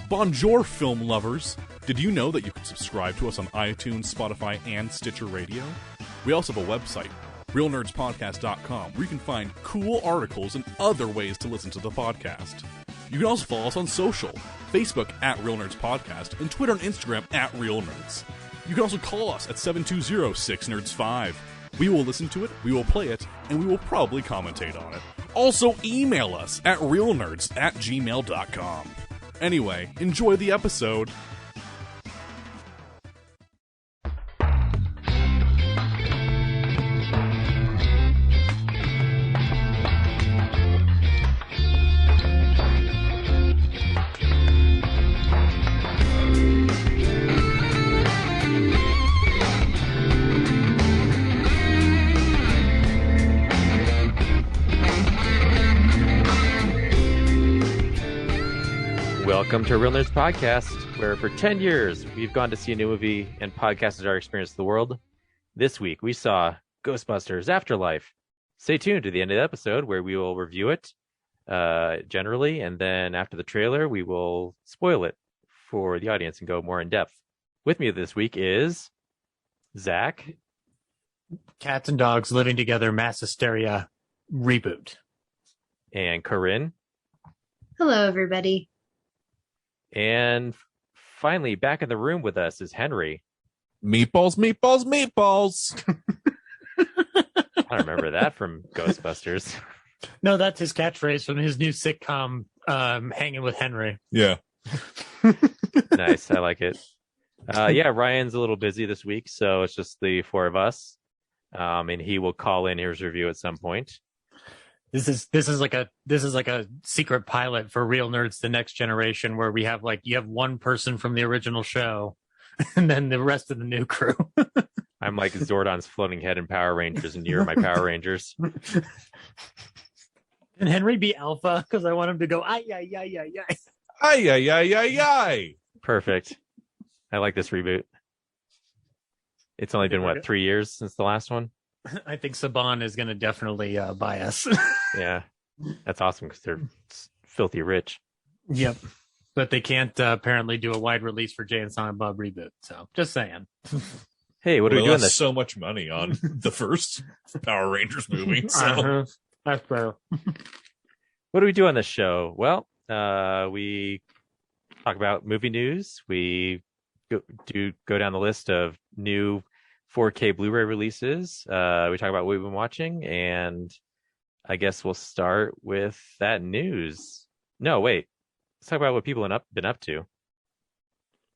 Bonjour, film lovers! Did you know that you can subscribe to us on iTunes, Spotify, and Stitcher Radio? We also have a website, realnerdspodcast.com, where you can find cool articles and other ways to listen to the podcast. You can also follow us on social, Facebook at Real Nerds Podcast, and Twitter and Instagram at Real Nerds. You can also call us at 720-6nerds5. We will listen to it, we will play it, and we will probably commentate on it. Also email us at realnerds@gmail.com. Anyway, enjoy the episode. Welcome to Real Nerds Podcast, where for 10 years we've gone to see a new movie and podcasted our experience of the world. This week we saw Ghostbusters Afterlife. Stay tuned to the end of the episode where we will review it generally, and then after the trailer we will spoil it for the audience and go more in depth. With me this week is Zach. Cats and Dogs Living Together Mass Hysteria reboot. And Corinne. Hello, everybody. And finally, back in the room with us is Henry. Meatballs, meatballs, meatballs! I remember that from Ghostbusters. No, that's his catchphrase from his new sitcom, Hanging with Henry. Yeah. Nice, I like it. Yeah, Ryan's a little busy this week, so it's just the four of us. And he will call in his review at some point. This is like a secret pilot for Real Nerds The Next Generation, where we have you have one person from the original show and then the rest of the new crew. I'm like Zordon's floating head in Power Rangers, and you're my Power Rangers. And Henry be Alpha because I want him to go ay ay ay ay ay. Ay, ay, ay, ay, ay. Perfect. I like this reboot. It's only been 3 years since the last one? I think Saban is going to definitely buy us. Yeah, that's awesome because they're filthy rich. Yep. But they can't apparently do a wide release for Jay and Silent Bob reboot. So just saying. Hey, what are we doing? This so much money on the first Power Rangers movie. So. That's fair. What do we do on this show? Well, we talk about movie news. We go down the list of new 4K Blu-ray releases. We talk about what we've been watching, and I guess we'll start with that news. No, wait. Let's talk about what people have been up to.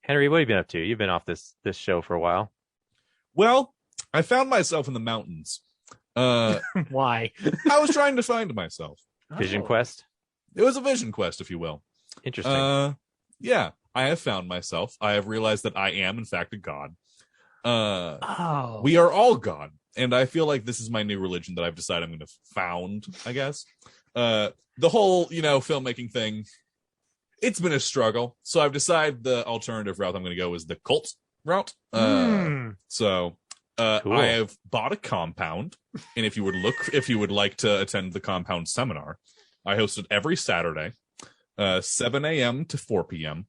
Henry, what have you been up to? You've been off this show for a while. Well, I found myself in the mountains. Why? I was trying to find myself. Vision Quest? It was a vision quest, if you will. Interesting. Yeah, I have found myself. I have realized that I am, in fact, a god. We are all God, and I feel like this is my new religion that I've decided I'm going to found, I guess. The whole, filmmaking thing, it's been a struggle, so I've decided the alternative route I'm going to go is the cult route. So cool. I have bought a compound, and if you would like to attend the compound seminar, I host it every Saturday, 7 a.m. to 4 p.m.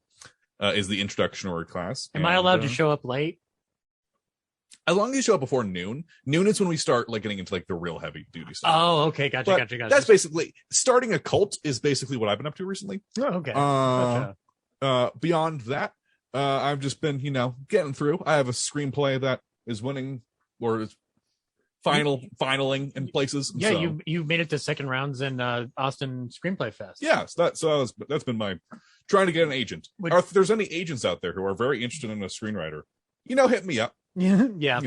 Is the introductory class. Am I allowed to show up late? As long as you show up before noon. Noon is when we start getting into the real heavy duty stuff. Oh, okay, gotcha. That's basically starting a cult is basically what I've been up to recently. Oh, okay. Gotcha. Beyond that, I've just been getting through. I have a screenplay that is winning or is finaling in places. Yeah, so. you made it to second rounds in Austin Screenplay Fest. Yeah, so that's been my trying to get an agent. If there's any agents out there who are very interested in a screenwriter, hit me up. Yeah.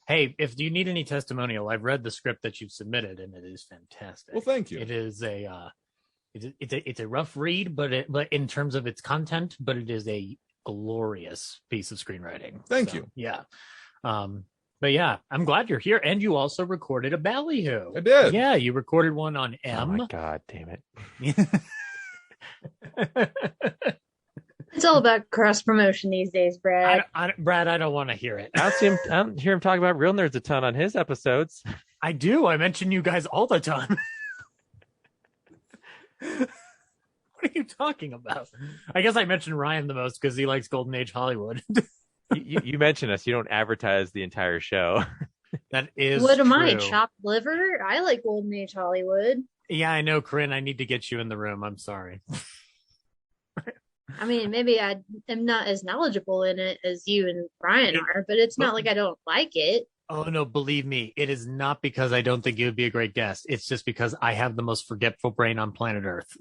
Hey, if you need any testimonial, I've read the script that you've submitted, and it is fantastic. Well, thank you. It is it's a rough read, but in terms of its content, but it is a glorious piece of screenwriting. Thank you. Yeah. But yeah, I'm glad you're here, and you also recorded a ballyhoo. I did. Yeah, you recorded one on M. Oh my god, damn it! It's all about cross promotion these days, Brad. Brad, I don't want to hear it. I don't hear him talk about Real Nerds a ton on his episodes. I do. I mention you guys all the time. What What are you talking about? I guess I mentioned Ryan the most because he likes Golden Age Hollywood. You mentioned us. You don't advertise the entire show. That is What am true. I, chopped liver? I like Golden Age Hollywood. Yeah, I know, Corinne. I need to get you in the room. I'm sorry. I mean, maybe I am not as knowledgeable in it as you and Brian are, but it's not like I don't like it. Oh, no, believe me, it is not because I don't think you would be a great guest. It's just because I have the most forgetful brain on planet Earth.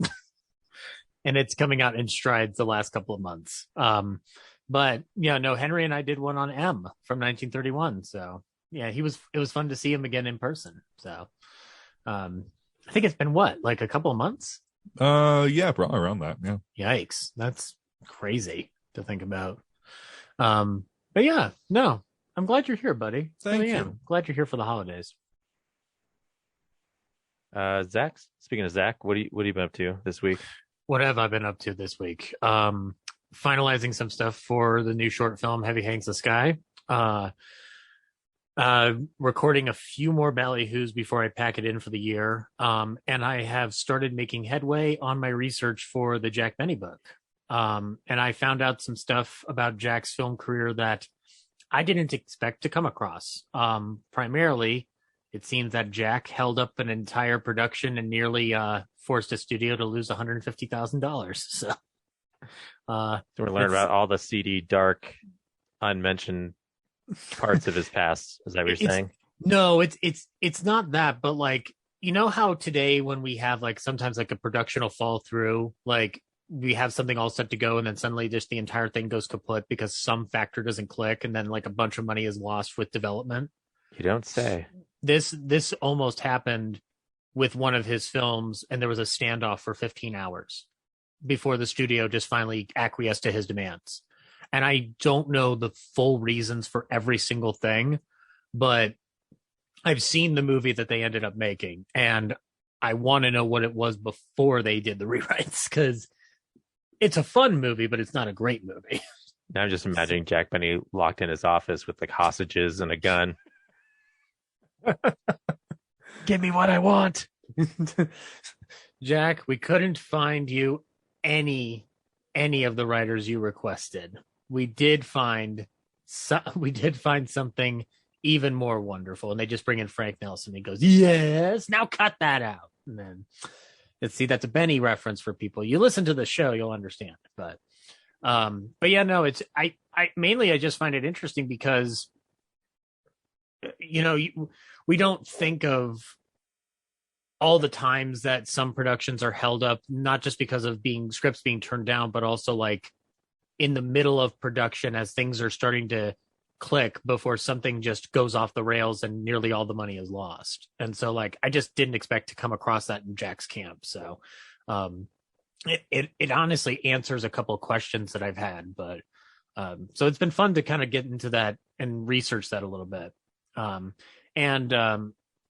And it's coming out in strides the last couple of months. But yeah, no, Henry and I did one on M from 1931. So yeah, it was fun to see him again in person. So I think it's been like a couple of months? Yeah, probably around that. Yeah. Yikes. That's crazy to think about. But yeah, no, I'm glad you're here, buddy. Thank Really you. am. Glad you're here for the holidays. Zach, speaking of Zach, what have you been up to this week? What have I been up to this week? Finalizing some stuff for the new short film, Heavy Hangs the Sky. Recording a few more ballyhoos before I pack it in for the year. And I have started making headway on my research for the Jack Benny book. And I found out some stuff about Jack's film career that I didn't expect to come across. Primarily, it seems that Jack held up an entire production and nearly forced a studio to lose $150,000. So we're learning about all the seedy, dark, unmentioned parts of his past. Is that what you're saying? No, it's not that, but like, you know how today when we have like sometimes like a production will fall through, like we have something all set to go and then suddenly just the entire thing goes kaput because some factor doesn't click and then like a bunch of money is lost with development. You don't say. This almost happened with one of his films, and there was a standoff for 15 hours before the studio just finally acquiesced to his demands. And I don't know the full reasons for every single thing, but I've seen the movie that they ended up making, and I want to know what it was before they did the rewrites, because it's a fun movie, but it's not a great movie. Now I'm just imagining Jack Benny locked in his office with like hostages and a gun. Give me what I want. Jack, we couldn't find you any of the writers you requested. We did find something even more wonderful, and they just bring in Frank Nelson. He goes, "Yes, now cut that out." And then let's see, that's a Benny reference for people. You listen to the show, you'll understand. But yeah, no, it's I mainly I just find it interesting because we don't think of all the times that some productions are held up, not just because of scripts being turned down, but also like in the middle of production as things are starting to click before something just goes off the rails and nearly all the money is lost. And so like, I just didn't expect to come across that in Jack's camp. So it honestly answers a couple of questions that I've had, but so it's been fun to kind of get into that and research that a little bit.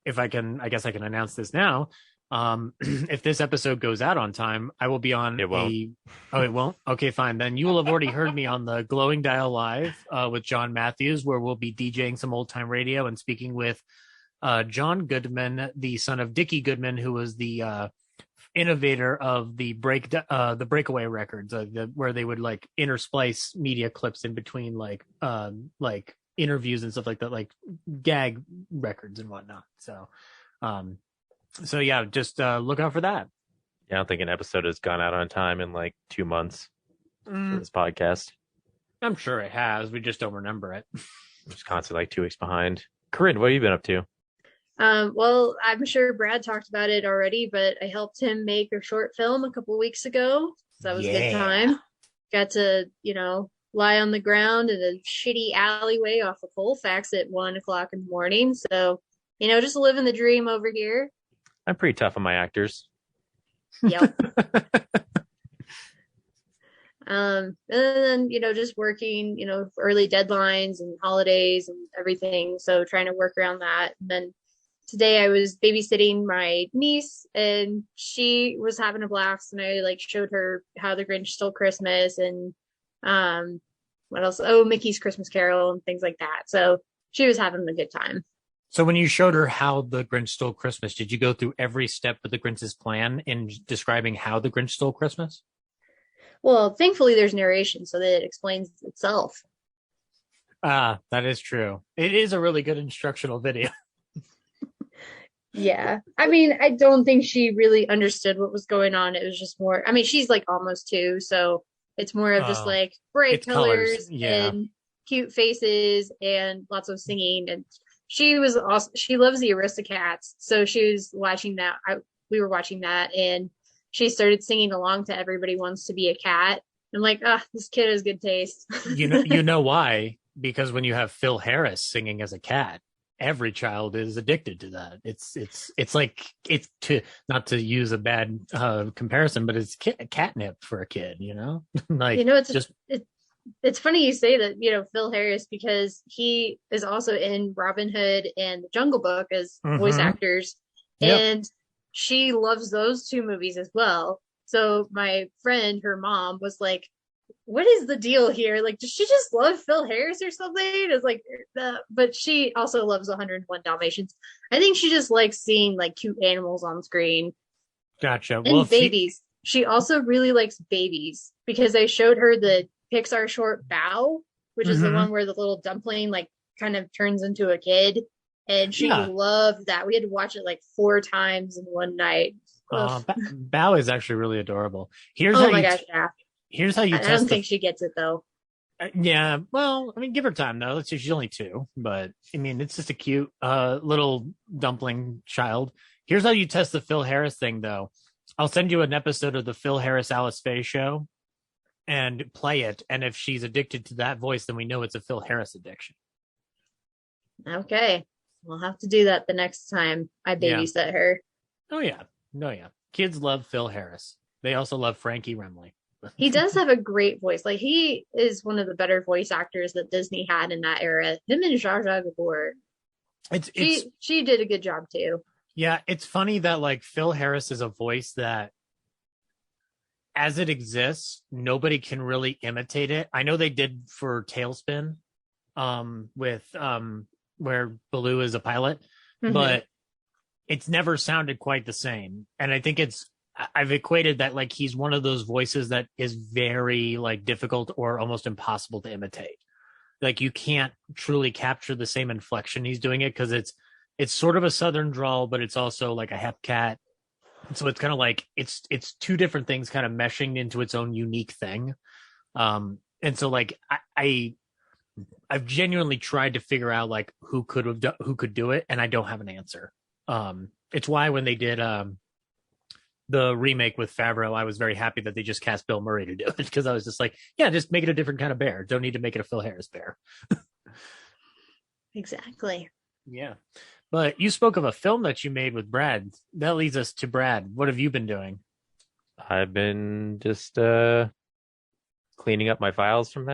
If I guess I can announce this now. If this episode goes out on time, I will be on It won't. It won't? Okay, fine. Then you will have already heard me on the Glowing Dial Live with John Matthews, where we'll be DJing some old time radio and speaking with John Goodman, the son of Dickie Goodman, who was the innovator of the breakaway records, where they would like intersplice media clips in between like interviews and stuff like that, like gag records and whatnot. So yeah, just look out for that. Yeah, I don't think an episode has gone out on time in like 2 months for this podcast. I'm sure it has. We just don't remember it. I'm just constantly like 2 weeks behind. Corinne, what have you been up to? Well, I'm sure Brad talked about it already, but I helped him make a short film a couple weeks ago. So that was a good time. Got to, lie on the ground in a shitty alleyway off of Colfax at 1:00 in the morning. So, just living the dream over here. I'm pretty tough on my actors. Yep. And then, just working, early deadlines and holidays and everything. So trying to work around that. And then today I was babysitting my niece and she was having a blast, and I showed her How the Grinch Stole Christmas and what else? Oh, Mickey's Christmas Carol and things like that. So she was having a good time. So when you showed her how the Grinch stole Christmas, did you go through every step of the Grinch's plan in describing how the Grinch stole Christmas? Well, thankfully there's narration so that it explains itself. Ah, that is true. It is a really good instructional video. Yeah. I mean, I don't think she really understood what was going on. It was just more, I mean, she's like almost 2, so it's more of just like bright colors yeah, and cute faces and lots of singing. And she was also, she loves the Aristocats. So she was watching that. We were watching that and she started singing along to Everybody Wants to Be a Cat. I'm like, this kid has good taste. you know why? Because when you have Phil Harris singing as a cat, every child is addicted to that. It's like, it's to not to use a bad comparison, but it's catnip for a kid, you know. Like, you know, it's funny you say that, you know, Phil Harris, because he is also in Robin Hood and The Jungle Book as voice actors, and she loves those 2 movies as well. So my friend, her mom, was like, what is the deal here? Like, does she just love Phil Harris or something? It's like, but she also loves 101 Dalmatians. I think she just likes seeing like cute animals on screen. Gotcha. And babies. She also really likes babies because I showed her the Pixar short Bow, which is the one where the little dumpling like kind of turns into a kid. And she loved that. We had to watch it like 4 times in one night. Bao is actually really adorable. Here's how you I don't think she gets it though. Yeah, well, I mean, give her time though. Let's see, she's only 2, but I mean, it's just a cute little dumpling child. Here's how you test the Phil Harris thing though. I'll send you an episode of the Phil Harris Alice Faye show and play it. And if she's addicted to that voice, then we know it's a Phil Harris addiction. Okay. We'll have to do that the next time I babysit her. Oh yeah. Kids love Phil Harris. They also love Frankie Remley. He does have a great voice. Like, he is one of the better voice actors that Disney had in that era. Him and Zsa Zsa Gabor. She did a good job too. Yeah, it's funny that like Phil Harris is a voice that, as it exists, nobody can really imitate it. I know they did for Tailspin, with where Baloo is a pilot, but it's never sounded quite the same. And I think I've equated that like he's one of those voices that is very like difficult or almost impossible to imitate. Like you can't truly capture the same inflection he's doing it because it's sort of a Southern drawl, but it's also like a hep cat. So it's kind of like it's 2 different things kind of meshing into its own unique thing. And so like I've genuinely tried to figure out like who could do it, and I don't have an answer. It's why when they did the remake with Favreau, I was very happy that they just cast Bill Murray to do it because I was just like, yeah, just make it a different kind of bear. Don't need to make it a Phil Harris bear. Exactly. Yeah. But you spoke of a film that you made with Brad. That leads us to Brad. What have you been doing? I've been just cleaning up my files from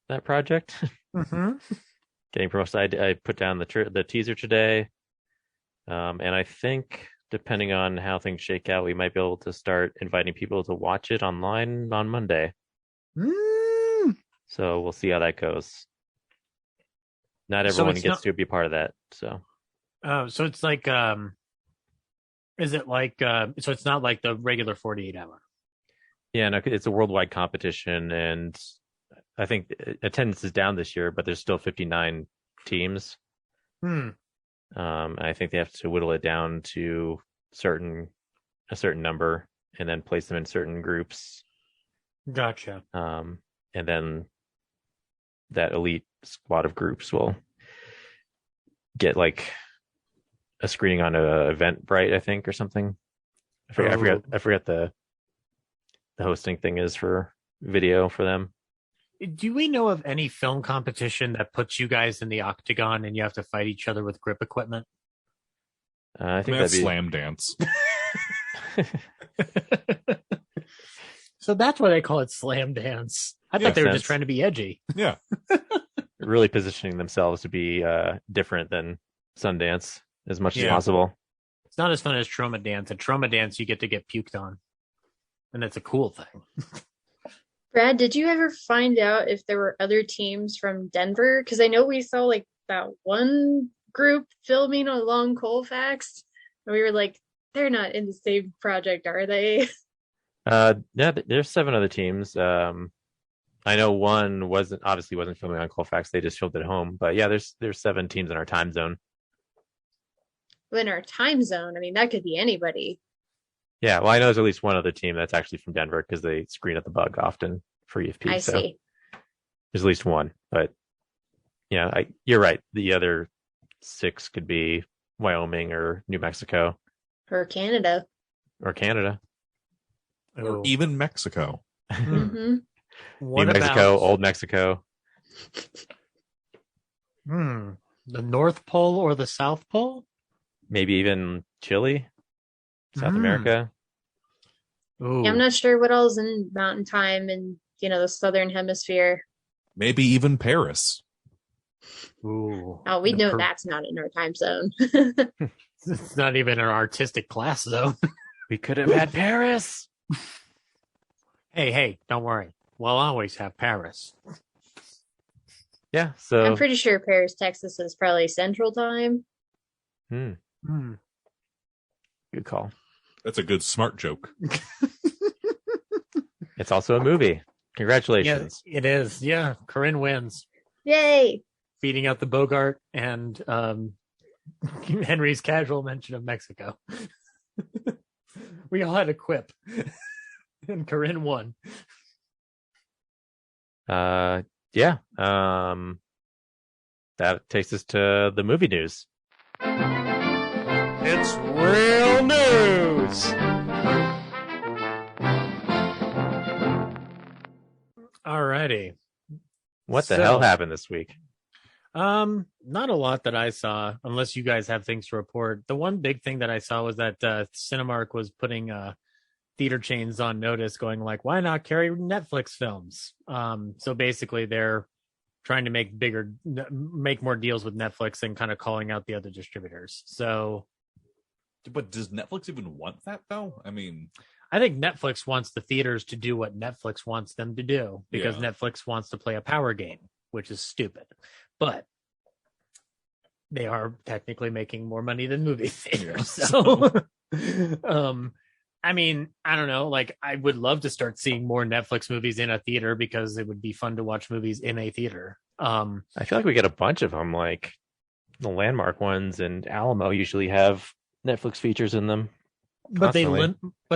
that project. Getting promoted. I put down the teaser today. And I think depending on how things shake out, we might be able to start inviting people to watch it online on Monday. So we'll see how that goes. Not everyone gets to be part of that. So so it's like is it like so it's not like the regular 48 hour? Yeah, no, it's a worldwide competition, and I think attendance is down this year, but there's still 59 teams. I think they have to whittle it down to a certain number and then place them in certain groups. Gotcha. And then that elite squad of groups will get like a screening on a Eventbrite, I think, or something. I forget the hosting thing is for video for them. Do we know of any film competition that puts you guys in the octagon and you have to fight each other with grip equipment? I think that's Slam Dance. So that's why they call it Slam Dance. I thought they were just trying to be edgy. Yeah. Really positioning themselves to be different than Sundance as much as possible. It's not as fun as Trauma Dance. At Trauma Dance, you get to get puked on. And that's a cool thing. Brad, did you ever find out if there were other teams from Denver? Because I know we saw like that one group filming along Colfax, and we were like, they're not in the same project, are they? Yeah, there's 7 other teams. I know one wasn't filming on Colfax. They just filmed at home. But yeah, there's 7 teams in our time zone. In our time zone, I mean, that could be anybody. Yeah, well, I know there's at least one other team that's actually from Denver because they screen at the Bug often for EFP. I see. There's at least one, but yeah, you're right. The other 6 could be Wyoming or New Mexico or Canada or even Mexico. Mm-hmm. New Mexico, Old Mexico. The North Pole or the South Pole? Maybe even Chile, South America. Ooh. Yeah, I'm not sure what all's in Mountain Time and the Southern Hemisphere. Maybe even Paris. Ooh. Oh, we know that's not in our time zone. It's not even an artistic class zone. We could have had Paris. Hey, don't worry. We'll always have Paris. Yeah, so I'm pretty sure Paris, Texas is probably Central Time. Good call. That's a good smart joke. It's also a movie. Congratulations. Yeah, it is. Yeah, Corinne wins. Yay! Beating out the Bogart and Henry's casual mention of Mexico. We all had a quip. And Corinne won. Yeah. That takes us to the movie news. It's real news. Alrighty. What the hell happened this week? Not a lot that I saw, unless you guys have things to report. The one big thing that I saw was that Cinemark was putting theater chains on notice, going like, why not carry Netflix films? So basically they're trying to make more deals with Netflix and kind of calling out the other distributors. So, but does Netflix even want that though? I mean, I think Netflix wants the theaters to do what Netflix wants them to do, because Netflix wants to play a power game, which is stupid. But they are technically making more money than movie theaters. So, I mean, I don't know. Like, I would love to start seeing more Netflix movies in a theater because it would be fun to watch movies in a theater. I feel like we get a bunch of them, like the Landmark ones and Alamo usually have Netflix features in them. But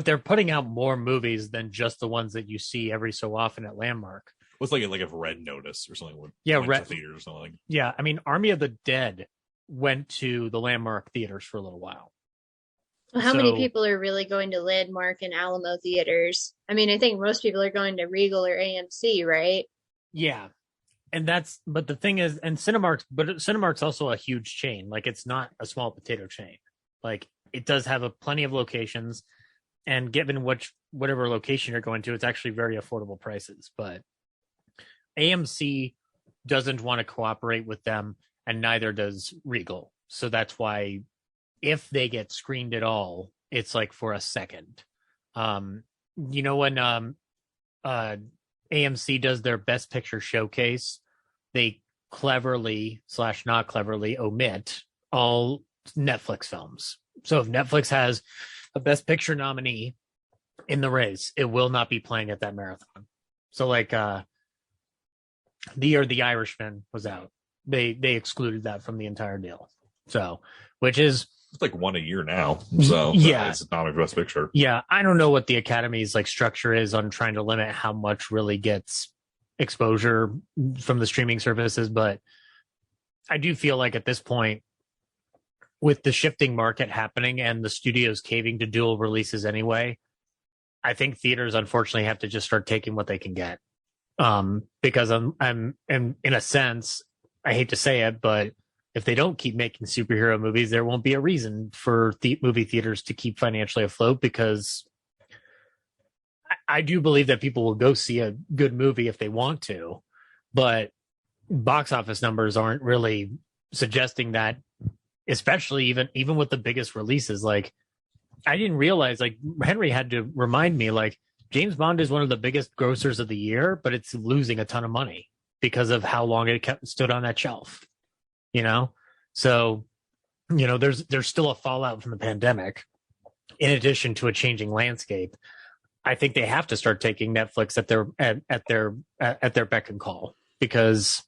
they're putting out more movies than just the ones that you see every so often at Landmark. What's like if Red Notice or something would Red theaters or something. Yeah, I mean, Army of the Dead went to the Landmark theaters for a little while. Well, how many people are really going to Landmark and Alamo theaters? I mean, I think most people are going to Regal or AMC, right? Yeah. But the thing is, and Cinemark's also a huge chain. Like, it's not a small potato chain. Like, it does have plenty of locations, and given whatever location you're going to, it's actually very affordable prices. But AMC doesn't want to cooperate with them, and neither does Regal. So that's why, if they get screened at all, it's like for a second. When AMC does their Best Picture showcase, they cleverly / not cleverly omit all Netflix films. So if Netflix has a Best Picture nominee in the race, it will not be playing at that marathon. So like the year The Irishman was out, they excluded that from the entire deal. So, which is, it's like one a year now. So yeah, it's not a Best Picture. Yeah, I don't know what the Academy's like structure is on trying to limit how much really gets exposure from the streaming services, but I do feel like at this point, with the shifting market happening and the studios caving to dual releases anyway, I think theaters unfortunately have to just start taking what they can get. Because I'm in a sense, I hate to say it, but if they don't keep making superhero movies, there won't be a reason for movie theaters to keep financially afloat, because I do believe that people will go see a good movie if they want to, but box office numbers aren't really suggesting that, especially even with the biggest releases. Like, I didn't realize, like, Henry had to remind me, like, James Bond is one of the biggest grossers of the year, but it's losing a ton of money because of how long it stood on that shelf. So, there's still a fallout from the pandemic, in addition to a changing landscape. I think they have to start taking Netflix at their beck and call, because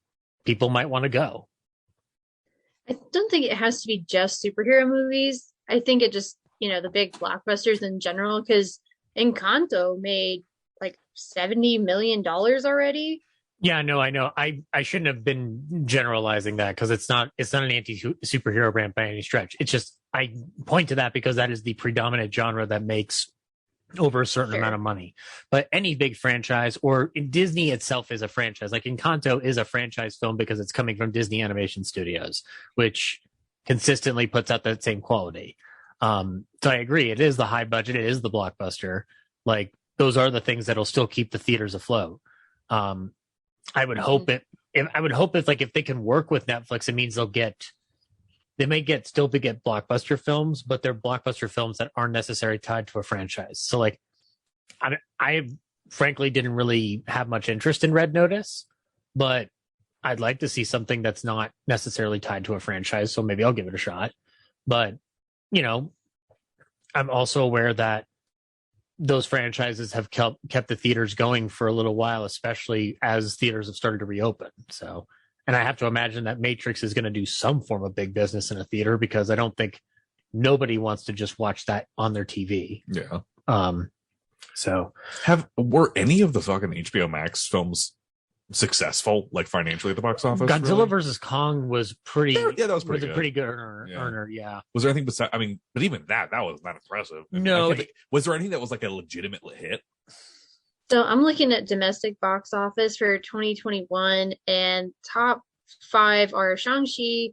people might want to go. I don't think it has to be just superhero movies. I think it just, the big blockbusters in general, because Encanto made like $70 million already. Yeah, no, I know. I shouldn't have been generalizing that, because it's not an anti-superhero brand by any stretch. It's just, I point to that because that is the predominant genre that makes over a certain amount of money. But any big franchise, or Disney itself is a franchise. Like Encanto is a franchise film because it's coming from Disney Animation Studios, which consistently puts out that same quality. So I agree. It is the high budget. It is the blockbuster. Like, those are the things that'll still keep the theaters afloat. I would hope if they can work with Netflix, it means they may get blockbuster films, but they're blockbuster films that aren't necessarily tied to a franchise. So like, I frankly didn't really have much interest in Red Notice, but I'd like to see something that's not necessarily tied to a franchise. So maybe I'll give it a shot. But, I'm also aware that those franchises have kept the theaters going for a little while, especially as theaters have started to reopen. So, and I have to imagine that Matrix is going to do some form of big business in a theater, because I don't think nobody wants to just watch that on their TV. Yeah. So were any of the fucking HBO Max films successful, like financially at the box office? Godzilla versus Kong was pretty. Yeah, that was pretty good. A pretty good earner. Yeah. Was there anything besides? I mean, but even that was not impressive. No. Was there anything that was like a legitimate hit? So I'm looking at domestic box office for 2021, and top 5 are Shang-Chi,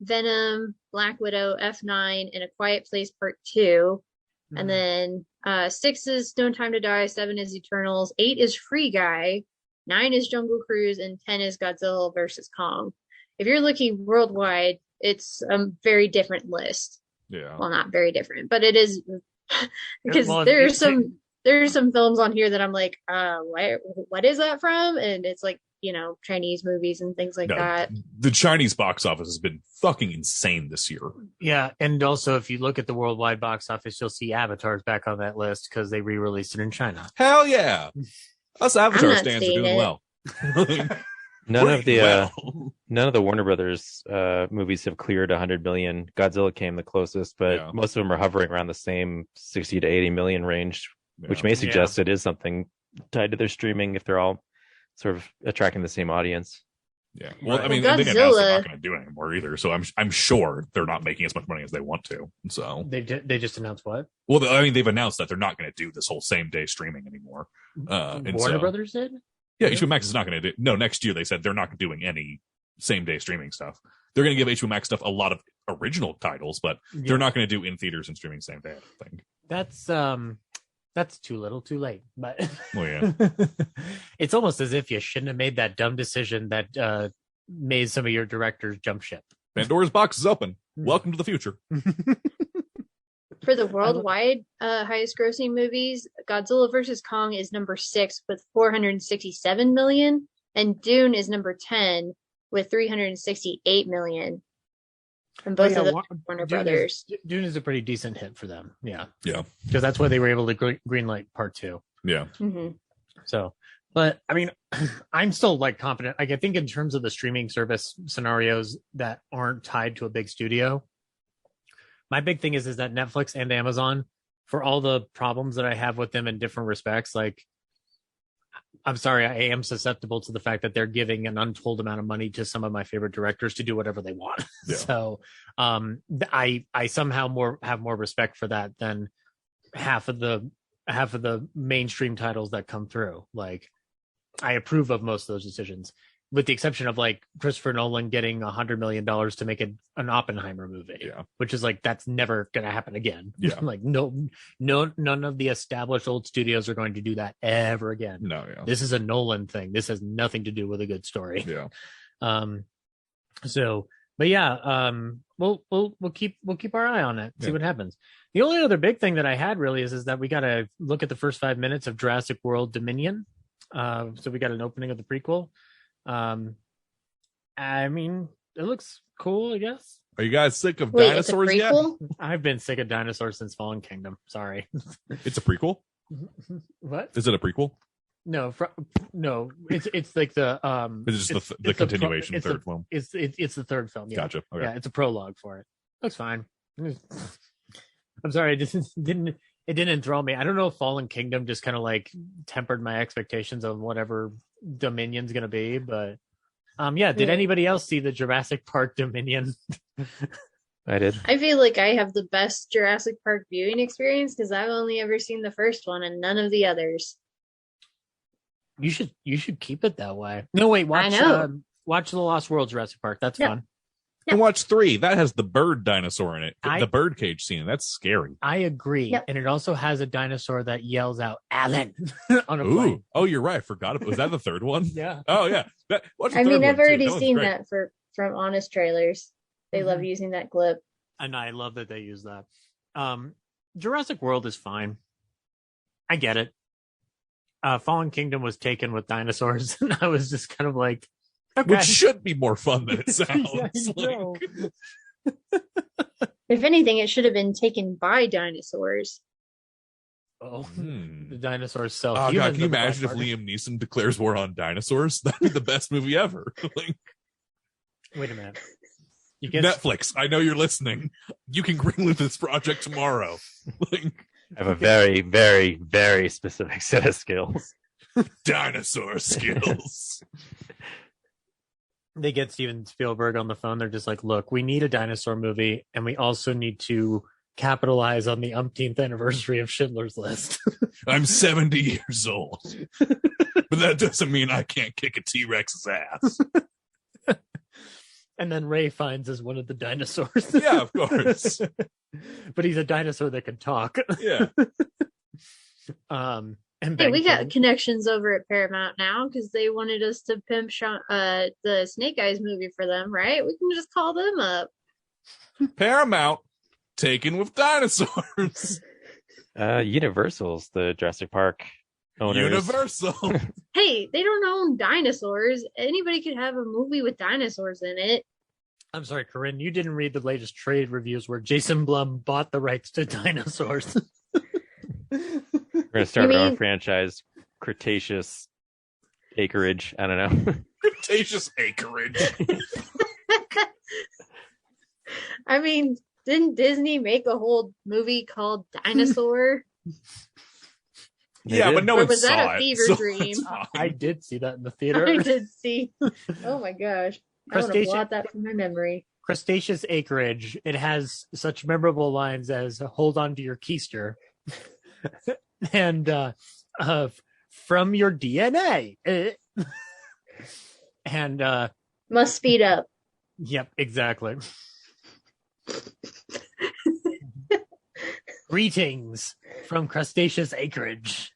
Venom, Black Widow, F9, and A Quiet Place Part 2. Mm-hmm. And then 6 is No Time to Die, 7 is Eternals, 8 is Free Guy, 9 is Jungle Cruise, and 10 is Godzilla versus Kong. If you're looking worldwide, it's a very different list. Yeah. Well, not very different, but it is, because there are some films on here that I'm like, what is that from? And it's like, Chinese movies and things like that. The Chinese box office has been fucking insane this year. Yeah, and also if you look at the worldwide box office, you'll see Avatar's back on that list because they re-released it in China. Hell yeah. Us Avatar stands are doing well. None of the Warner Brothers movies have cleared 100 million. Godzilla came the closest, but most of them are hovering around the same 60 to 80 million range, which may suggest it is something tied to their streaming if they're all sort of attracting the same audience. Yeah. Well, I mean, they announced they're not going to do it anymore either, so I'm sure they're not making as much money as they want to. So they just announced what? Well, I mean, they've announced that they're not going to do this whole same day streaming anymore. Warner Brothers did? Yeah, HBO Max is not going to do. No, next year they said they're not doing any same day streaming stuff. They're going to give HBO Max stuff a lot of original titles, but they're not going to do in theaters and streaming same day, I think. That's too little, too late. But well, yeah, it's almost as if you shouldn't have made that dumb decision that made some of your directors jump ship. Pandora's box is open. Welcome to the future. For the worldwide highest grossing movies, Godzilla vs. Kong is number 6 with 467 million, and Dune is number 10 with 368 million. And both of them Warner Brothers. Dune is a pretty decent hit for them. Yeah. Yeah. Because that's why they were able to greenlight part 2. Yeah. Mm-hmm. So, but I mean, I'm still like confident. Like, I think in terms of the streaming service scenarios that aren't tied to a big studio, my big thing is that Netflix and Amazon, for all the problems that I have with them in different respects, like, I'm sorry, I am susceptible to the fact that they're giving an untold amount of money to some of my favorite directors to do whatever they want. Yeah. So I somehow have more respect for that than half of the mainstream titles that come through. Like, I approve of most of those decisions, with the exception of like Christopher Nolan getting $100 million to make an Oppenheimer movie, which is like, that's never going to happen again. Yeah. Like none of the established old studios are going to do that ever again. No, yeah. This is a Nolan thing. This has nothing to do with a good story. Yeah. So, but yeah, we'll keep our eye on it. See what happens. The only other big thing that I had really is that we got to look at the first 5 minutes of Jurassic World Dominion. So we got an opening of the prequel. I mean, it looks cool, I guess. Are you guys sick of Wait, dinosaurs it's a yet? prequel? I've been sick of dinosaurs since Fallen Kingdom. Sorry. It's a prequel. What? Is it a prequel? No, no. It's like the It's just the continuation, third film. It's the third film. Yeah. Gotcha. Okay. Yeah, it's a prologue for it. Looks fine. I'm sorry, it didn't enthrall me. I don't know if Fallen Kingdom just kind of like tempered my expectations of whatever Dominion's gonna be, but yeah. Did anybody else see the Jurassic Park Dominion? I did. I feel like I have the best Jurassic Park viewing experience because I've only ever seen the first one and none of the others. You should keep it that way. No, wait, watch The Lost World Jurassic Park. That's fun. And watch 3. That has the bird dinosaur in it. The bird cage scene. That's scary. I agree. Yep. And it also has a dinosaur that yells out Alan on a Ooh. plane. Oh, you're right. I forgot about. Was that the third one? Yeah. Oh yeah. I mean, I've already seen that from Honest Trailers. They love using that clip. And I love that they use that. Jurassic World is fine. I get it. Fallen Kingdom was taken with dinosaurs, and I was just kind of like, okay. Which should be more fun than it sounds. If anything, it should have been taken by dinosaurs. Oh, the dinosaurs self. Oh god, can you imagine if Liam Neeson declares war on dinosaurs? That'd be the best movie ever. Wait a minute. Netflix, I know you're listening. You can greenlight this project tomorrow. I have a very, very, very specific set of skills. Dinosaur skills. They get Steven Spielberg on the phone. They're just like, look, we need a dinosaur movie, and we also need to capitalize on the umpteenth anniversary of Schindler's List. I'm 70 years old. But that doesn't mean I can't kick a T-Rex's ass. And then Ray finds as one of the dinosaurs. Yeah, of course. But he's a dinosaur that can talk. Yeah. And hey, we got connections over at Paramount now because they wanted us to pimp the Snake Eyes movie for them, right? We can just call them up. Paramount taken with dinosaurs. Universal's the Jurassic Park owners. Universal. Hey, they don't own dinosaurs. Anybody could have a movie with dinosaurs in it. I'm sorry, Corinne, you didn't read the latest trade reviews where Jason Blum bought the rights to dinosaurs. We're gonna start our own franchise, Cretaceous Acreage. I don't know. Cretaceous Acreage. I mean, didn't Disney make a whole movie called Dinosaur? Yeah, but no one was saw that a it, fever so dream? I did see that in the theater. I did see. Oh my gosh. I want to blot that from my memory. Cretaceous Acreage. It has such memorable lines as "Hold on to your keister," and "From your DNA," and must speed up. Yep, exactly. Greetings from Crustaceous Acreage.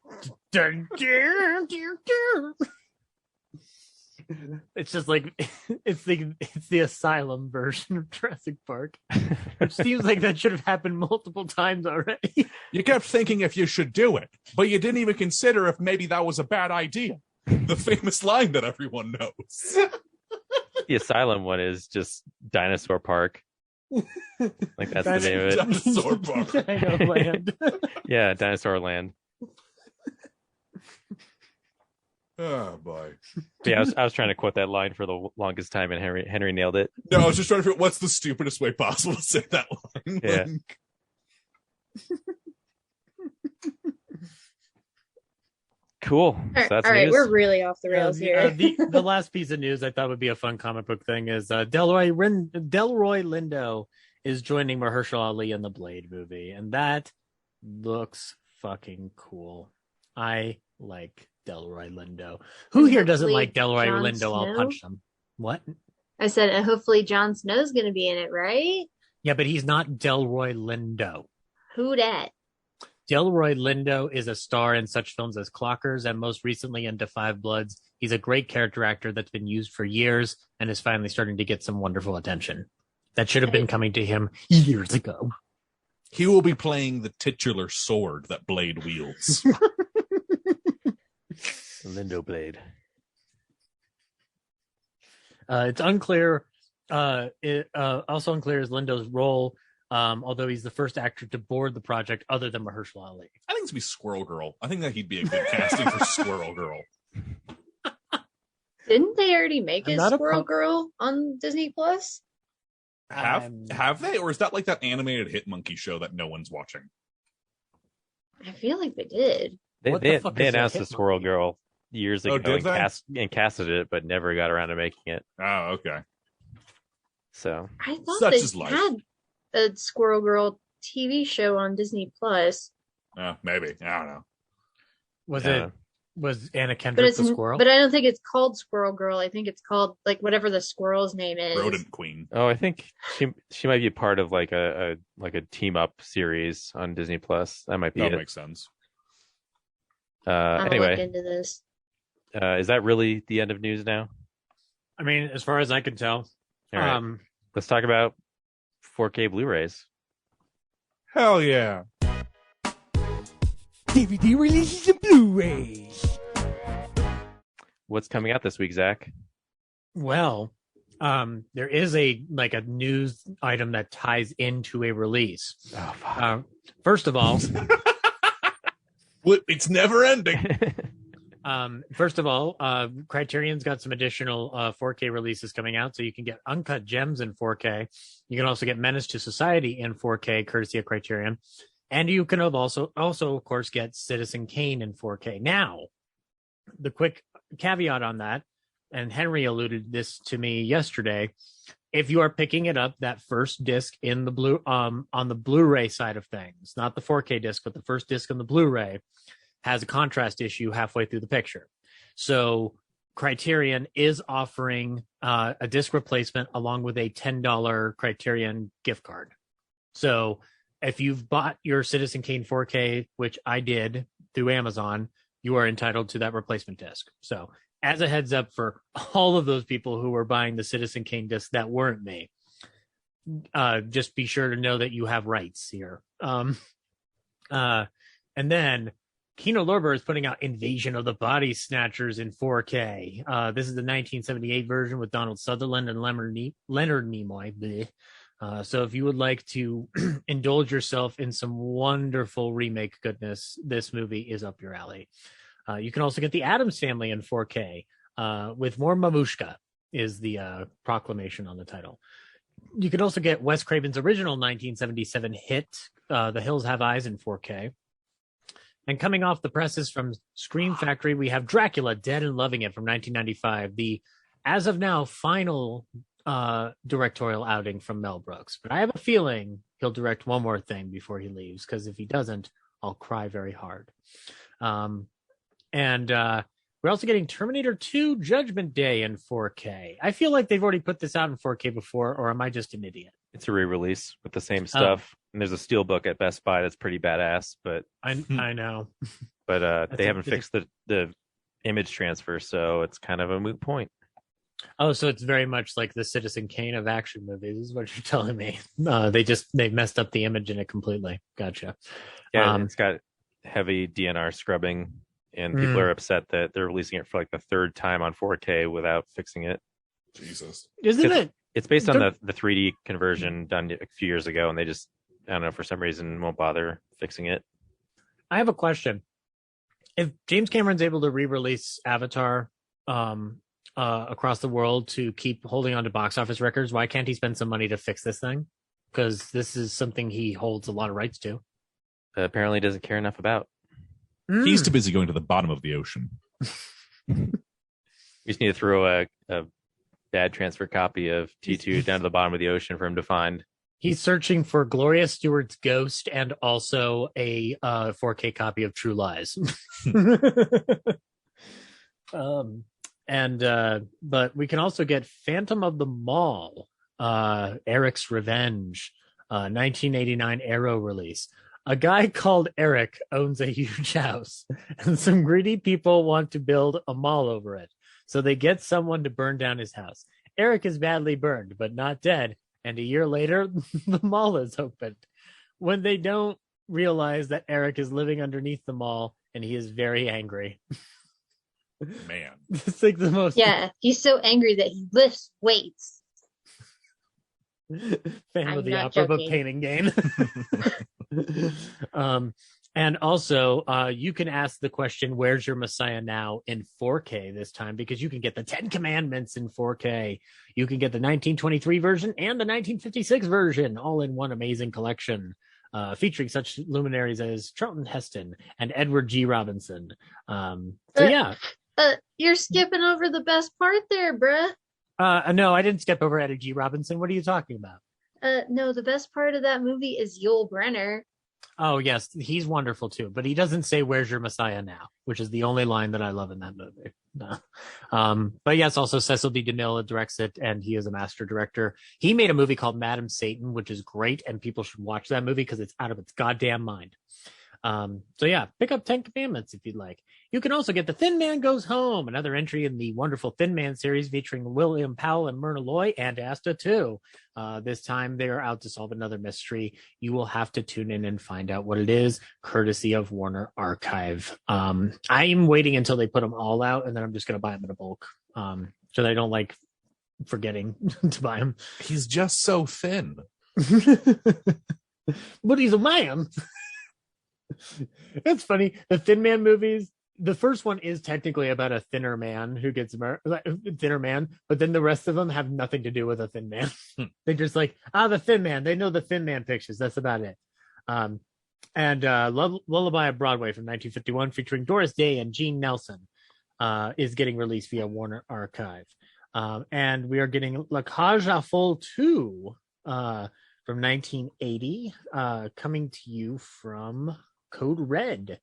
It's just like it's the asylum version of Jurassic Park, which seems like that should have happened multiple times already. You kept thinking if you should do it, but you didn't even consider if maybe that was a bad idea. The famous line that everyone knows. The asylum one is just Dinosaur Park. Like that's the name of it. Dinosaur Park. Dino Land. Yeah, Dinosaur Land. Oh boy. Yeah, I was trying to quote that line for the longest time, and Henry nailed it. No, I was just trying to figure out what's the stupidest way possible to say that line. Yeah. Cool. All So that's right, news. we're really off the rails here. The last piece of news I thought would be a fun comic book thing is Delroy Lindo is joining Mahershala Ali in the Blade movie, and that looks fucking cool. I like Delroy Lindo. Who here doesn't like Delroy Jon Lindo? Snow? I'll punch them. What? I said, and hopefully Jon Snow's going to be in it, right? Yeah, but he's not Delroy Lindo. Who dat? Delroy Lindo is a star in such films as Clockers and most recently in Da 5 Bloods. He's a great character actor that's been used for years and is finally starting to get some wonderful attention. That should have been coming to him years ago. He will be playing the titular sword that Blade wields. Lindo Blade. It's unclear It also unclear is Lindo's role, although he's the first actor to board the project other than Mahershala Ali. I think it's be Squirrel Girl. I think that he'd be a good casting for Squirrel Girl. Didn't they already make a Squirrel Girl on Disney Plus? Have they? Or is that like that animated Hit Monkey show that no one's watching? I feel like they did. They announced the Squirrel Girl years ago and casted it, but never got around to making it. Oh, okay. So I thought they had a Squirrel Girl TV show on Disney Plus. Maybe. I don't know. Was Anna Kendrick the squirrel? But I don't think it's called Squirrel Girl. I think it's called like whatever the squirrel's name is. Rodent Queen. Oh, I think she might be a part of like a team up series on Disney Plus. That might be it. That makes sense. Anyway, look into this. Is that really the end of news now? I mean, as far as I can tell. All right. Let's talk about 4K Blu-rays. Hell yeah. DVD releases and Blu-rays. What's coming out this week, Zach? Well, there is a news item that ties into a release. Oh, fuck. First of all, it's never ending. First of all, Criterion's got some additional 4K releases coming out, so you can get Uncut Gems in 4K. You can also get Menace to Society in 4K, courtesy of Criterion. And you can also, of course, get Citizen Kane in 4K. Now, the quick caveat on that, and Henry alluded this to me yesterday, if you are picking it up, that first disc in the on the Blu-ray side of things, not the 4K disc, but the first disc on the Blu-ray, has a contrast issue halfway through the picture. So Criterion is offering a disc replacement along with a $10 Criterion gift card. So if you've bought your Citizen Kane 4K, which I did through Amazon, you are entitled to that replacement disc. So as a heads up for all of those people who were buying the Citizen Kane disc that weren't me, just be sure to know that you have rights here. And then Kino Lorber is putting out Invasion of the Body Snatchers in 4K. This is the 1978 version with Donald Sutherland and Leonard Nimoy. So if you would like to indulge yourself in some wonderful remake goodness, this movie is up your alley. You can also get the Addams Family in 4K with more Mamushka is the proclamation on the title. You can also get Wes Craven's original 1977 hit, The Hills Have Eyes, in 4K. And coming off the presses from Scream Factory, we have Dracula, Dead and Loving It from 1995. The, as of now, final directorial outing from Mel Brooks. But I have a feeling he'll direct one more thing before he leaves, because if he doesn't, I'll cry very hard. And we're also getting Terminator 2 Judgment Day in 4K. I feel like they've already put this out in 4K before, or am I just an idiot? It's a re-release with the same stuff. And there's a steelbook at Best Buy that's pretty badass, but I know. But they haven't fixed the image transfer, so it's kind of a moot point. Oh, so it's very much like the Citizen Kane of action movies, is what you're telling me. They messed up the image in it completely. Gotcha. Yeah, it's got heavy DNR scrubbing, and people are upset that they're releasing it for like the third time on 4K without fixing it. Jesus. Isn't it? It's based on the 3D conversion done a few years ago, and they just, I don't know, for some reason won't bother fixing it. I have a question. If James Cameron's able to re-release Avatar across the world to keep holding on to box office records, why can't he spend some money to fix this thing? Because this is something he holds a lot of rights to. Apparently doesn't care enough about. He's too busy going to the bottom of the ocean. We just need to throw a bad transfer copy of T2 down to the bottom of the ocean for him to find. He's searching for Gloria Stewart's Ghost and also a 4K copy of True Lies. But we can also get Phantom of the Mall, Eric's Revenge, 1989 Arrow release. A guy called Eric owns a huge house, and some greedy people want to build a mall over it. So they get someone to burn down his house. Eric is badly burned, but not dead. And a year later, the mall is opened. When they don't realize that Eric is living underneath the mall, and he is very angry. Man. It's like the most... Yeah, he's so angry that he lifts weights. Phantom of I'm the not Opera, but joking. Pain and Gain. And also, you can ask the question, "Where's your Messiah now?" in 4K this time, because you can get the 10 Commandments in 4K. You can get the 1923 version and the 1956 version, all in one amazing collection, featuring such luminaries as Charlton Heston and Edward G. Robinson. Yeah. You're skipping over the best part there, bruh. No, I didn't step over Edward G. Robinson. What are you talking about? No, the best part of that movie is Yul Brenner. Oh, yes, he's wonderful too, but he doesn't say "Where's your Messiah now," which is the only line that I love in that movie. No. But yes, also Cecil B. DeMille directs it, and he is a master director. He made a movie called Madam Satan, which is great, and people should watch that movie because it's out of its goddamn mind. So yeah, pick up 10 Commandments if you'd like. You can also get The Thin Man Goes Home, another entry in the wonderful Thin Man series featuring William Powell and Myrna Loy and Asta too. This time they are out to solve another mystery. You will have to tune in and find out what it is, courtesy of Warner Archive. I'm waiting until they put them all out, and then I'm just going to buy them in a bulk. So I don't like forgetting to buy them. He's just so thin. But he's a man. It's funny. The Thin Man movies, the first one is technically about a thinner man who gets thinner man, but then the rest of them have nothing to do with a thin man. They're just like, the Thin Man. They know the Thin Man pictures. That's about it. And Lullaby of Broadway from 1951, featuring Doris Day and Gene Nelson, is getting released via Warner Archive. And we are getting La Cage aux Folles 2 from 1980, coming to you from Code Red.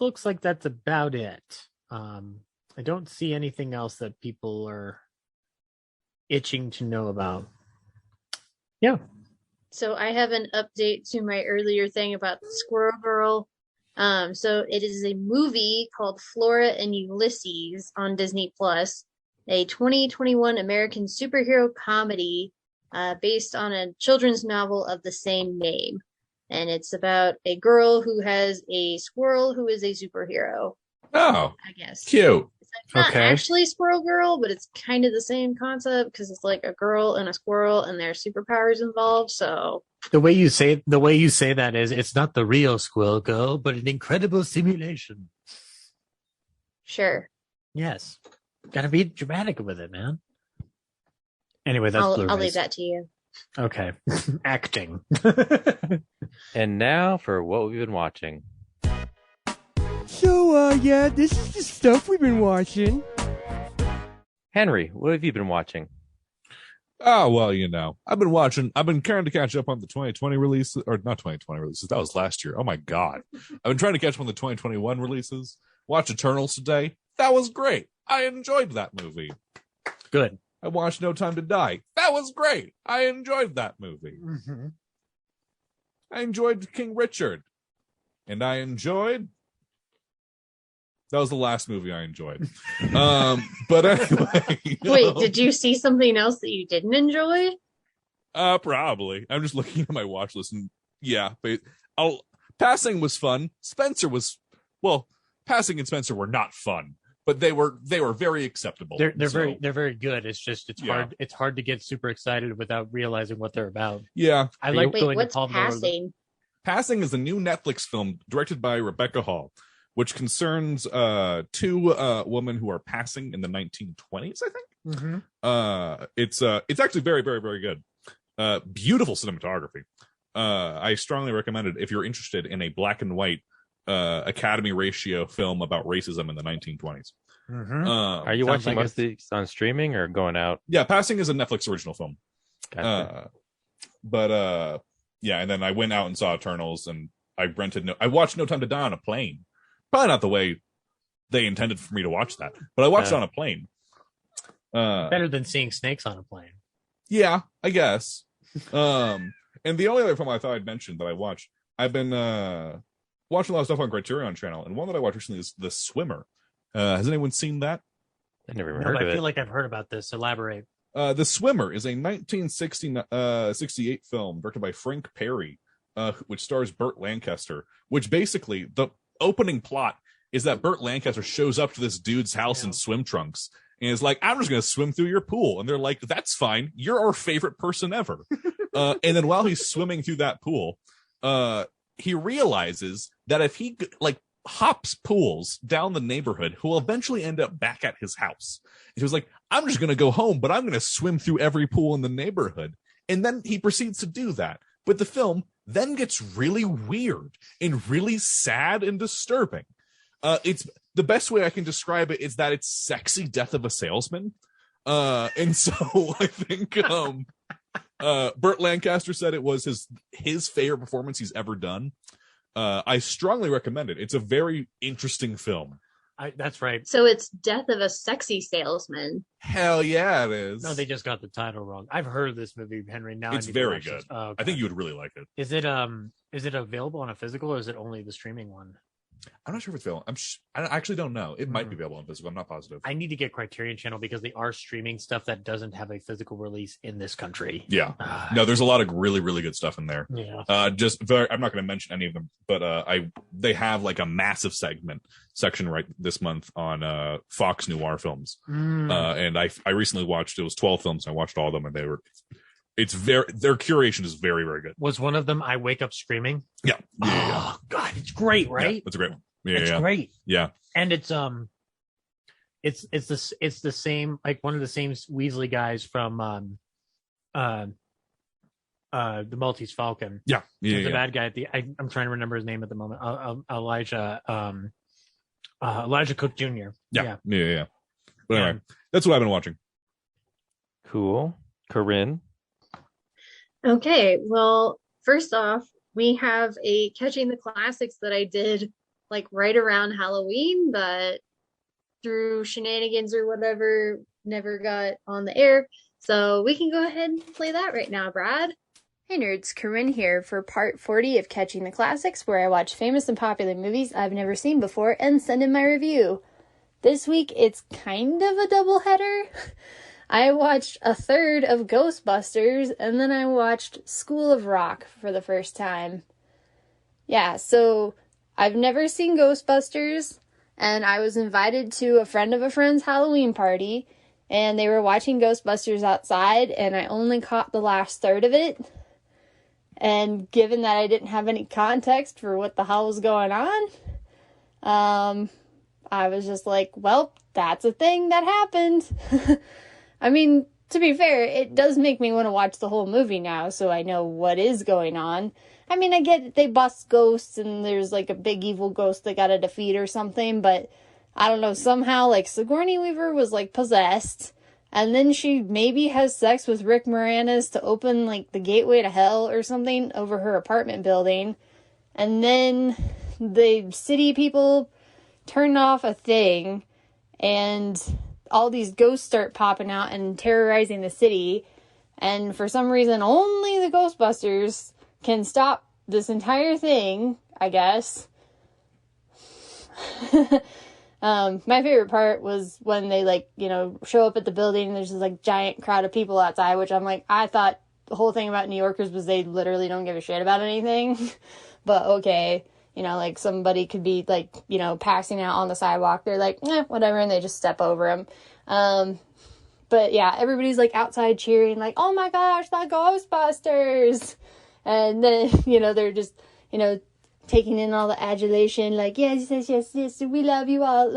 Looks like that's about it. I don't see anything else that people are itching to know about. Yeah. So I have an update to my earlier thing about the Squirrel Girl. So it is a movie called Flora and Ulysses on Disney Plus, a 2021 American superhero comedy based on a children's novel of the same name. And it's about a girl who has a squirrel who is a superhero. Oh, I guess. cute. It's not Okay. actually Squirrel Girl, but it's kind of the same concept because it's like a girl and a squirrel and there's superpowers involved. So The way you say that is, it's not the real Squirrel Girl, but an incredible simulation. sure. Yes. Gotta be dramatic with it, man. Anyway, that's I'll Blu-rays. leave that to you. Okay. Acting. And now for what we've been watching. So, yeah, this is the stuff we've been watching. Henry, what have you been watching? Oh, well, I've been trying to catch up on the 2020 releases, or not 2020 releases. That was last year. Oh my God. I've been trying to catch up on the 2021 releases. Watched Eternals today. That was great. I enjoyed that movie. Good. I watched No Time to Die. That was great. I enjoyed that movie. Mm-hmm. I enjoyed King Richard. And I enjoyed... That was the last movie I enjoyed. But anyway. Wait, did you see something else that you didn't enjoy? Probably. I'm just looking at my watch list and yeah, but Passing was fun. Passing and Spencer were not fun, but they were very acceptable. They're very good. It's just it's hard to get super excited without realizing what they're about. Yeah. I like Wait, going what's to Paul Passing? Passing is a new Netflix film directed by Rebecca Hall, which concerns two women who are passing in the 1920s, I think. Mm-hmm. It's actually very, very, very good. Beautiful cinematography. I strongly recommend it if you're interested in a black and white Academy ratio film about racism in the 1920s. Mm-hmm. Are you Sounds watching like most of these on streaming or going out? Yeah, Passing is a Netflix original film. Gotcha. Yeah, and then I went out and saw Eternals, and I watched No Time to Die on a plane. Probably not the way they intended for me to watch that, but I watched it on a plane. Better than seeing snakes on a plane. Yeah, I guess. And the only other film I thought I'd mention that I watched, I've been watching a lot of stuff on Criterion Channel, and one that I watched recently is The Swimmer. Has anyone seen that? I never even No, heard but of I it. feel like I've heard about this. Elaborate. The Swimmer is a 1968 film directed by Frank Perry, which stars Burt Lancaster, which basically, the opening plot is that Burt Lancaster shows up to this dude's house in swim trunks and is like, I'm just going to swim through your pool. And they're like, that's fine. You're our favorite person ever. And then while he's swimming through that pool, he realizes that if he like hops pools down the neighborhood, he'll eventually end up back at his house. He was like, I'm just going to go home, but I'm going to swim through every pool in the neighborhood. And then he proceeds to do that. But the film then gets really weird and really sad and disturbing. It's the best way I can describe it is that it's sexy death of a salesman. And so I think Burt Lancaster said it was his favorite performance he's ever done. I strongly recommend it. It's a very interesting film. That's right. So it's Death of a Sexy Salesman. Hell yeah, it is. No, they just got the title wrong. I've heard of this movie, Henry. Now it's very good. Oh, okay. I think you would really like it. Is it available on a physical, or is it only the streaming one? I'm not sure if it's available. I actually don't know. It might be available on physical. I'm not positive. I need to get Criterion Channel because they are streaming stuff that doesn't have a physical release in this country. Yeah. No, there's a lot of really, really good stuff in there. Yeah. I'm not going to mention any of them, but they have like a massive section right this month on Fox Noir films. And I recently watched, it was 12 films, and I watched all of them, and their curation is very, very good. Was one of them I Wake Up Screaming? Yeah. Oh God, it's great, right? Yeah, it's a great one. Yeah, it's great. Yeah. And it's the same, like one of the same Weasley guys from the Maltese Falcon. Yeah. The bad guy I'm trying to remember his name at the moment. Elijah Cook Jr. Yeah. But anyway, that's what I've been watching. Cool. Corinne. Okay, well, first off, we have a Catching the Classics that I did like right around Halloween, but through shenanigans or whatever, never got on the air. So we can go ahead and play that right now, Brad. Hey nerds, Corinne here for part 40 of Catching the Classics, where I watch famous and popular movies I've never seen before and send in my review. This week, it's kind of a doubleheader. I watched a third of Ghostbusters, and then I watched School of Rock for the first time. Yeah, so I've never seen Ghostbusters, and I was invited to a friend of a friend's Halloween party, and they were watching Ghostbusters outside, and I only caught the last third of it. And given that I didn't have any context for what the hell was going on, I was just like, well, that's a thing that happened. I mean, to be fair, it does make me want to watch the whole movie now, so I know what is going on. I mean, I get it, they bust ghosts, and there's, like, a big evil ghost they gotta defeat or something, but, I don't know, somehow, like, Sigourney Weaver was, like, possessed, and then she maybe has sex with Rick Moranis to open, like, the gateway to hell or something over her apartment building, and then the city people turn off a thing, and all these ghosts start popping out and terrorizing the city, and for some reason only the Ghostbusters can stop this entire thing, I guess. My favorite part was when they, like, you know, show up at the building and there's this, like, giant crowd of people outside, which I'm like, I thought the whole thing about New Yorkers was they literally don't give a shit about anything. But okay. You know, like, somebody could be, like, you know, passing out on the sidewalk. They're like, whatever, and they just step over them. But, yeah, everybody's, like, outside cheering, like, oh, my gosh, the Ghostbusters! And then, you know, they're just, you know, taking in all the adulation, like, yes, we love you all,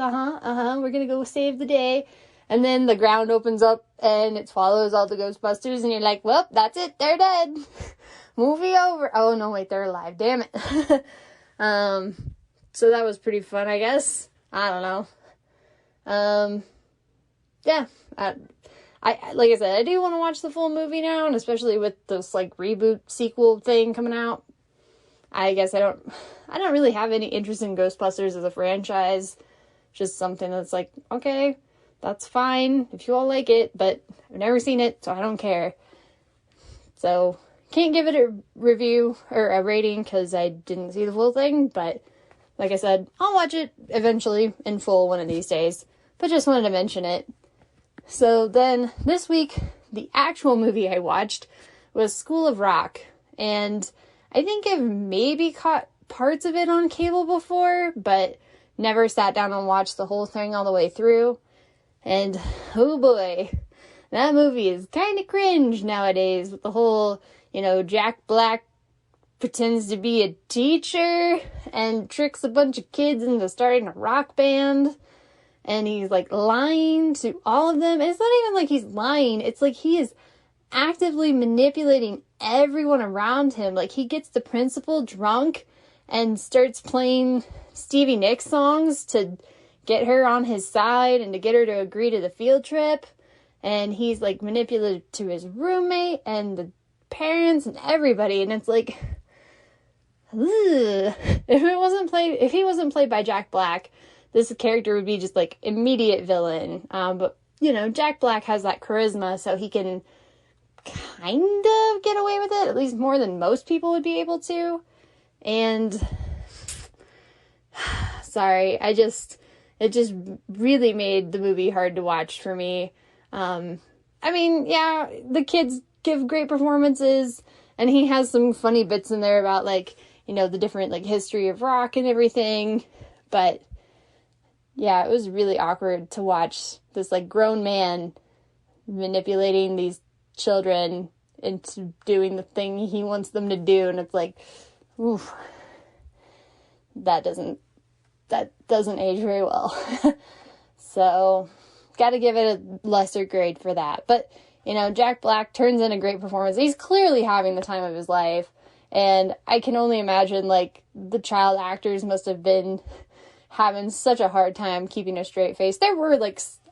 we're gonna go save the day. And then the ground opens up, and it swallows all the Ghostbusters, and you're like, well, that's it, they're dead. Movie over. Oh, no, wait, they're alive, damn it. So that was pretty fun, I guess. I don't know. Yeah, I like I said, I do want to watch the full movie now, and especially with this, like, reboot sequel thing coming out. I guess I don't really have any interest in Ghostbusters as a franchise. Just something that's like, okay, that's fine if you all like it, but I've never seen it, so I don't care. So, can't give it a review or a rating because I didn't see the full thing, but like I said, I'll watch it eventually in full one of these days, but just wanted to mention it. So then, this week, the actual movie I watched was School of Rock, and I think I've maybe caught parts of it on cable before, but never sat down and watched the whole thing all the way through. And oh boy, that movie is kind of cringe nowadays with the whole, Jack Black pretends to be a teacher and tricks a bunch of kids into starting a rock band. And he's like lying to all of them. And it's not even like he's lying. It's like he is actively manipulating everyone around him. Like he gets the principal drunk and starts playing Stevie Nicks songs to get her on his side and to get her to agree to the field trip. And he's like manipulative to his roommate and the parents and everybody. And it's like, ugh. If he wasn't played by Jack Black, this character would be just like immediate villain. But Jack Black has that charisma, so he can kind of get away with it, at least more than most people would be able to. And sorry, it just really made the movie hard to watch for me. Yeah, the kids give great performances, and he has some funny bits in there about the different history of rock and everything. But yeah, it was really awkward to watch this grown man manipulating these children into doing the thing he wants them to do, and it's like, oof, that doesn't age very well. So gotta give it a lesser grade for that. But Jack Black turns in a great performance. He's clearly having the time of his life, and I can only imagine the child actors must have been having such a hard time keeping a straight face. There were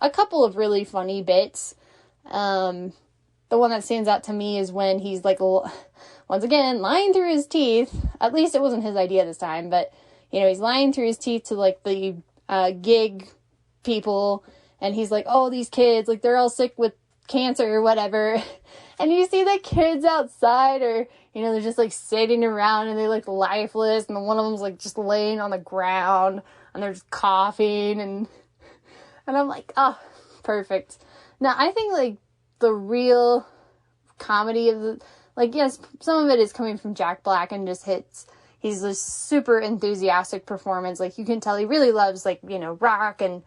a couple of really funny bits. The one that stands out to me is when he's once again lying through his teeth. At least it wasn't his idea this time, but he's lying through his teeth to the gig people, and he's like, oh, these kids, they're all sick with cancer or whatever. And you see the kids outside, or they're just sitting around and they look lifeless, and one of them's just laying on the ground and they're just coughing, and I'm like, oh, perfect. Now I think the real comedy of the, yes, some of it is coming from Jack Black and just hits. He's a super enthusiastic performance. You can tell he really loves rock and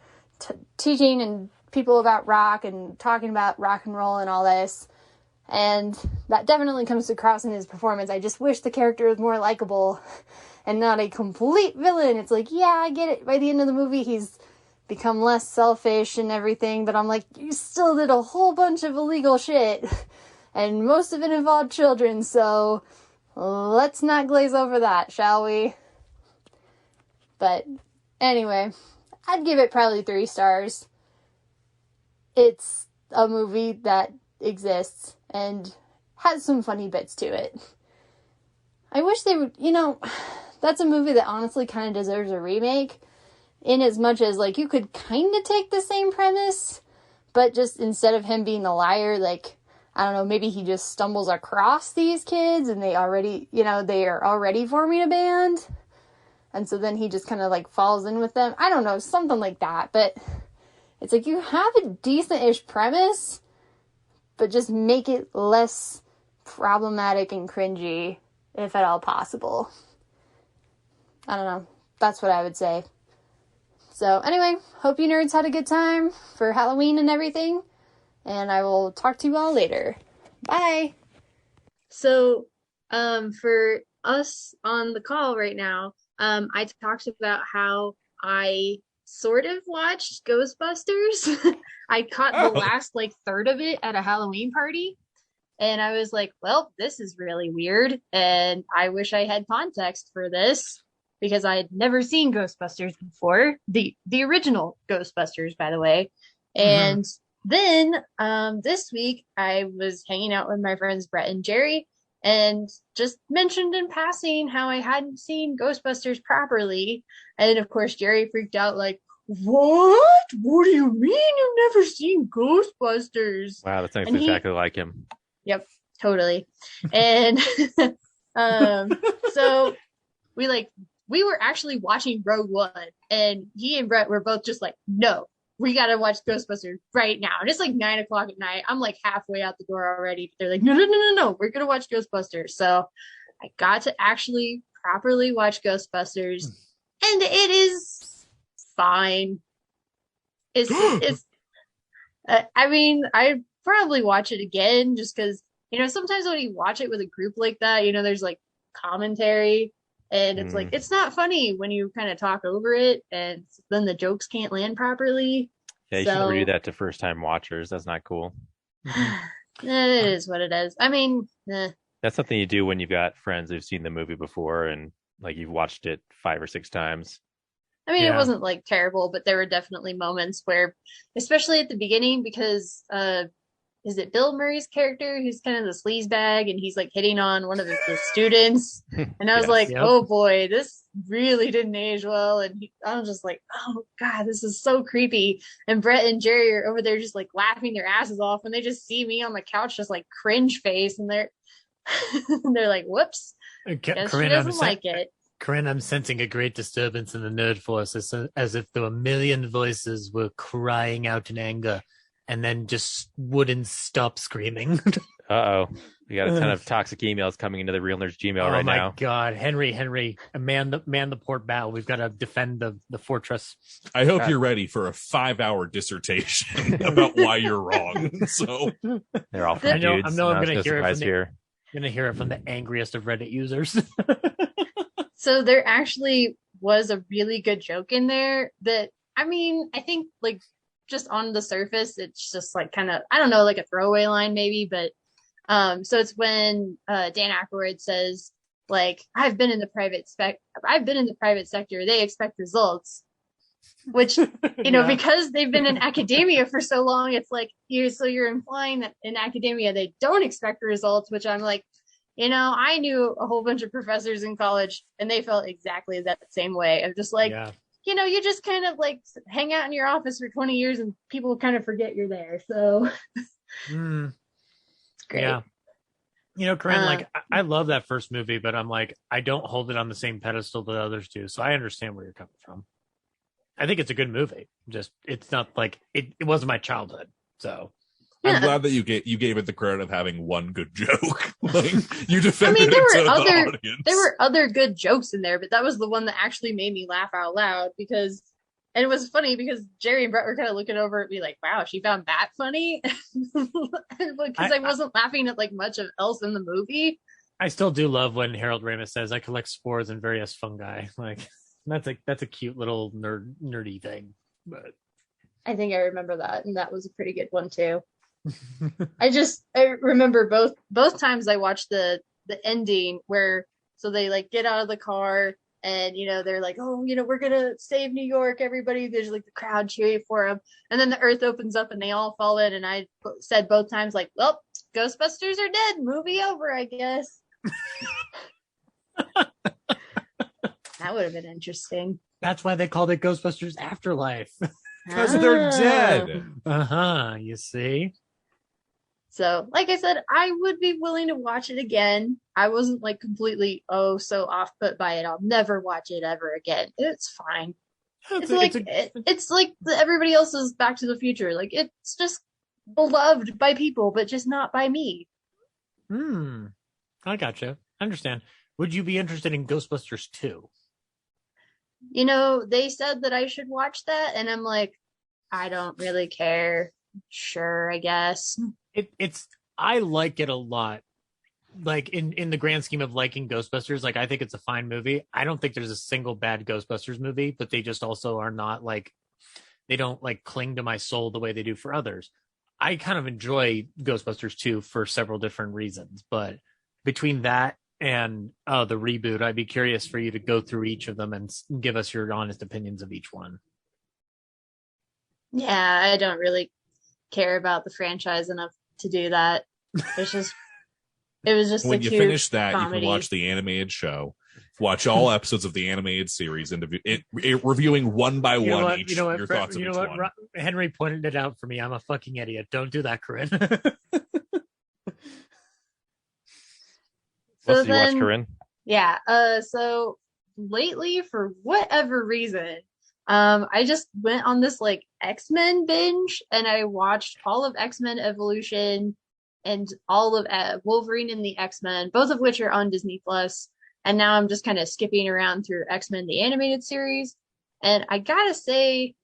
teaching and people about rock and talking about rock and roll and all this. And that definitely comes across in his performance. I just wish the character was more likable and not a complete villain. It's yeah, I get it. By the end of the movie, he's become less selfish and everything, but I'm like, you still did a whole bunch of illegal shit, and most of it involved children, so let's not glaze over that, shall we? But anyway, I'd give it probably 3 stars. It's a movie that exists and has some funny bits to it. I wish they would, that's a movie that honestly kind of deserves a remake, in as much as you could kind of take the same premise, but just instead of him being the liar, I don't know, maybe he just stumbles across these kids and they already, they are already forming a band, and so then he just kind of falls in with them. I don't know, something like that. But it's you have a decent-ish premise, but just make it less problematic and cringy, if at all possible. I don't know. That's what I would say. So anyway, hope you nerds had a good time for Halloween and everything, and I will talk to you all later. Bye! So, for us on the call right now, I talked about how I sort of watched Ghostbusters. I caught the last third of it at a Halloween party, and I was like, well, this is really weird, and I wish I had context for this, because I had never seen Ghostbusters before. The original Ghostbusters, by the way. And then this week, I was hanging out with my friends Brett and Jerry, and just mentioned in passing how I hadn't seen Ghostbusters properly. And of course, Jerry freaked out what? What do you mean you've never seen Ghostbusters? Wow, that sounds exactly like him. Yep, totally. And so we were actually watching Rogue One, and he and Brett were both just no, we gotta watch Ghostbusters right now. And it's 9 o'clock at night. I'm halfway out the door already. They're no, we're gonna watch Ghostbusters. So I got to actually properly watch Ghostbusters, and it is fine. It's I mean, I'd probably watch it again just because, sometimes when you watch it with a group like that, there's like commentary and it's like, it's not funny when you kind of talk over it and then the jokes can't land properly. Yeah, you should never do that to first time watchers. That's not cool. It is what it is. I mean, that's something you do when you've got friends who've seen the movie before and like you've watched it 5 or 6 times. I mean, It wasn't like terrible, but there were definitely moments where, especially at the beginning, because is it Bill Murray's character who's kind of the sleazebag and he's like hitting on one of the students, and I was oh boy, this really didn't age well, and I was just like, oh god, this is so creepy. And Brett and Jerry are over there just like laughing their asses off when they just see me on the couch, just like cringe face, and they're they're like, whoops, guess she doesn't like it. Corinne, I'm sensing a great disturbance in the nerd force, as if there were a million voices were crying out in anger and then just wouldn't stop screaming. Uh-oh. We got a ton of toxic emails coming into the Real Nerds Gmail right now. Oh my God. Henry, man the port bow. We've got to defend the fortress. I hope you're ready for a 5-hour dissertation about why you're wrong. So they're all from dudes. I'm going to hear it I'm going to hear it from the angriest of Reddit users. So there actually was a really good joke in there that, I mean, I think like just on the surface, it's just like kind of, I don't know, like a throwaway line maybe, but so it's when Dan Aykroyd says, like, I've been in the private sector, they expect results, which, because they've been in academia for so long, it's like, you're implying that in academia, they don't expect results, which I'm like, I knew a whole bunch of professors in college and they felt exactly that same way. I'm just like, you just kind of like hang out in your office for 20 years and people kind of forget you're there. So it's great. Yeah. Corinne, like I love that first movie, but I'm like, I don't hold it on the same pedestal that others do. So I understand where you're coming from. I think it's a good movie. Just, it's not like, it wasn't my childhood. So. I'm glad that you gave it the credit of having one good joke. Like you defended the audience. There were other good jokes in there, but that was the one that actually made me laugh out loud and it was funny because Jerry and Brett were kind of looking over at me like, wow, she found that funny? Because I wasn't laughing at like much of else in the movie. I still do love when Harold Ramis says, I collect spores and various fungi. Like that's a cute little nerdy thing. But I think I remember that, and that was a pretty good one too. I remember both times I watched the ending where they like get out of the car and they're like, oh, we're gonna save New York, everybody, there's like the crowd cheering for them, and then the earth opens up and they all fall in, and I said both times like, well, Ghostbusters are dead, movie over, I guess. That would have been interesting. That's why they called it Ghostbusters Afterlife. Because they're dead. You see. So, like I said, I would be willing to watch it again. I wasn't like completely so off put by it. I'll never watch it ever again. It's fine. It's like everybody else's Back to the Future. Like it's just beloved by people, but just not by me. I gotcha. I understand. Would you be interested in Ghostbusters 2? They said that I should watch that, and I'm like, I don't really care. Sure, I guess. I like it a lot. Like in the grand scheme of liking Ghostbusters, like I think it's a fine movie. I don't think there's a single bad Ghostbusters movie, but they just also are not like, they don't like cling to my soul the way they do for others. I kind of enjoy Ghostbusters 2 for several different reasons, but between that and the reboot, I'd be curious for you to go through each of them and give us your honest opinions of each one. Yeah, I don't really care about the franchise enough to do that. It was just when a you cute finish that, comedy. You can watch the animated show, watch all episodes of the animated series, and reviewing one by one each your thoughts of each one. Henry pointed it out for me. I'm a fucking idiot. Don't do that, Corinne. What did you watch, Corinne? Yeah. So lately, for whatever reason, I just went on this like X-Men binge, and I watched all of X-Men Evolution and all of Wolverine and the X-Men, both of which are on Disney Plus. And now I'm just kind of skipping around through X-Men the animated series. And I gotta say,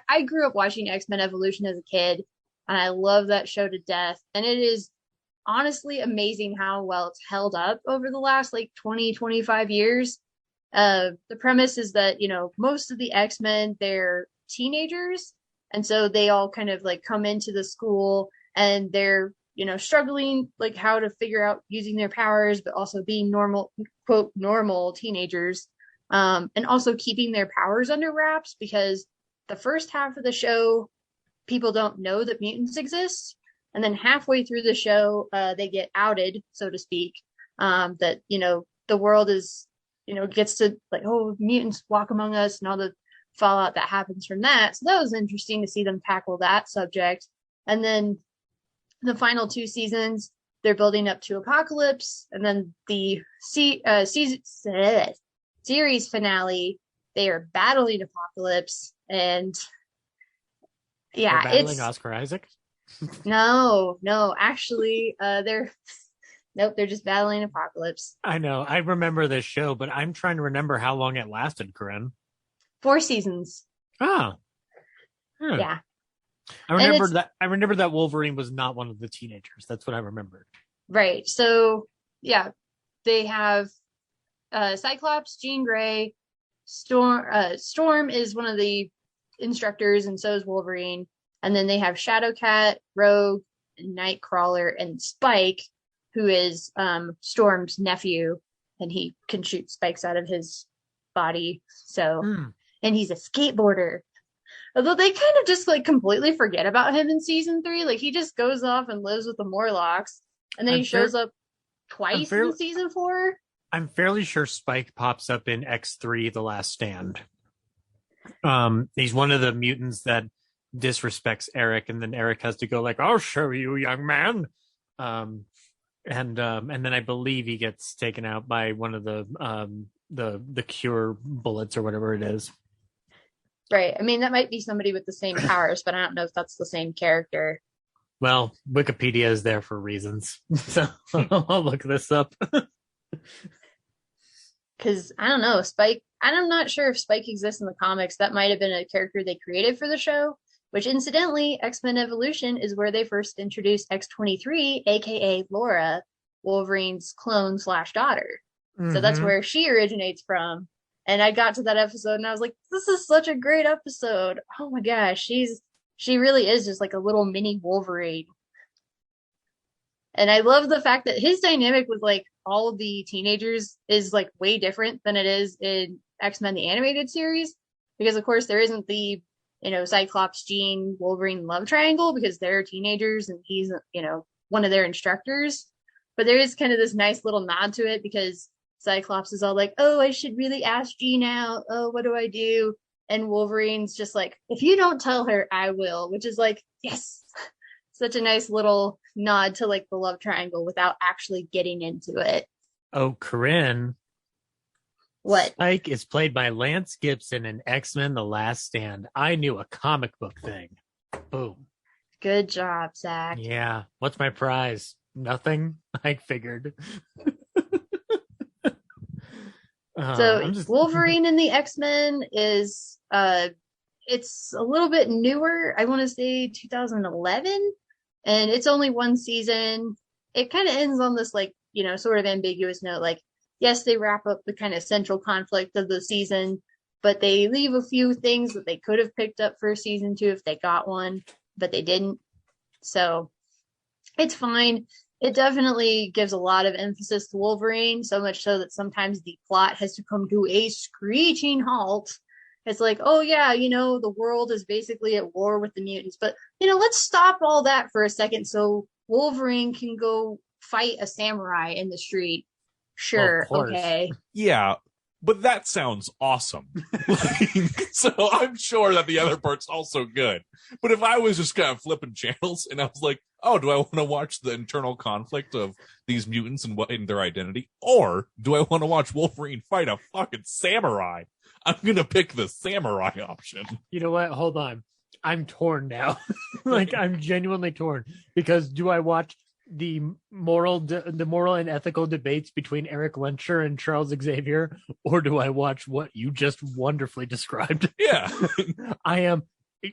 I grew up watching X-Men Evolution as a kid, and I love that show to death. And it is honestly amazing how well it's held up over the last like 20, 25 years. The premise is that, most of the X-Men, they're teenagers, and so they all kind of like come into the school and they're, struggling like how to figure out using their powers, but also being normal, quote, normal teenagers, and also keeping their powers under wraps, because the first half of the show, people don't know that mutants exist. And then halfway through the show, they get outed, so to speak, that, the world is, gets to like, oh, mutants walk among us and all the fallout that happens from that. So that was interesting to see them tackle that subject. And then the final 2 seasons, they're building up to Apocalypse. And then the series finale, they are battling Apocalypse. And yeah, they're battling Oscar Isaac? No, actually, they're just battling Apocalypse. I know. I remember this show, but I'm trying to remember how long it lasted, Corinne. 4 seasons. Oh. Yeah. I remember that Wolverine was not one of the teenagers. That's what I remembered. Right. So, yeah, they have Cyclops, Jean Grey, Storm is one of the instructors, and so is Wolverine. And then they have Shadowcat, Rogue, Nightcrawler, and Spike, who is Storm's nephew, and he can shoot spikes out of his body. So, and he's a skateboarder. Although they kind of just like completely forget about him in season 3. Like he just goes off and lives with the Morlocks, and then he shows up twice in season 4. I'm fairly sure Spike pops up in X3, The Last Stand. He's one of the mutants that disrespects Eric, and then Eric has to go like, "I'll show you, young man." And then I believe he gets taken out by one of the cure bullets or whatever it is. Right. I mean, that might be somebody with the same powers, but I don't know if that's the same character. Well, Wikipedia is there for reasons, so I'll look this up. Because I don't know, Spike. I'm not sure if Spike exists in the comics. That might have been a character they created for the show. Which, incidentally, X-Men Evolution is where they first introduced X-23, aka Laura, Wolverine's clone / daughter. Mm-hmm. So that's where she originates from. And I got to that episode and I was like, this is such a great episode. Oh my gosh, she really is just like a little mini Wolverine. And I love the fact that his dynamic with like all of the teenagers is like way different than it is in X-Men the animated series. Because of course there isn't the, Cyclops, Jean, Wolverine love triangle because they're teenagers and he's, one of their instructors. But there is kind of this nice little nod to it because Cyclops is all like, oh, I should really ask Jean out. Oh, what do I do? And Wolverine's just like, if you don't tell her, I will, which is like, yes, such a nice little nod to like the love triangle without actually getting into it. Oh, Corinne. What? Spike is played by Lance Gibson in X-Men The Last Stand. I knew a comic book thing. Boom. Good job, Zach. Yeah. What's my prize? Nothing? I figured. Wolverine in the X-Men is it's a little bit newer. I want to say 2011, and it's only 1 season. It kind of ends on this like, sort of ambiguous note. Like, yes, they wrap up the kind of central conflict of the season, but they leave a few things that they could have picked up for season 2 if they got one, but they didn't. So it's fine. It definitely gives a lot of emphasis to Wolverine, so much so that sometimes the plot has to come to a screeching halt. It's like, oh yeah, the world is basically at war with the mutants, but, let's stop all that for a second so Wolverine can go fight a samurai in the street. Sure, okay. Yeah, but that sounds awesome. So I'm sure that the other part's also good. But if I was just kind of flipping channels and I was like, oh, do I want to watch the internal conflict of these mutants and what in their identity? Or do I want to watch Wolverine fight a fucking samurai? I'm going to pick the samurai option. You know what? Hold on. I'm torn now. Like, I'm genuinely torn. Because do I watch the moral and ethical debates between Eric Lencher and Charles Xavier, or do I watch what you just wonderfully described? Yeah. I am.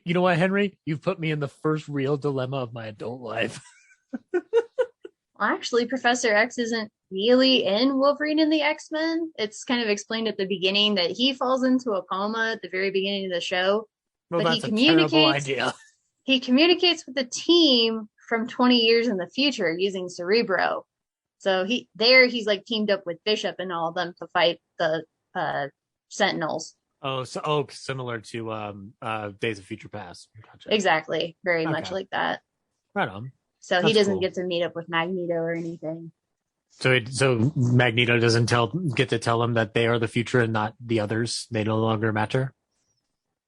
You know what, Henry? You've put me in the first real dilemma of my adult life. Well, actually, Professor X isn't really in Wolverine and the X-Men. It's kind of explained at the beginning that he falls into a coma at the very beginning of the show. Well, but that's a terrible idea. He communicates with the team from 20 years in the future using Cerebro. So he's like teamed up with Bishop and all of them to fight the Sentinels. Similar to Days of Future Past. Gotcha. Exactly. Very much like that. Right on. So he doesn't get to meet up with Magneto or anything. So Magneto doesn't get to tell him that they are the future and not the others. They no longer matter.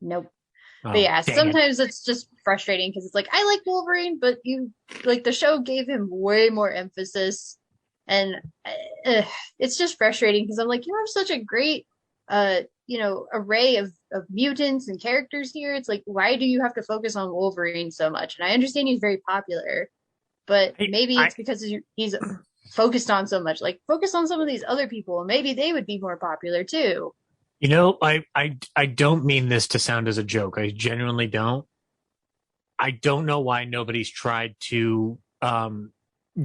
Nope. But yeah, sometimes it's just frustrating because it's like, I like Wolverine, but the show gave him way more emphasis, and it's just frustrating because I'm like, you have such a great array of mutants and characters here. It's like, why do you have to focus on Wolverine so much? And I understand he's very popular, but maybe it's because he's focused on so much. Like, focus on some of these other people, and maybe they would be more popular too. You know, I don't mean this to sound as a joke. I genuinely don't. I don't know why nobody's tried to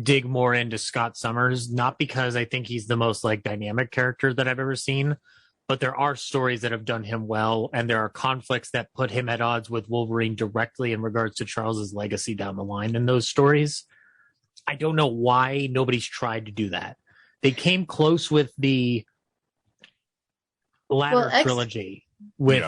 dig more into Scott Summers. Not because I think he's the most like dynamic character that I've ever seen, but there are stories that have done him well, and there are conflicts that put him at odds with Wolverine directly in regards to Charles's legacy down the line in those stories. I don't know why nobody's tried to do that. They came close with the latter trilogy with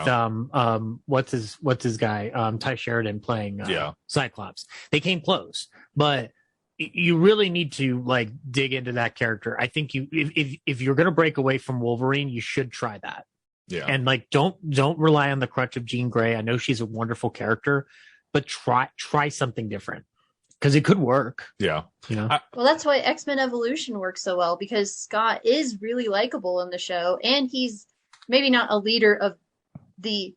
what's his guy Ty Sheridan playing Cyclops. They came close, but you really need to like dig into that character. I think if you're going to break away from Wolverine, you should try that. Yeah. And like don't rely on the crutch of Jean Grey. I know she's a wonderful character, but try something different because it could work. Yeah. You know. Well, that's why X-Men Evolution works so well, because Scott is really likable in the show, and he's maybe not a leader of he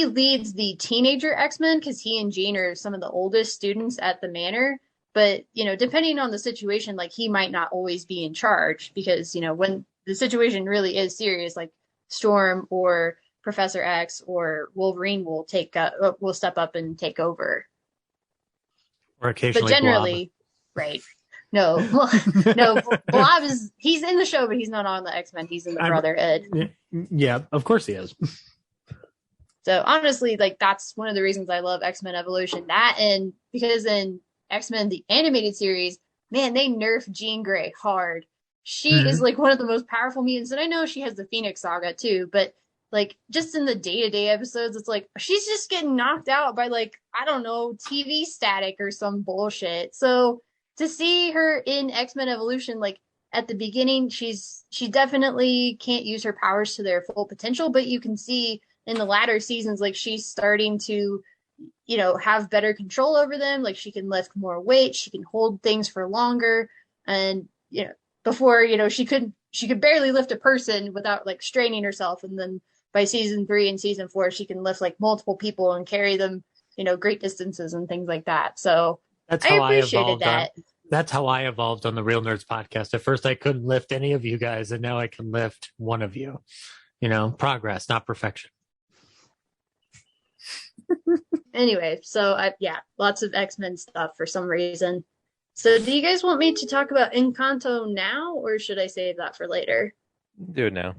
leads the teenager X-Men because he and Jean are some of the oldest students at the manor. But, depending on the situation, like, he might not always be in charge because, when the situation really is serious, like Storm or Professor X or Wolverine will step up and take over. Or occasionally But generally, Blob. Right. No, Blob he's in the show, but he's not on the X-Men. He's in the Brotherhood. Yeah, of course he is. So honestly, like, that's one of the reasons I love X-Men Evolution. That, and because in X-Men, the animated series, man, they nerf Jean Grey hard. She is like one of the most powerful mutants, and I know she has the Phoenix Saga too, but like just in the day-to-day episodes, it's like she's just getting knocked out by, like, I don't know, TV static or some bullshit. So to see her in X-Men Evolution, like at the beginning, she definitely can't use her powers to their full potential, but you can see in the latter seasons, like, she's starting to have better control over them. Like, she can lift more weight, she can hold things for longer, and before she could barely lift a person without like straining herself, and then by season 3 and season 4 she can lift like multiple people and carry them great distances and things like that. So that's how I appreciated that. That's how I evolved on the Real Nerds podcast. At first I couldn't lift any of you guys, and now I can lift one of you. Progress, not perfection. Anyway, so lots of X-Men stuff for some reason. So do you guys want me to talk about Encanto now, or should I save that for later? Do it now.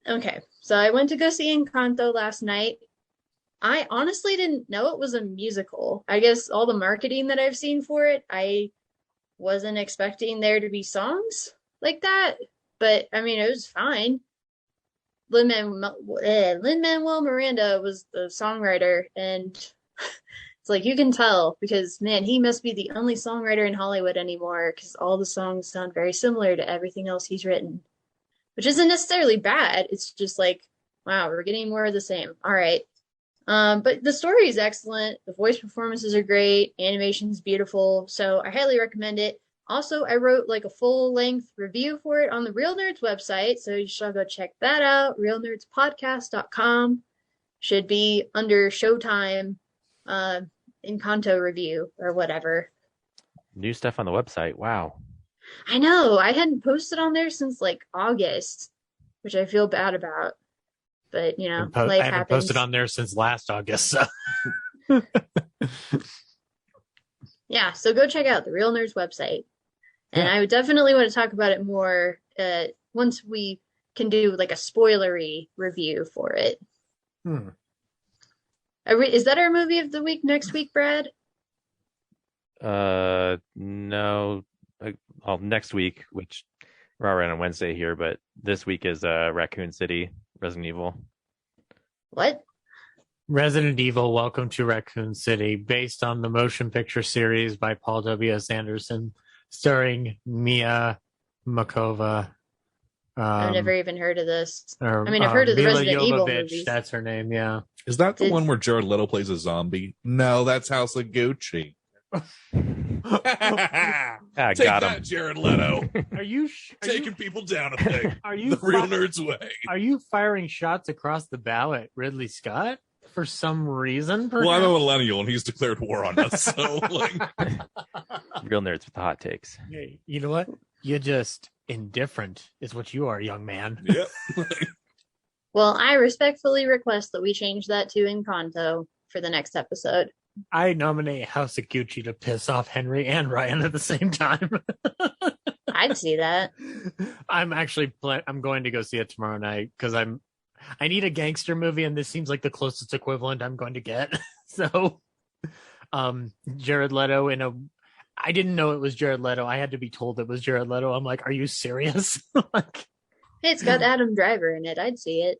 Okay, so I went to go see Encanto last night. I honestly didn't know it was a musical. I guess all the marketing that I've seen for it, I wasn't expecting there to be songs like that. But, I mean, it was fine. Lin-Manuel Miranda was the songwriter, and it's like you can tell because, man, he must be the only songwriter in Hollywood anymore because all the songs sound very similar to everything else he's written, which isn't necessarily bad. It's just like, wow, we're getting more of the same. All right. But the story is excellent. The voice performances are great. Animation's beautiful. So I highly recommend it. Also, I wrote like a full-length review for it on the Real Nerds website, so you should go check that out. realnerdspodcast.com. Should be under Showtime, Encanto review or whatever. new stuff on the website. Wow. I know. I hadn't posted on there since like August, which I feel bad about. But life I haven't happens. posted on there since last August. So. Yeah, so go check out the Real Nerds website. And I would definitely want to talk about it more once we can do like a spoilery review for it. Is that our movie of the week next week, Brad? No. Well, next week, which we're already on Wednesday here, but this week is Raccoon City, Resident Evil. What? Resident Evil, Welcome to Raccoon City, based on the motion picture series by Paul W.S. Anderson, starring Mia Makova. I've never even heard of this. I've heard of the Mila Resident Evil Jovovich, movies. that's her name, yeah. Is that the one where Jared Leto plays a zombie? No, that's House of Gucci. Got that, him. Jared Leto. Are you Taking people down a thing. Are you the Real Nerds way? Are you firing shots across the bow at Ridley Scott for some reason? Perhaps? Well, I'm a millennial and he's declared war on us. So, Real Nerds with the hot takes. Hey, you know what? You're just indifferent, is what you are, young man. Yep. Well, I respectfully request that we change that to Encanto for the next episode. I nominate House of Gucci to piss off Henry and Ryan at the same time. I'd see that. I'm actually I'm going to go see it tomorrow night because I need a gangster movie, and this seems like the closest equivalent I'm going to get. So, Jared Leto I didn't know it was Jared Leto. I had to be told it was Jared Leto. I'm like, are you serious? Hey, it's got Adam Driver in it. I'd see it.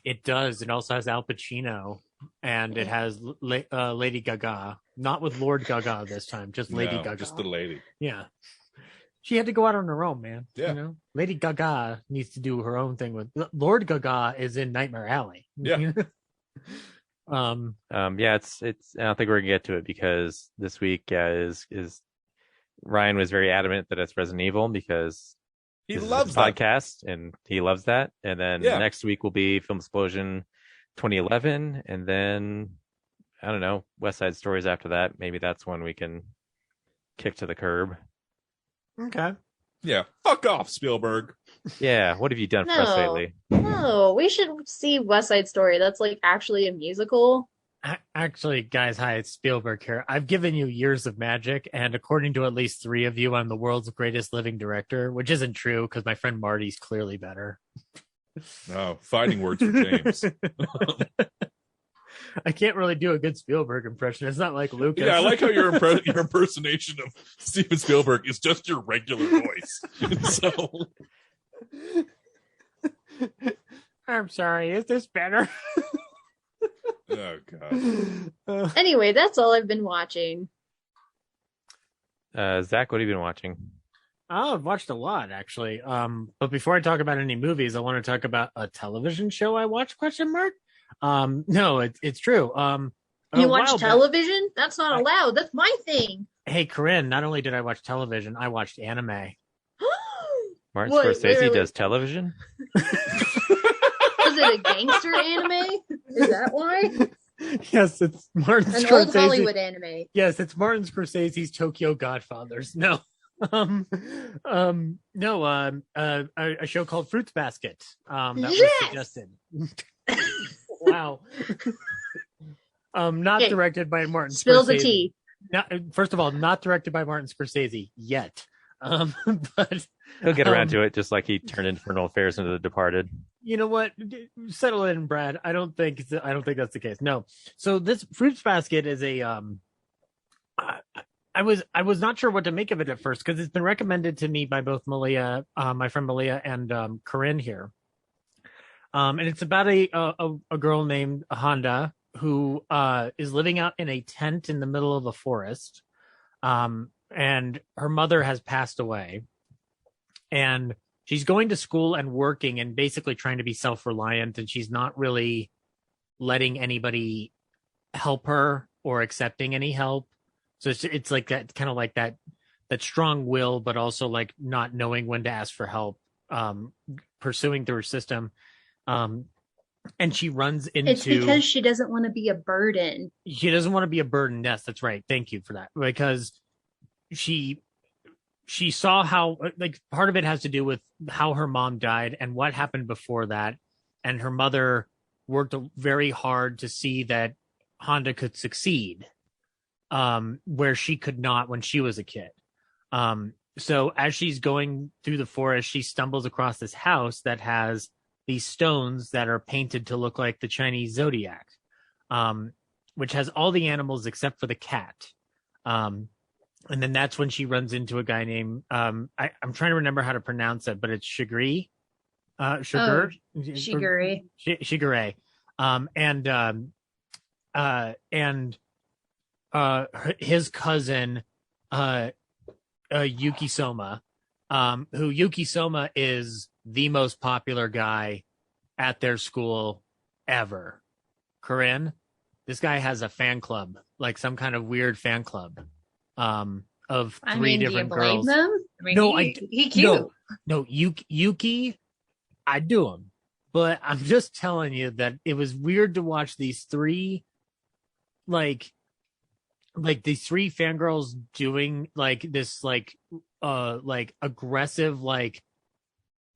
It does. It also has Al Pacino, and it has Lady Gaga. Not with Lord Gaga this time, just Lady Gaga. Just the lady. Yeah. She had to go out on her own, man. Yeah. Lady Gaga needs to do her own thing with Lord Gaga is in Nightmare Alley. Yeah. It's I don't think we're gonna get to it because this week is Ryan was very adamant that it's Resident Evil because he loves that podcast and he loves that. And then next week will be Film Explosion 2011, and then I don't know, West Side Stories after that. Maybe that's when we can kick to the curb. Okay. Yeah. Fuck off, Spielberg. Yeah. What have you done for us lately? No, we should see West Side Story. That's like actually a musical. Actually, guys, hi, it's Spielberg here. I've given you years of magic, and according to at least 3 of you, I'm the world's greatest living director, which isn't true because my friend Marty's clearly better. No, fighting words for James. I can't really do a good Spielberg impression. It's not like Lucas. Yeah, I like how your impersonation of Steven Spielberg is just your regular voice. So, I'm sorry. Is this better? oh god. Anyway, that's all I've been watching. Zach, what have you been watching? Oh, I've watched a lot actually. But before I talk about any movies, I want to talk about a television show I watched? ? No, it's true. You watch television? That's not allowed. That's my thing. Hey, Corinne, not only did I watch television, I watched anime. Martin Scorsese does television? Is it a gangster anime? Is that why? Yes, it's Martin Scorsese. Old Hollywood anime. Yes, it's Martin Scorsese's Tokyo Godfathers. No. A show called Fruits Basket. That was suggested. Wow. Not directed by Martin Scorsese. Spill the tea. First of all, not directed by Martin Scorsese yet. But he'll get around to it, just like he turned Infernal Affairs into The Departed. You know what? Settle in, Brad. I don't think that's the case. No. So this Fruits Basket is a I was not sure what to make of it at first because it's been recommended to me by both Malia, my friend Malia, and Corinne here. And it's about a girl named Honda who is living out in a tent in the middle of a forest. And her mother has passed away. And she's going to school and working and basically trying to be self-reliant. And she's not really letting anybody help her or accepting any help. So it's like that, kind of like that strong will, but also like not knowing when to ask for help, pursuing through her system. And she runs into... It's because she doesn't want to be a burden. She doesn't want to be a burden. Yes, that's right. Thank you for that. Because she saw how, like, part of it has to do with how her mom died and what happened before that, and her mother worked very hard to see that Honda could succeed, where she could not when she was a kid. So as she's going through the forest, she stumbles across this house that has these stones that are painted to look like the Chinese zodiac, which has all the animals except for the cat. And then that's when she runs into a guy named, I'm trying to remember how to pronounce it, but it's Shigure. Shigure? Shigure. Shigure. His cousin, Yuki Soma, who Yuki Soma is the most popular guy at their school ever. Corinne, this guy has a fan club, like some kind of weird fan club, of three different girls. Them? I mean, No, he cute. No, Yuki, I do him, but I'm just telling you that it was weird to watch these three, like these three fangirls doing like this, like aggressive, like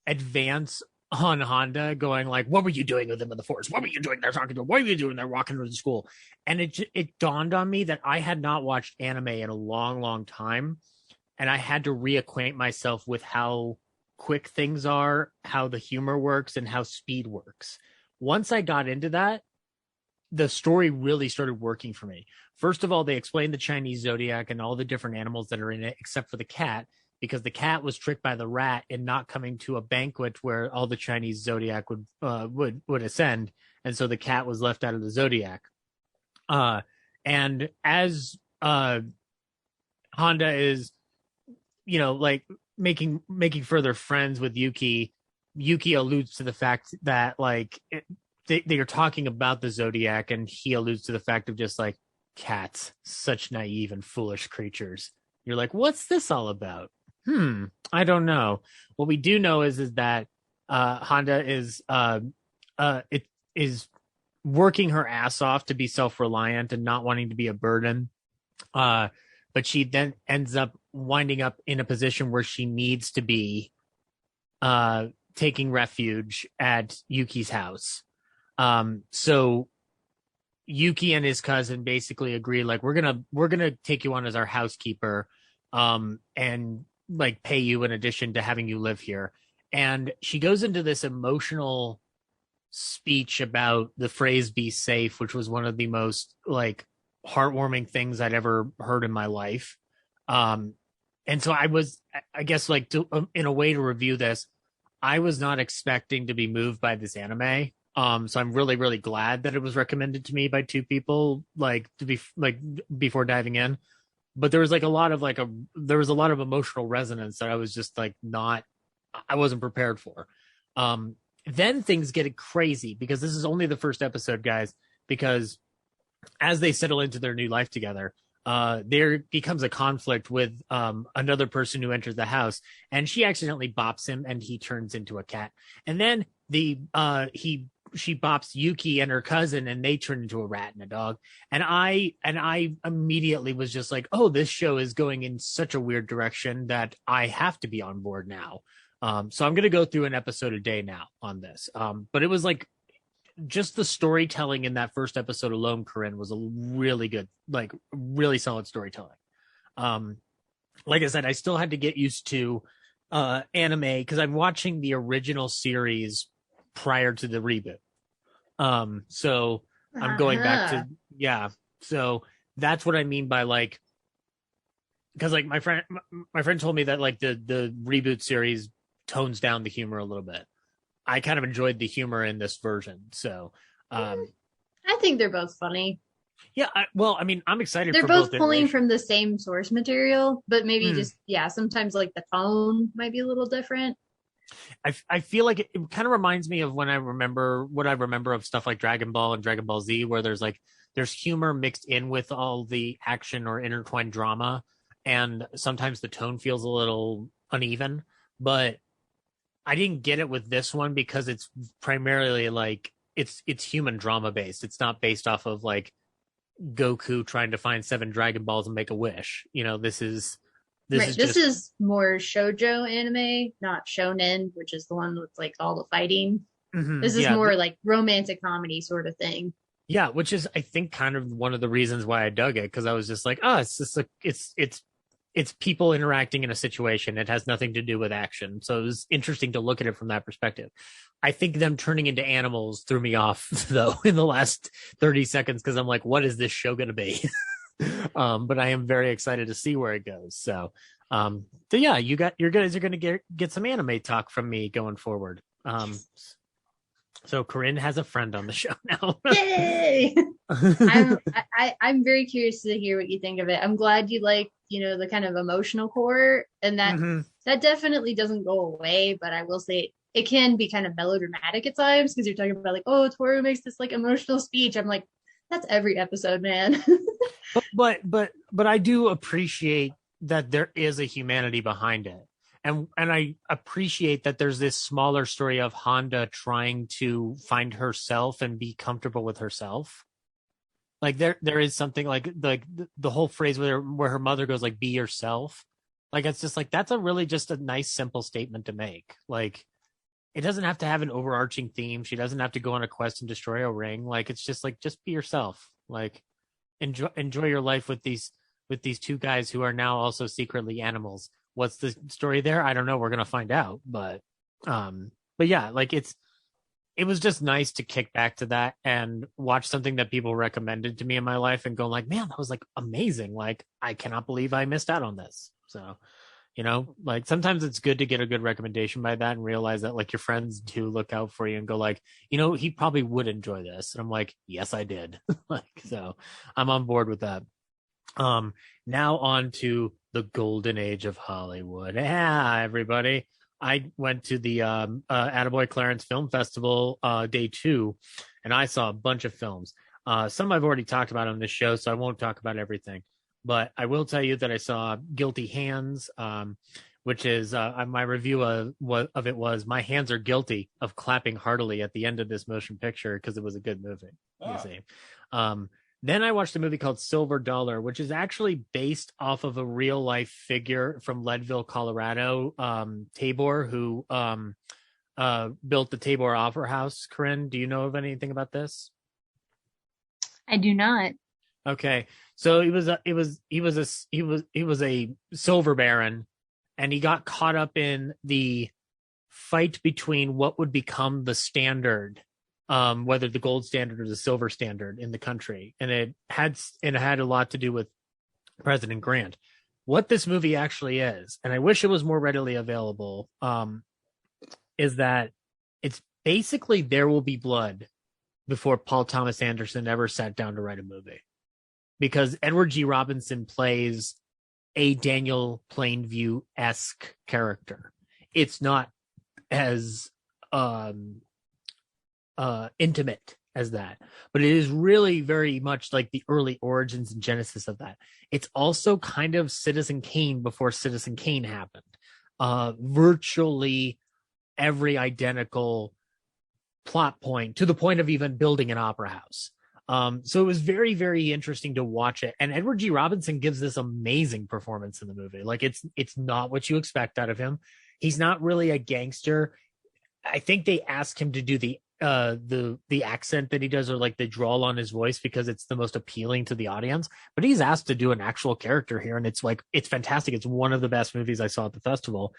advance on Honda, going like, what were you doing with them in the forest? What were you doing there talking to him? What were you doing there walking to the school? And it dawned on me that I had not watched anime in a long, long time. And I had to reacquaint myself with how quick things are, how the humor works, and how speed works. Once I got into that, the story really started working for me. First of all, they explained the Chinese zodiac and all the different animals that are in it, except for the cat, because the cat was tricked by the rat in not coming to a banquet where all the Chinese zodiac would ascend, and so the cat was left out of the zodiac. And as Honda is, like making further friends with Yuki alludes to the fact that like they are talking about the zodiac, and he alludes to the fact of just like, cats, such naive and foolish creatures. You're like, what's this all about? I don't know. What we do know is that Honda is working her ass off to be self-reliant and not wanting to be a burden. But she then ends up winding up in a position where she needs to be taking refuge at Yuki's house. So Yuki and his cousin basically agree, like, we're gonna take you on as our housekeeper, and like pay you in addition to having you live here. And she goes into this emotional speech about the phrase "be safe," which was one of the most like heartwarming things I'd ever heard in my life. And so I guess, like, in a way to review this, I was not expecting to be moved by this anime. So I'm really, really glad that it was recommended to me by two people, like, to be like, before diving in. But there was like a lot of emotional resonance that I was just like I wasn't prepared for. Then things get crazy, because this is only the first episode, guys, because as they settle into their new life together, there becomes a conflict with another person who enters the house, and she accidentally bops him, and he turns into a cat. And then she bops Yuki and her cousin, and they turn into a rat and a dog. And I immediately was just like, oh, this show is going in such a weird direction that I have to be on board now. So I'm going to go through an episode a day now on this. But it was like, just the storytelling in that first episode alone, Corinne, was a really good, like, really solid storytelling. Like I said, I still had to get used to anime, because I'm watching the original series prior to the reboot. So I'm going back to, so that's what I mean by, like, because like my friend told me that like the reboot series tones down the humor a little bit. I kind of enjoyed the humor in this version. So I think they're both funny. Yeah, I'm excited. They're for both pulling from the same source material, but maybe sometimes like the tone might be a little different. I feel like it kind of reminds me of what I remember of stuff like Dragon Ball and Dragon Ball Z, where there's humor mixed in with all the action or intertwined drama, and sometimes the tone feels a little uneven. But I didn't get it with this one, because it's primarily like it's human drama based. It's not based off of like Goku trying to find 7 Dragon Balls and make a wish. This is This is more shoujo anime, not shonen, which is the one with like all the fighting. This is more like romantic comedy sort of thing. Yeah, which is I think kind of one of the reasons why I dug it, because I was just like, oh, it's just like it's people interacting in a situation. It has nothing to do with action. So it was interesting to look at it from that perspective. I think them turning into animals threw me off though in the last 30 seconds, because I'm like, what is this show going to be? But I am very excited to see where it goes. So yeah, you guys are going to get some anime talk from me going forward. So Corinne has a friend on the show now. Yay! I'm very curious to hear what you think of it. I'm glad you like, the kind of emotional core, and that definitely doesn't go away. But I will say it can be kind of melodramatic at times, because you're talking about like, oh, Toru makes this like emotional speech. I'm like, that's every episode, man. but I do appreciate that there is a humanity behind it. And I appreciate that there's this smaller story of Honda trying to find herself and be comfortable with herself. Like there is something like the whole phrase where her mother goes like, be yourself. Like, it's just like, that's just a nice, simple statement to make. Like, it doesn't have to have an overarching theme. She doesn't have to go on a quest and destroy a ring. Like, it's just like, just be yourself. Like, enjoy your life with these two guys who are now also secretly animals. What's the story there? I don't know. We're going to find out. But yeah, like it was just nice to kick back to that and watch something that people recommended to me in my life and go like, man, that was like amazing. Like, I cannot believe I missed out on this. So, like sometimes it's good to get a good recommendation by that and realize that like your friends do look out for you and go like, he probably would enjoy this. And I'm like, yes, I did. Like, so I'm on board with that. Now on to the golden age of Hollywood. Yeah, everybody. I went to the Attaboy Clarence Film Festival day 2, and I saw a bunch of films. Some I've already talked about on this show, so I won't talk about everything. But I will tell you that I saw Guilty Hands, which is my review of it was, my hands are guilty of clapping heartily at the end of this motion picture because it was a good movie. You see. Then I watched a movie called Silver Dollar, which is actually based off of a real life figure from Leadville, Colorado, Tabor, who built the Tabor Opera House. Corinne, do you know of anything about this? I do not. Okay, so he was a silver baron, and he got caught up in the fight between what would become the standard. Whether the gold standard or the silver standard in the country. And it had a lot to do with President Grant. What this movie actually is, and I wish it was more readily available, is that it's basically There Will Be Blood before Paul Thomas Anderson ever sat down to write a movie. Because Edward G. Robinson plays a Daniel Plainview-esque character. It's not as intimate as that, but it is really very much like the early origins and genesis of that. It's also kind of Citizen Kane before Citizen Kane happened. Virtually every identical plot point, to the point of even building an opera house. So it was very, very interesting to watch it. And Edward G. Robinson gives this amazing performance in the movie. Like, it's not what you expect out of him. He's not really a gangster. I think they asked him to do the accent that he does, or like the drawl on his voice, because it's the most appealing to the audience. But he's asked to do an actual character here, and it's fantastic. It's one of the best movies I saw at the festival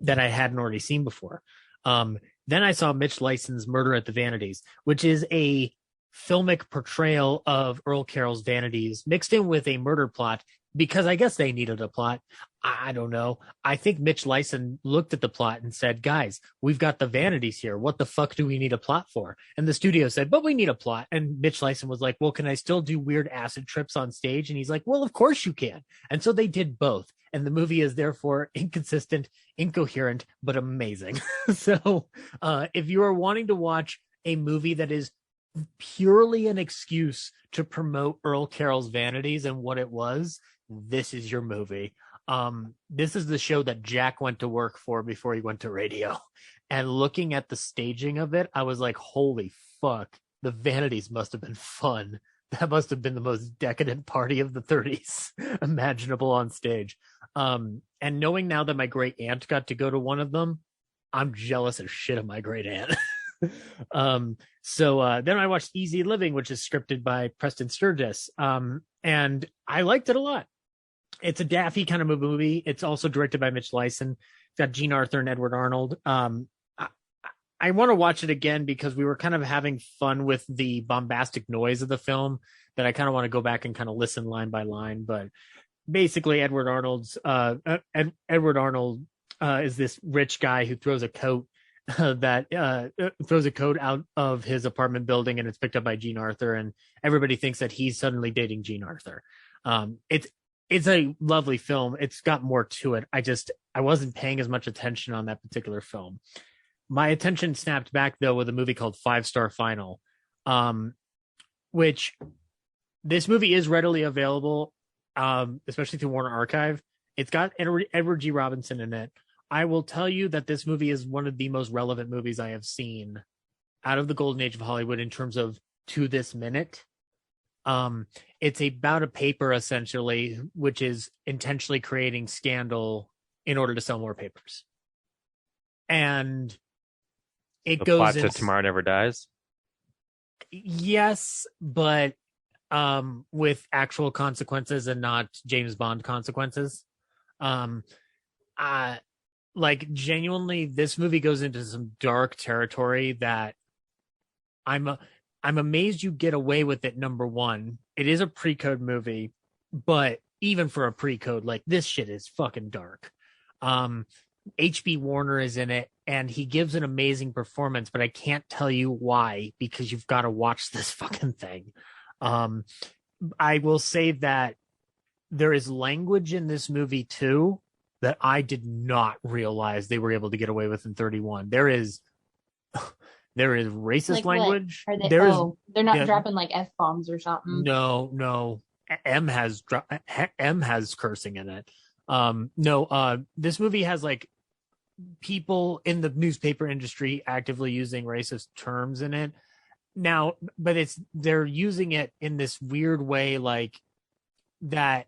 that I hadn't already seen before. Then I saw Mitch Lyson's Murder at the Vanities, which is a filmic portrayal of Earl Carroll's Vanities mixed in with a murder plot, because I guess they needed a plot. I don't know. I think Mitch Lyson looked at the plot and said, guys, we've got the Vanities here. What the fuck do we need a plot for? And the studio said, but we need a plot. And Mitch Lyson was like, well, can I still do weird acid trips on stage? And he's like, well, of course you can. And so they did both. And the movie is therefore inconsistent, incoherent, but amazing. So if you are wanting to watch a movie that is purely an excuse to promote Earl Carroll's Vanities and what it was, this is your movie. This is the show that Jack went to work for before he went to radio. And looking at the staging of it, I was like, holy fuck, the Vanities must have been fun. That must have been the most decadent party of the 30s imaginable on stage. And knowing now that my great aunt got to go to one of them, I'm jealous as shit of my great aunt. So then I watched Easy Living, which is scripted by Preston Sturgis. And I liked it a lot. It's a daffy kind of a movie. It's also directed by Mitch Leisen. It's got Gene Arthur and Edward Arnold. I want to watch it again because we were kind of having fun with the bombastic noise of the film that I kind of want to go back and kind of listen line by line. But basically, Edward Arnold is this rich guy who throws a coat throws a coat out of his apartment building, and it's picked up by Gene Arthur, and everybody thinks that he's suddenly dating Gene Arthur. It's a lovely film. It's got more to it. I wasn't paying as much attention on that particular film. My attention snapped back though with a movie called 5 Star Final, which this movie is readily available, especially through Warner Archive. It's got Edward G. Robinson in it. I will tell you that this movie is one of the most relevant movies I have seen out of the golden age of Hollywood in terms of to this minute. It's about a paper essentially, which is intentionally creating scandal in order to sell more papers. And it the goes plot to Tomorrow Never Dies. Yes, but with actual consequences and not James Bond consequences. Like genuinely, this movie goes into some dark territory that I'm amazed you get away with it. Number one, it is a pre-code movie, but even for a pre-code, like this shit is fucking dark. HB Warner is in it, and he gives an amazing performance, but I can't tell you why because you've got to watch this fucking thing. I will say that there is language in this movie too that I did not realize they were able to get away with in 31. There is racist language. Are they? They're not dropping like F-bombs or something. No. M has cursing in it. This movie has like people in the newspaper industry actively using racist terms in it now, but they're using it in this weird way, like that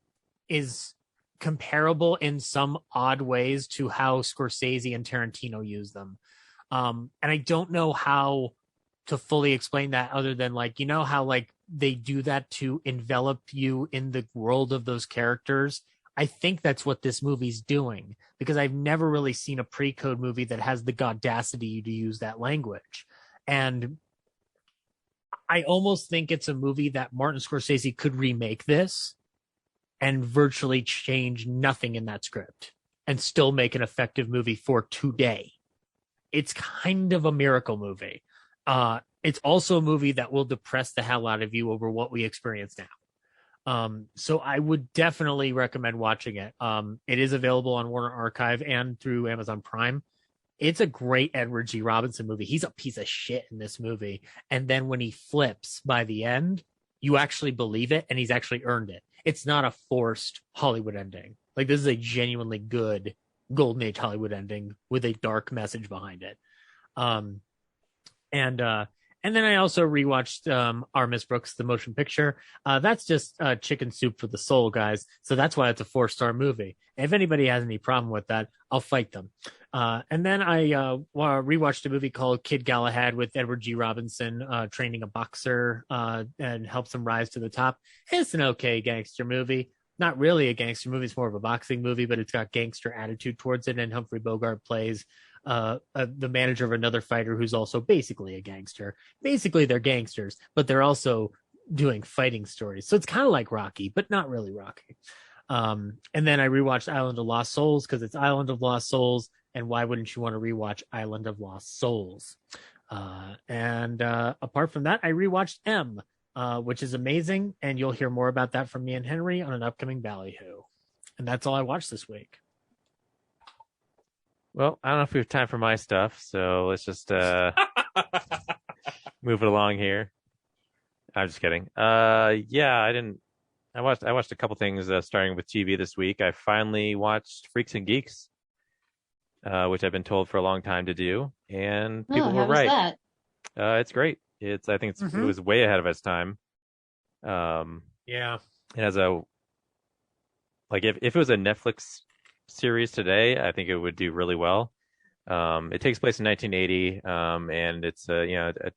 is comparable in some odd ways to how Scorsese and Tarantino use them. And I don't know how to fully explain that other than like, you know how like they do that to envelop you in the world of those characters. I think that's what this movie's doing because I've never really seen a pre-code movie that has the audacity to use that language. And I almost think it's a movie that Martin Scorsese could remake this and virtually change nothing in that script and still make an effective movie for today. It's kind of a miracle movie. It's also a movie that will depress the hell out of you over what we experience now. So I would definitely recommend watching it. It is available on Warner Archive and through Amazon Prime. It's a great Edward G. Robinson movie. He's a piece of shit in this movie. And then when he flips by the end, you actually believe it and he's actually earned it. It's not a forced Hollywood ending. Like this is a genuinely good golden age Hollywood ending with a dark message behind it. And then I also rewatched Our Miss Brooks, the motion picture. That's just chicken soup for the soul, guys. So that's why it's a 4-star movie. If anybody has any problem with that, I'll fight them. And then I rewatched a movie called Kid Galahad with Edward G. Robinson training a boxer and helps him rise to the top. It's an okay gangster movie. Not really a gangster movie. It's more of a boxing movie, but it's got gangster attitude towards it. And Humphrey Bogart plays the manager of another fighter who's also basically a gangster. Basically, they're gangsters, but they're also doing fighting stories. So it's kind of like Rocky, but not really Rocky. And then I rewatched Island of Lost Souls because it's Island of Lost Souls. And why wouldn't you want to rewatch Island of Lost Souls? And apart from that, I rewatched M, which is amazing. And you'll hear more about that from me and Henry on an upcoming Ballyhoo. And that's all I watched this week. Well, I don't know if we have time for my stuff, so let's just move it along here. I'm just kidding. Yeah, I watched a couple things starting with TV this week. I finally watched Freaks and Geeks, which I've been told for a long time to do, and people were right. It's great. I think it was way ahead of its time. Yeah. It has if it was a Netflix series today, I think it would do really well. It takes place in 1980, and it's a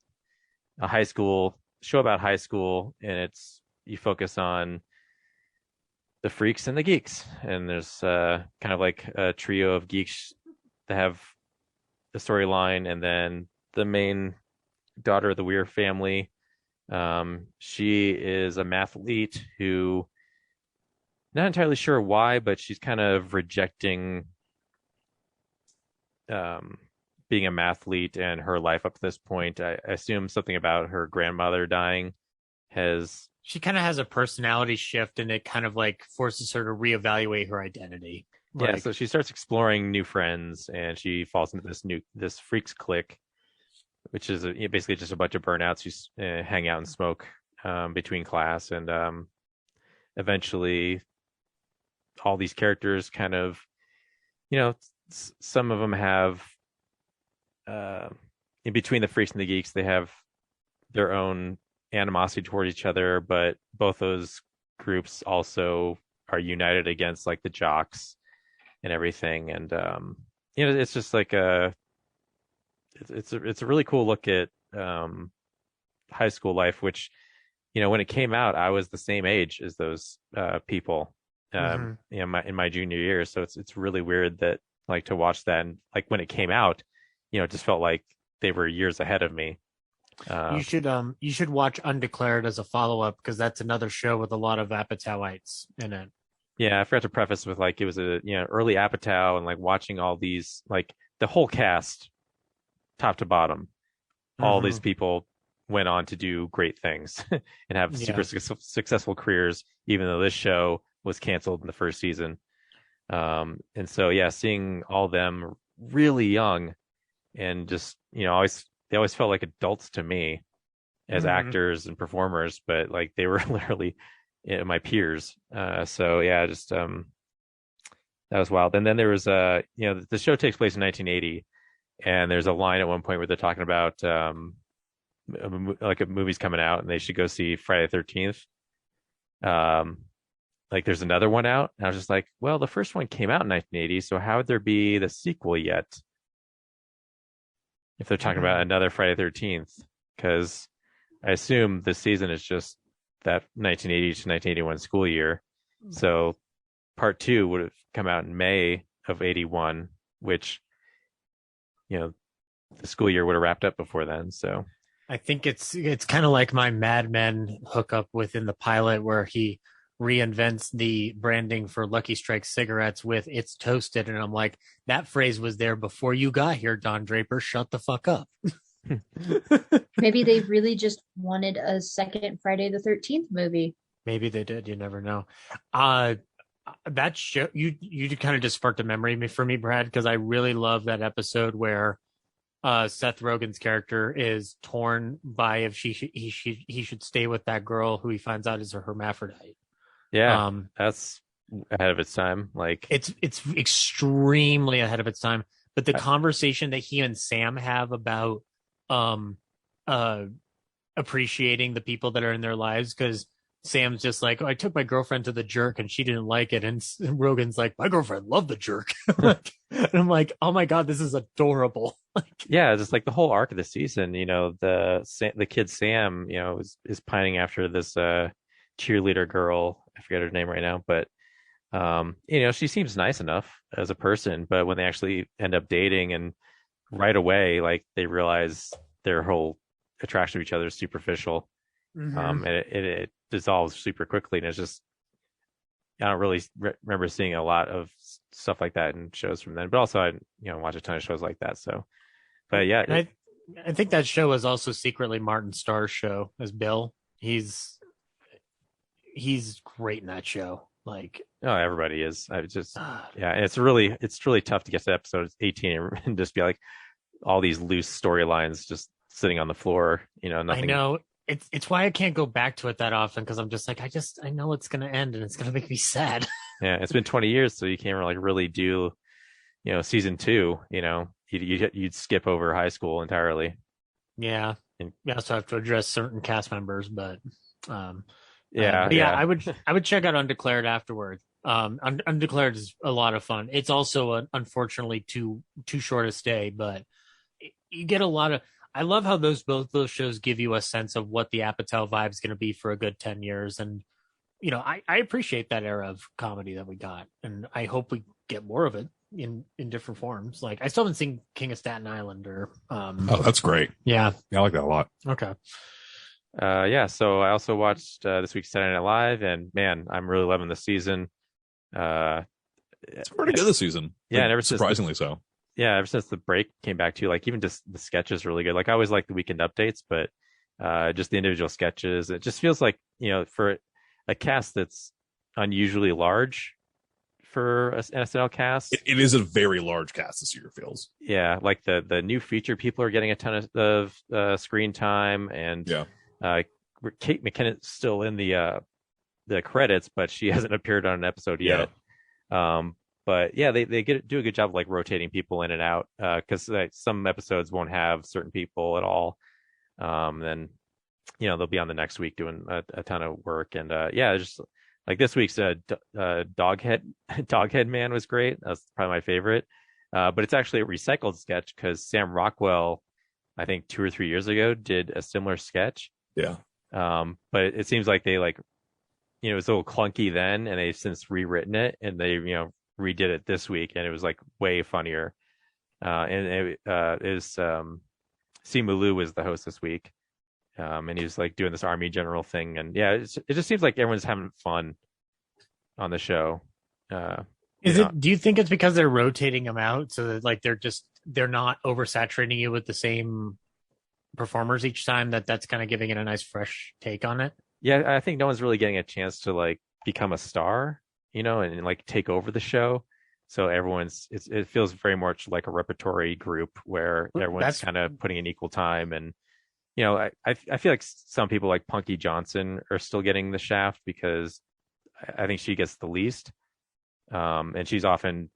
high school show about high school, and you focus on the freaks and the geeks, and there's kind of like a trio of geeks that have the storyline, and then the main daughter of the Weir family. She is a mathlete who, not entirely sure why, but she's kind of rejecting being a mathlete and her life up to this point. I assume something about her grandmother dying has. She kind of has a personality shift, and it kind of like forces her to reevaluate her identity. Yeah, so she starts exploring new friends, and she falls into this freaks clique, which is basically just a bunch of burnouts who hang out and smoke between class, and eventually all these characters kind of, some of them have in between the freaks and the geeks, they have their own animosity towards each other, but both those groups also are united against like the jocks and everything. And it's just like it's a really cool look at high school life, which, when it came out, I was the same age as those people in my junior year. So it's really weird that, like, to watch that, and like when it came out, it just felt like they were years ahead of me. You should watch Undeclared as a follow-up, because that's another show with a lot of Apatowites in it. Yeah, I forgot to preface with, like, it was a early Apatow, and like watching all these, like, the whole cast top to bottom, all these people went on to do great things and have super successful careers, even though this show was canceled in the first season. And so seeing all them really young, and just they always felt like adults to me as actors and performers, but like they were literally my peers. Just that was wild. And then there was the show takes place in 1980, and there's a line at one point where they're talking about like a movie's coming out and they should go see Friday the 13th. Like there's another one out, and I was just like, well, the first one came out in 1980, so how would there be the sequel yet if they're talking about another Friday the 13th? Because I assume this season is just that 1980 to 1981 school year. So part 2 would have come out in May of 81, which, the school year would have wrapped up before then. So I think it's kind of like my Mad Men hookup within the pilot, where he reinvents the branding for Lucky Strike cigarettes with "It's toasted," and I'm like, that phrase was there before you got here, Don Draper. Shut the fuck up. Maybe they really just wanted a second Friday the 13th movie. Maybe they did. You never know. That show, you kind of just sparked a memory for me, Brad, because I really love that episode where Seth Rogen's character is torn by if he should stay with that girl who he finds out is a hermaphrodite. Yeah, that's ahead of its time. Like it's extremely ahead of its time. But the conversation that he and Sam have about appreciating the people that are in their lives, because Sam's just like, I took my girlfriend to the jerk and she didn't like it, and Rogan's like, my girlfriend loved the jerk. And I'm like, oh my god, this is adorable. Just like the whole arc of the season, the kid Sam, is pining after this cheerleader girl. I forget her name right now, but she seems nice enough as a person, but when they actually end up dating, and right away, like, they realize their whole attraction to each other is superficial. And it dissolves super quickly, and it's just, I don't really remember seeing a lot of stuff like that in shows from then, but also I watch a ton of shows like that. So, but yeah, I think that show is also secretly Martin Starr's show as Bill. He's great in that show. Like, oh, everybody is. I just and it's really tough to get to episode 18 and just be like all these loose storylines just sitting on the floor. Nothing. I know. It's why I can't go back to it that often, because I'm just like, I know it's going to end and it's going to make me sad. Yeah, it's been 20 years, so you can't really do, season 2. You'd skip over high school entirely. Yeah, and you also have to address certain cast members, but I would check out Undeclared afterward. Undeclared is a lot of fun. It's also unfortunately too short a stay, but you get a lot of. I love how both those shows give you a sense of what the Apatow vibe is going to be for a good 10 years, and I appreciate that era of comedy that we got, and I hope we get more of it in different forms. Like I still haven't seen King of Staten Island or. Oh, that's great. Yeah, I like that a lot. Okay. So I also watched this week's Saturday Night Live, and man, I'm really loving the season. It's pretty good this season. Yeah, and ever surprisingly so. Yeah, ever since the break came back too, like even just the sketches are really good. Like I always like the weekend updates, but just the individual sketches, it just feels like for a cast that's unusually large for an SNL cast. It is a very large cast this year, feels. Yeah, like the new feature people are getting a ton of screen time, and Kate McKinnon's still in the credits, but she hasn't appeared on an episode yet. But yeah, they do a good job of like rotating people in and out because some episodes won't have certain people at all. Then they'll be on the next week doing a ton of work, and just like this week's Doghead Man was great. That's probably my favorite. But it's actually a recycled sketch because Sam Rockwell, I think 2 or 3 years ago, did a similar sketch. Yeah. But it seems like they it was a little clunky then, and they've since rewritten it, and they redid it this week, and it was like way funnier. And it is Simu Liu was the host this week, and he was like doing this army general thing, and it just seems like everyone's having fun on the show. Do you think it's because they're rotating them out so that like they're not oversaturating you with the same performers each time, that's kind of giving it a nice fresh take on it? Yeah, I think no one's really getting a chance to like become a star, and like take over the show. So it feels very much like a repertory group where everyone's kind of putting in equal time. And, I feel like some people like Punky Johnson are still getting the shaft because I think she gets the least. And she's often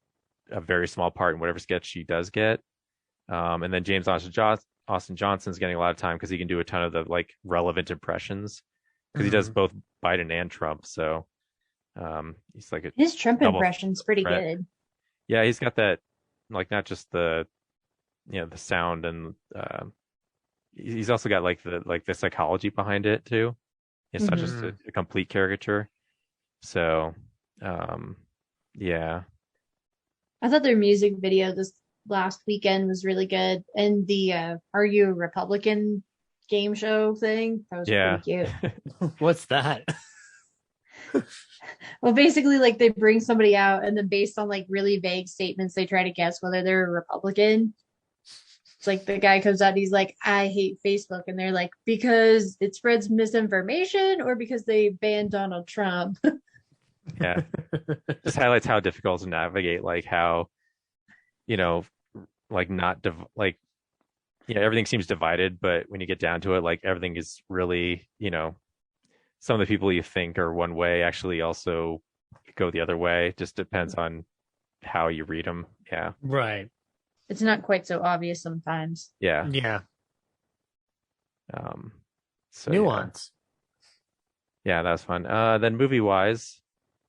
a very small part in whatever sketch she does get. And then James Austin Johnson's getting a lot of time because he can do a ton of the like relevant impressions because he does both Biden and Trump. So he's like his Trump impression's pretty good. Yeah, he's got that, like not just the the sound, and he's also got like the psychology behind it too. It's not just a complete caricature. So yeah, I thought their music video this last weekend was really good, and the Are You a Republican game show thing, that was pretty cute. What's that? Well, basically, like they bring somebody out, and then based on like really vague statements, they try to guess whether they're a Republican. It's like the guy comes out and he's like, I hate Facebook. And they're like, because it spreads misinformation or because they banned Donald Trump. Yeah. Just highlights how difficult to navigate, like how, like not, everything seems divided, but when you get down to it, like everything is really, some of the people you think are one way actually also go the other way. Just depends on how you read them. Yeah. Right. It's not quite so obvious sometimes. Yeah. Yeah. So nuance. Yeah, that was fun. Then movie wise,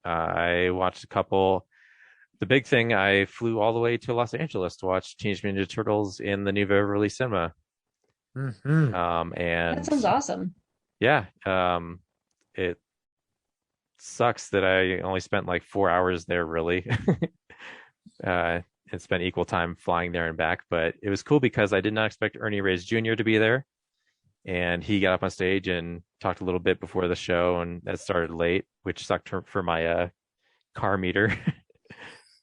I watched a couple. The big thing, I flew all the way to Los Angeles to watch Teenage Mutant Ninja Turtles in the new Beverly Cinema. Mm-hmm. And that sounds awesome. Yeah. It sucks that I only spent like 4 hours there, really. And spent equal time flying there and back. But it was cool because I did not expect Ernie Reyes Jr. to be there. And he got up on stage and talked a little bit before the show, and that started late, which sucked for my car meter,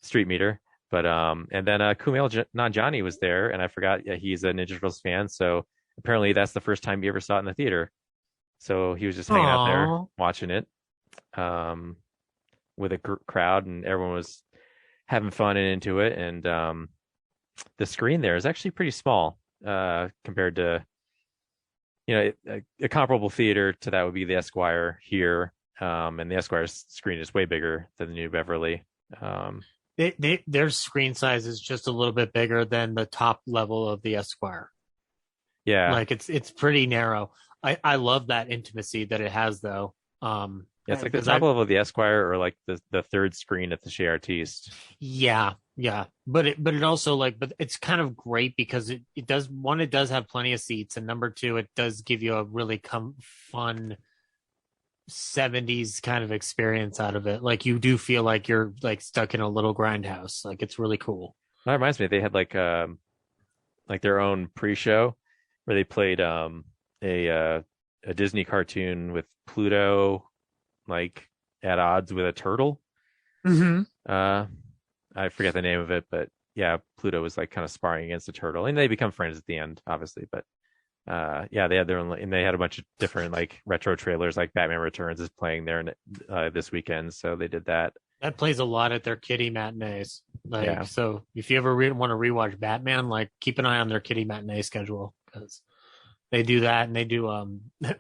street meter. But and then Kumail Nanjiani was there, and I forgot he's a Ninja Turtles fan, so apparently that's the first time he ever saw it in the theater. So he was just hanging out there watching it with a crowd, and everyone was having fun and into it. And the screen there is actually pretty small compared to, a comparable theater to that would be the Esquire here. And the Esquire's screen is way bigger than the New Beverly. Their screen size is just a little bit bigger than the top level of the Esquire. Yeah. Like it's pretty narrow. I love that intimacy that it has though. Yeah, it's like the Because top level of the Esquire or like the third screen at the Chez Artiste. Yeah, yeah, but it also but it's kind of great because it does have plenty of seats, and number two, it does give you a really fun 70s kind of experience out of it. Like you do feel like you're like stuck in a little grindhouse. Like it's really cool. That reminds me, they had like their own pre-show where they played a Disney cartoon with Pluto like at odds with a turtle. Mm-hmm. I forget the name of it, but yeah, Pluto was like kind of sparring against a turtle, and they become friends at the end, obviously. But yeah, they had their own, and they had a bunch of different like retro trailers, like Batman Returns is playing there this weekend, so they did that. That plays a lot at their kiddie matinees. Like, Yeah. So if you ever want to rewatch Batman, like keep an eye on their kiddie matinee schedule because they do that, and they do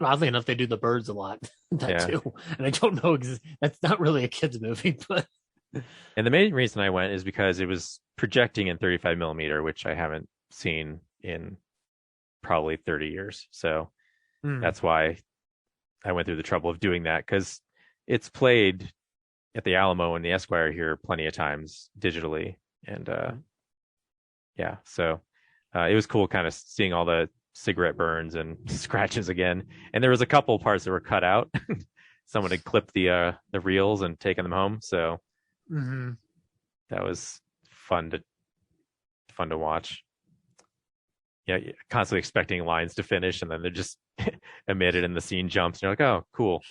oddly enough they do the birds a lot too. And I don't know that's not really a kids movie, but. And the main reason I went is because it was projecting in 35 millimeter, which I haven't seen in probably 30 years. So that's why I went through the trouble of doing that, because it's played at the Alamo and the Esquire here plenty of times digitally. And yeah, so it was cool kind of seeing all the cigarette burns and scratches again. And there was a couple parts that were cut out. Someone had clipped the reels and taken them home. So that was fun to watch. Yeah, constantly expecting lines to finish, and then they're just emitted and the scene jumps, and you're like, oh, cool.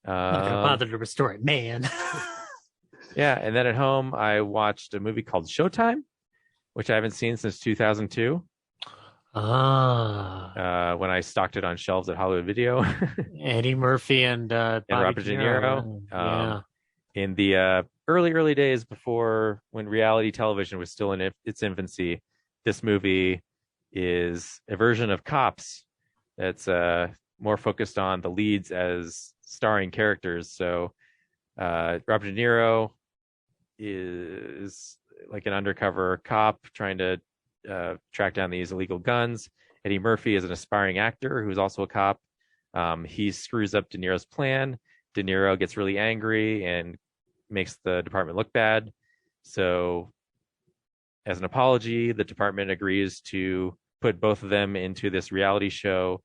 Not gonna bother to restore it, man. Yeah, and then at home I watched a movie called Showtime, which I haven't seen since 2002. When I stocked it on shelves at Hollywood Video. Eddie Murphy and Robert De Niro. Yeah. In the early days before when reality television was still in its infancy, this movie is a version of Cops that's more focused on the leads as starring characters. So Robert De Niro is like an undercover cop trying to track down these illegal guns. Eddie Murphy is an aspiring actor who's also a cop. He screws up De Niro's plan. De Niro gets really angry and makes the department look bad. So as an apology, the department agrees to put both of them into this reality show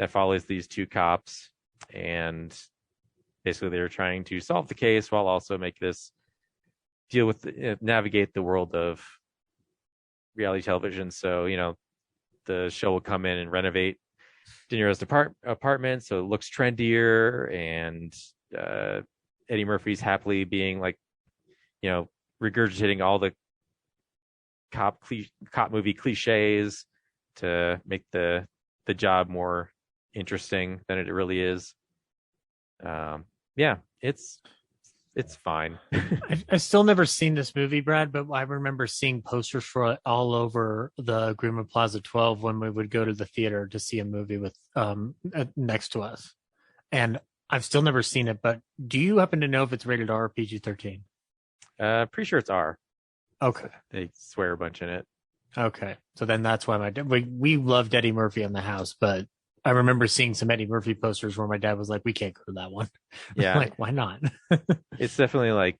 that follows these two cops. And basically they're trying to solve the case while also make this deal with navigate the world of reality television. So, the show will come in and renovate De Niro's apartment so it looks trendier, and Eddie Murphy's happily being like, regurgitating all the cop movie cliches to make the job more interesting than it really is. Yeah, it's fine. I've still never seen this movie, Brad, but I remember seeing posters for it all over the Greenwood Plaza 12 when we would go to the theater to see a movie with next to us. And I've still never seen it, but do you happen to know if it's rated R or PG-13? Pretty sure it's R. Okay. They swear a bunch in it. Okay. So then that's why we loved Eddie Murphy in the house, but I remember seeing some Eddie Murphy posters where my dad was like, we can't go to that one. Yeah. Like, why not? It's definitely like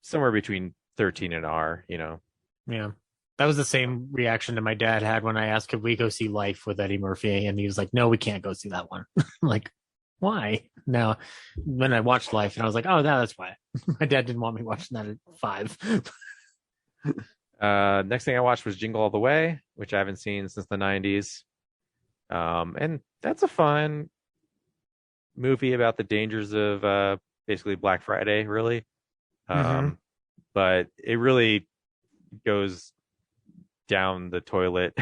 somewhere between 13 and R, Yeah. That was the same reaction that my dad had when I asked, could we go see Life with Eddie Murphy? And he was like, no, we can't go see that one. I'm like, why? Now, when I watched Life, and I was like, oh, that's why. My dad didn't want me watching that at 5. Next thing I watched was Jingle All the Way, which I haven't seen since the 90s. And that's a fun movie about the dangers of basically Black Friday, really. But it really goes down the toilet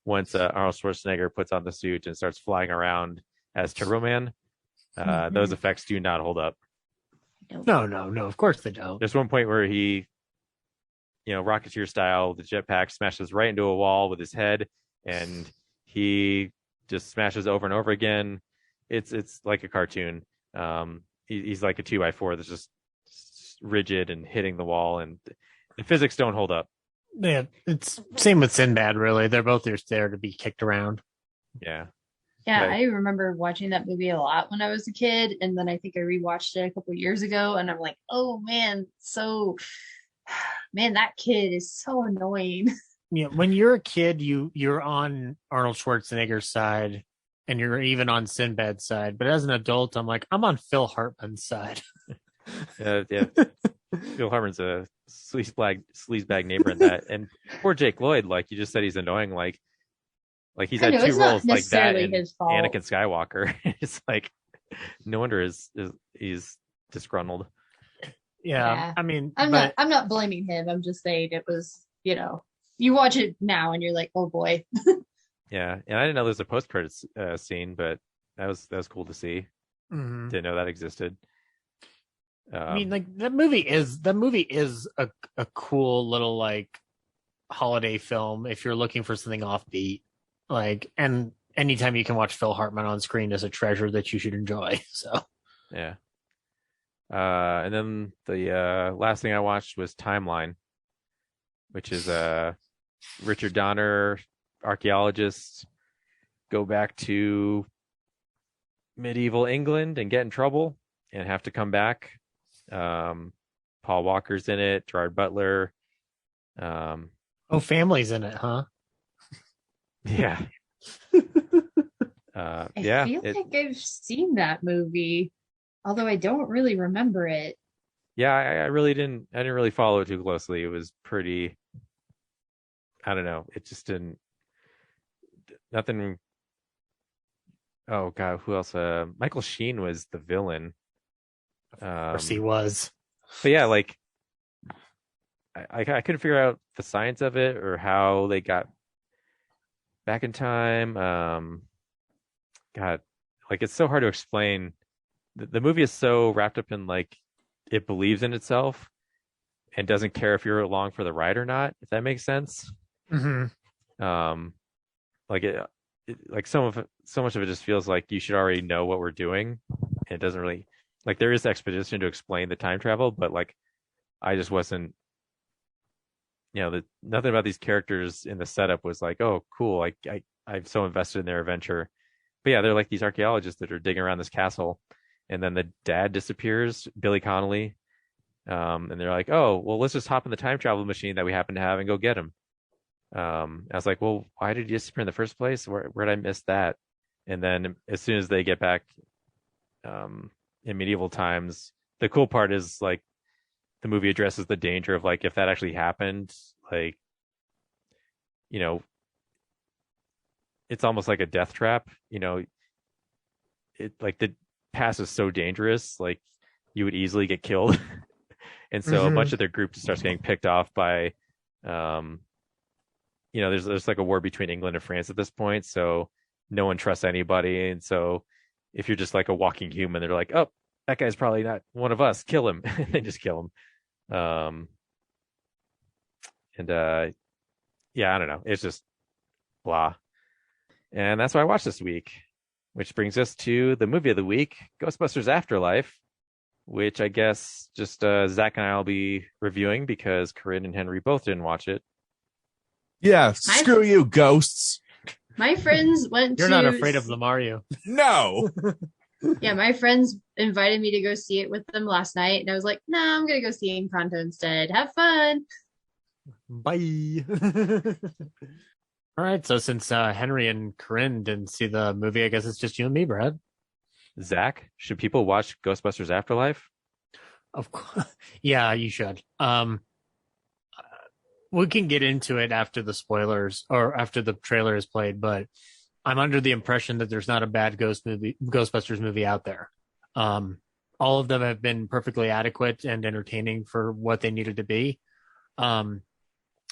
once Arnold Schwarzenegger puts on the suit and starts flying around as Turbo Man. Those effects do not hold up. No, of course they don't. There's one point where he, Rocketeer style, the jetpack smashes right into a wall with his head, and he just smashes over and over again. It's like a cartoon. He's like a 2x4 that's just rigid and hitting the wall, and the physics don't hold up. Yeah, it's same with Sinbad, really. They're both just there to be kicked around. Yeah. Yeah, Like, I remember watching that movie a lot when I was a kid, and then I think I rewatched it a couple years ago, and I'm like, oh man, so man, that kid is so annoying. Yeah, when you're a kid, you're on Arnold Schwarzenegger's side, and you're even on Sinbad's side. But as an adult, I'm like, I'm on Phil Hartman's side. yeah, Phil Hartman's a sleazebag neighbor in that, and poor Jake Lloyd, like you just said, he's annoying. Like he's I had know two it's not roles like that necessarily and his fault. Anakin Skywalker. It's like no wonder he's disgruntled. Yeah, I mean, I'm not blaming him. I'm just saying it was, you watch it now and you're like, oh boy. Yeah, and I didn't know there was a post credits scene, but that was cool to see. Mhm. Didn't know that existed. I mean, like that movie is a cool little like holiday film if you're looking for something offbeat. Like, and anytime you can watch Phil Hartman on screen is a treasure that you should enjoy. So yeah. And then the last thing I watched was Timeline, which is Richard Donner, archaeologists, go back to medieval England and get in trouble and have to come back. Paul Walker's in it, Gerard Butler. family's in it, huh? Yeah. I Yeah. feel like I've seen that movie, although I don't really remember it. Yeah, I didn't really follow it too closely. It was pretty, I don't know. It just didn't, nothing. Oh God, who else? Michael Sheen was the villain. Of course he was. But yeah, like I couldn't figure out the science of it or how they got back in time. God, like it's so hard to explain. The movie is so wrapped up in like it believes in itself and doesn't care if you're along for the ride or not, if that makes sense. Mm-hmm. Like it like so much of it just feels like you should already know what we're doing. And it doesn't really, like there is exposition to explain the time travel, but like I just wasn't, nothing about these characters in the setup was like, oh cool, like I'm so invested in their adventure. But yeah, they're like these archaeologists that are digging around this castle, and then the dad disappears, Billy Connolly, and they're like, oh well, let's just hop in the time travel machine that we happen to have and go get him. I was like, well, why did he disappear in the first place? Where did I miss that? And then as soon as they get back in medieval times, the cool part is like the movie addresses the danger of like if that actually happened, like it's almost like a death trap. It like the past is so dangerous, like you would easily get killed. And so a bunch of their group just starts getting picked off by there's like a war between England and France at this point, so no one trusts anybody. And so if you're just like a walking human, they're like, oh, that guy's probably not one of us, kill him. And they just kill him. Yeah, I don't know, it's just blah. And that's what I watched this week, which brings us to the movie of the week, Ghostbusters Afterlife, which I guess just Zach and I will be reviewing because Corinne and Henry both didn't watch it. Yeah, screw you, ghosts. My friends went You're to... not afraid of them, are you? No. Yeah, my friends invited me to go see it with them last night, and I was like, nah, I'm going to go see Encanto instead. Have fun. Bye. All right, so since Henry and Corinne didn't see the movie, I guess it's just you and me, Brad. Zach, should people watch Ghostbusters Afterlife? Of course. Yeah, you should. We can get into it after the spoilers or after the trailer is played, but I'm under the impression that there's not a bad Ghostbusters movie out there. All of them have been perfectly adequate and entertaining for what they needed to be.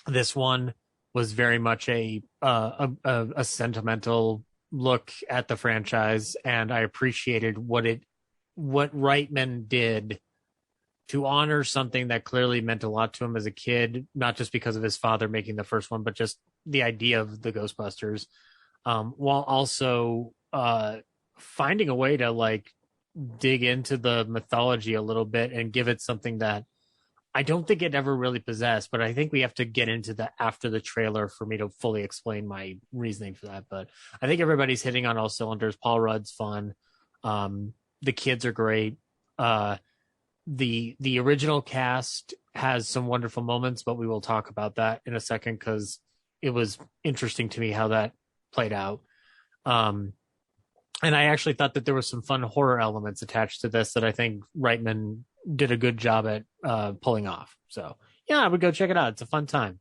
This one was very much a sentimental look at the franchise, and I appreciated what Reitman did to honor something that clearly meant a lot to him as a kid, not just because of his father making the first one, but just the idea of the Ghostbusters, while also finding a way to like dig into the mythology a little bit and give it something that I don't think it ever really possessed, but I think we have to get into that after the trailer for me to fully explain my reasoning for that. But I think everybody's hitting on all cylinders. Paul Rudd's fun. The kids are great. The original cast has some wonderful moments, but we will talk about that in a second because it was interesting to me how that played out. And I actually thought that there was some fun horror elements attached to this that I think Reitman did a good job at pulling off. So yeah, I would go check it out. It's a fun time.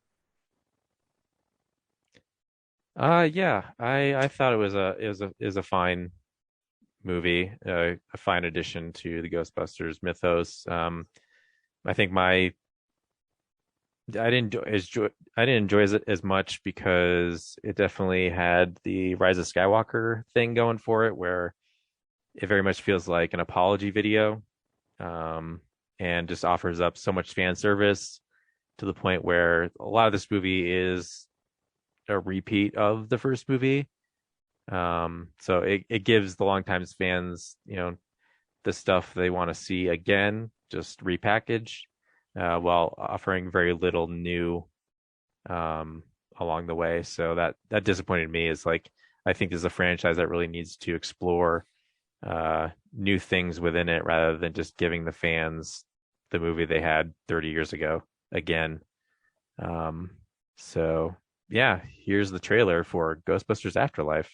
Yeah, I thought it was a fine movie, a fine addition to the Ghostbusters mythos. I think I didn't enjoy it as much because it definitely had the Rise of Skywalker thing going for it, where it very much feels like an apology video, and just offers up so much fan service to the point where a lot of this movie is a repeat of the first movie. So it gives the longtime fans, the stuff they want to see again, just repackaged, while offering very little new along the way. So that disappointed me. Is like, I think this is a franchise that really needs to explore new things within it rather than just giving the fans the movie they had 30 years ago again. So yeah, here's the trailer for Ghostbusters Afterlife.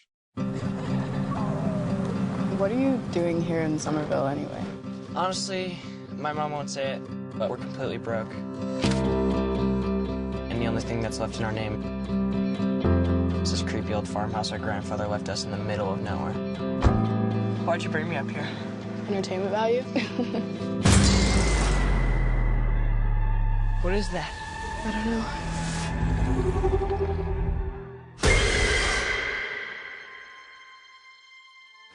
What are you doing here in Somerville anyway? Honestly, my mom won't say it, but we're completely broke. And the only thing that's left in our name is this creepy old farmhouse our grandfather left us in the middle of nowhere. Why'd you bring me up here? Entertainment value? What is that? I don't know.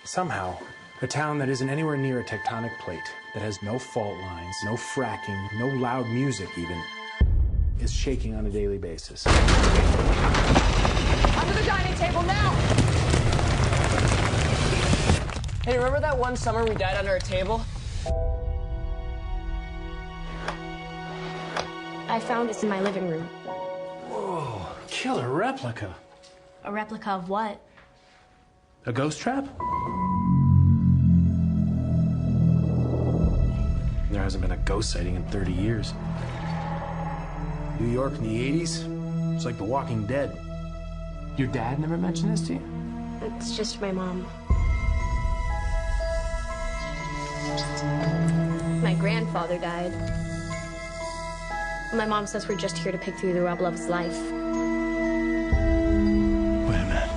Somehow, a town that isn't anywhere near a tectonic plate, that has no fault lines, no fracking, no loud music even, is shaking on a daily basis. Under the dining table now! Hey, remember that one summer we died under a table? I found this in my living room. Whoa, killer replica. A replica of what? A ghost trap? There hasn't been a ghost sighting in 30 years. New York in the 80s? It's like The Walking Dead. Your dad never mentioned this to you? It's just my mom. My grandfather died. My mom says we're just here to pick through the rubble of his life. Wait a minute.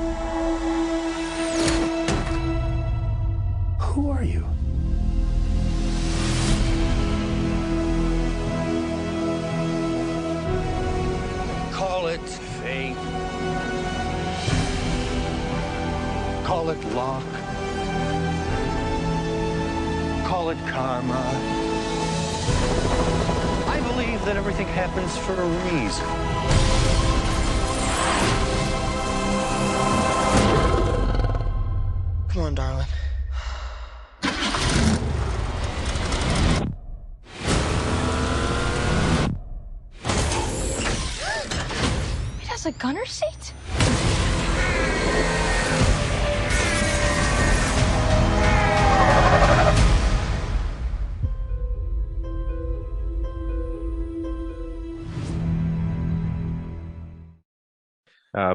Who are you? Call it fate. Call it luck. Call it karma. I believe that everything happens for a reason. Come on, darling. It has a gunner seat?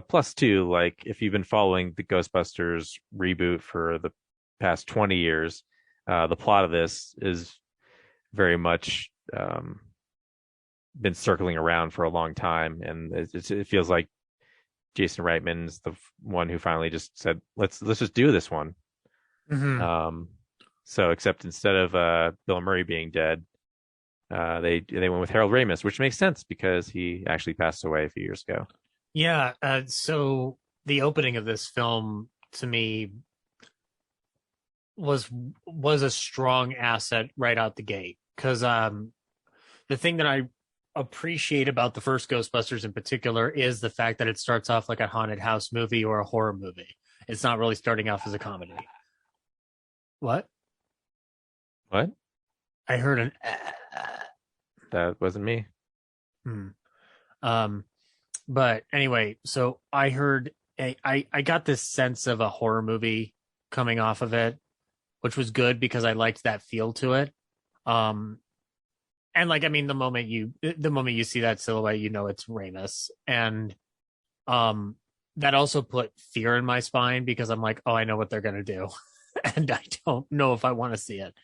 Plus two, like if you've been following the Ghostbusters reboot for the past 20 years, the plot of this is very much been circling around for a long time, and it feels like Jason Reitman's the one who finally just said, let's just do this one. Mm-hmm. So except instead of Bill Murray being dead, they went with Harold Ramis, which makes sense because he actually passed away a few years ago. Yeah. So the opening of this film to me was a strong asset right out the gate, because the thing that I appreciate about the first Ghostbusters in particular is the fact that it starts off like a haunted house movie or a horror movie. It's not really starting off as a comedy. What? What? I heard an that wasn't me. But anyway, so I heard I got this sense of a horror movie coming off of it, which was good because I liked that feel to it. And like, I mean, the moment you see that silhouette, you know it's Ramis. And that also put fear in my spine because I'm like, oh, I know what they're gonna do. And I don't know if I want to see it.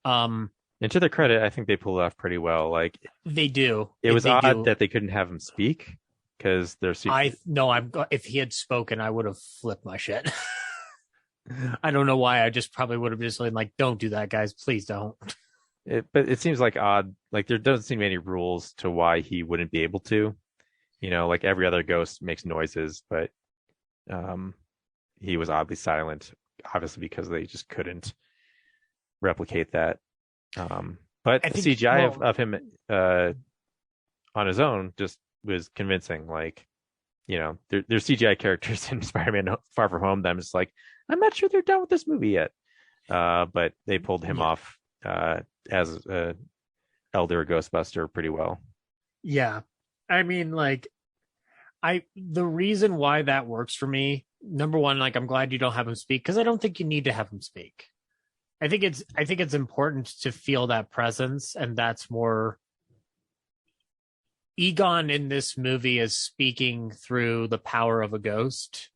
And to their credit, I think they pulled it off pretty well. Like they do. It was odd that they couldn't have him speak because they're. If he had spoken, I would have flipped my shit. I don't know why. I just probably would have just been like, "Don't do that, guys. Please don't." But it seems like odd. Like there doesn't seem any rules to why he wouldn't be able to. You know, like every other ghost makes noises, but he was oddly silent, obviously because they just couldn't replicate that. But the CGI of him on his own just was convincing. Like, you know, there's CGI characters in Spider-Man Far From Home that I'm just like, I'm not sure they're done with this movie yet. But they pulled him off as a elder Ghostbuster pretty well. Yeah. I mean, like, the reason why that works for me, number one, like, I'm glad you don't have him speak because I don't think you need to have him speak. I think it's important to feel that presence, and that's more. Egon in this movie is speaking through the power of a ghost,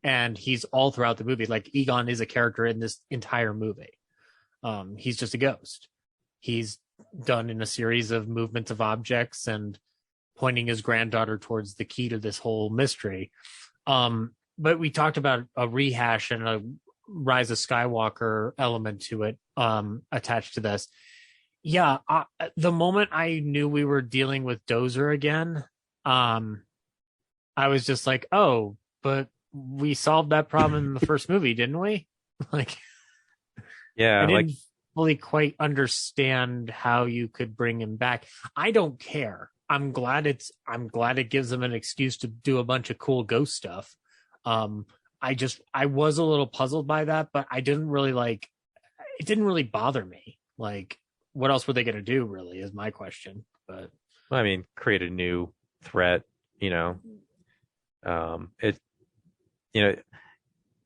and he's all throughout the movie. Like, Egon is a character in this entire movie. He's just a ghost. He's done in a series of movements of objects and pointing his granddaughter towards the key to this whole mystery. But we talked about a rehash and a Rise of Skywalker element to it attached to this. Yeah, the moment I knew we were dealing with Dozer again, I was just like, oh, but we solved that problem in the first movie, didn't we? Like, yeah, I didn't fully quite understand how you could bring him back. I don't care. I'm glad it gives them an excuse to do a bunch of cool ghost stuff. I was a little puzzled by that, but I didn't really it didn't really bother me. Like, what else were they going to do, really, is my question. But I mean, create a new threat, you know.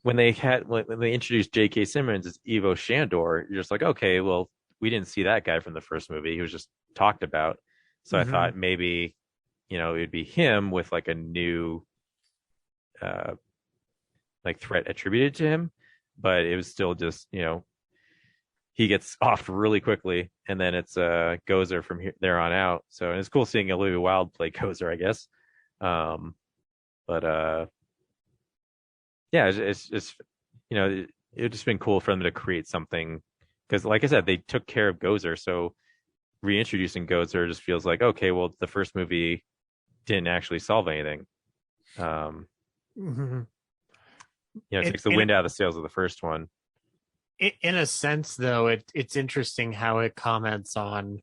When they introduced J.K. Simmons as Evo Shandor, you're just like, okay, well, we didn't see that guy from the first movie. He was just talked about. So I thought maybe, you know, it'd be him with like a new threat attributed to him, but it was still just, you know, he gets off really quickly, and then it's Gozer from there on out. So it's cool seeing Olivia Wilde play Gozer, I guess. Yeah, it's you know, it's just been cool for them to create something because, like I said, they took care of Gozer, so reintroducing Gozer just feels like, okay, well, the first movie didn't actually solve anything. You know, it takes the wind out of the sails of the first one. In a sense, though, it's interesting how it comments on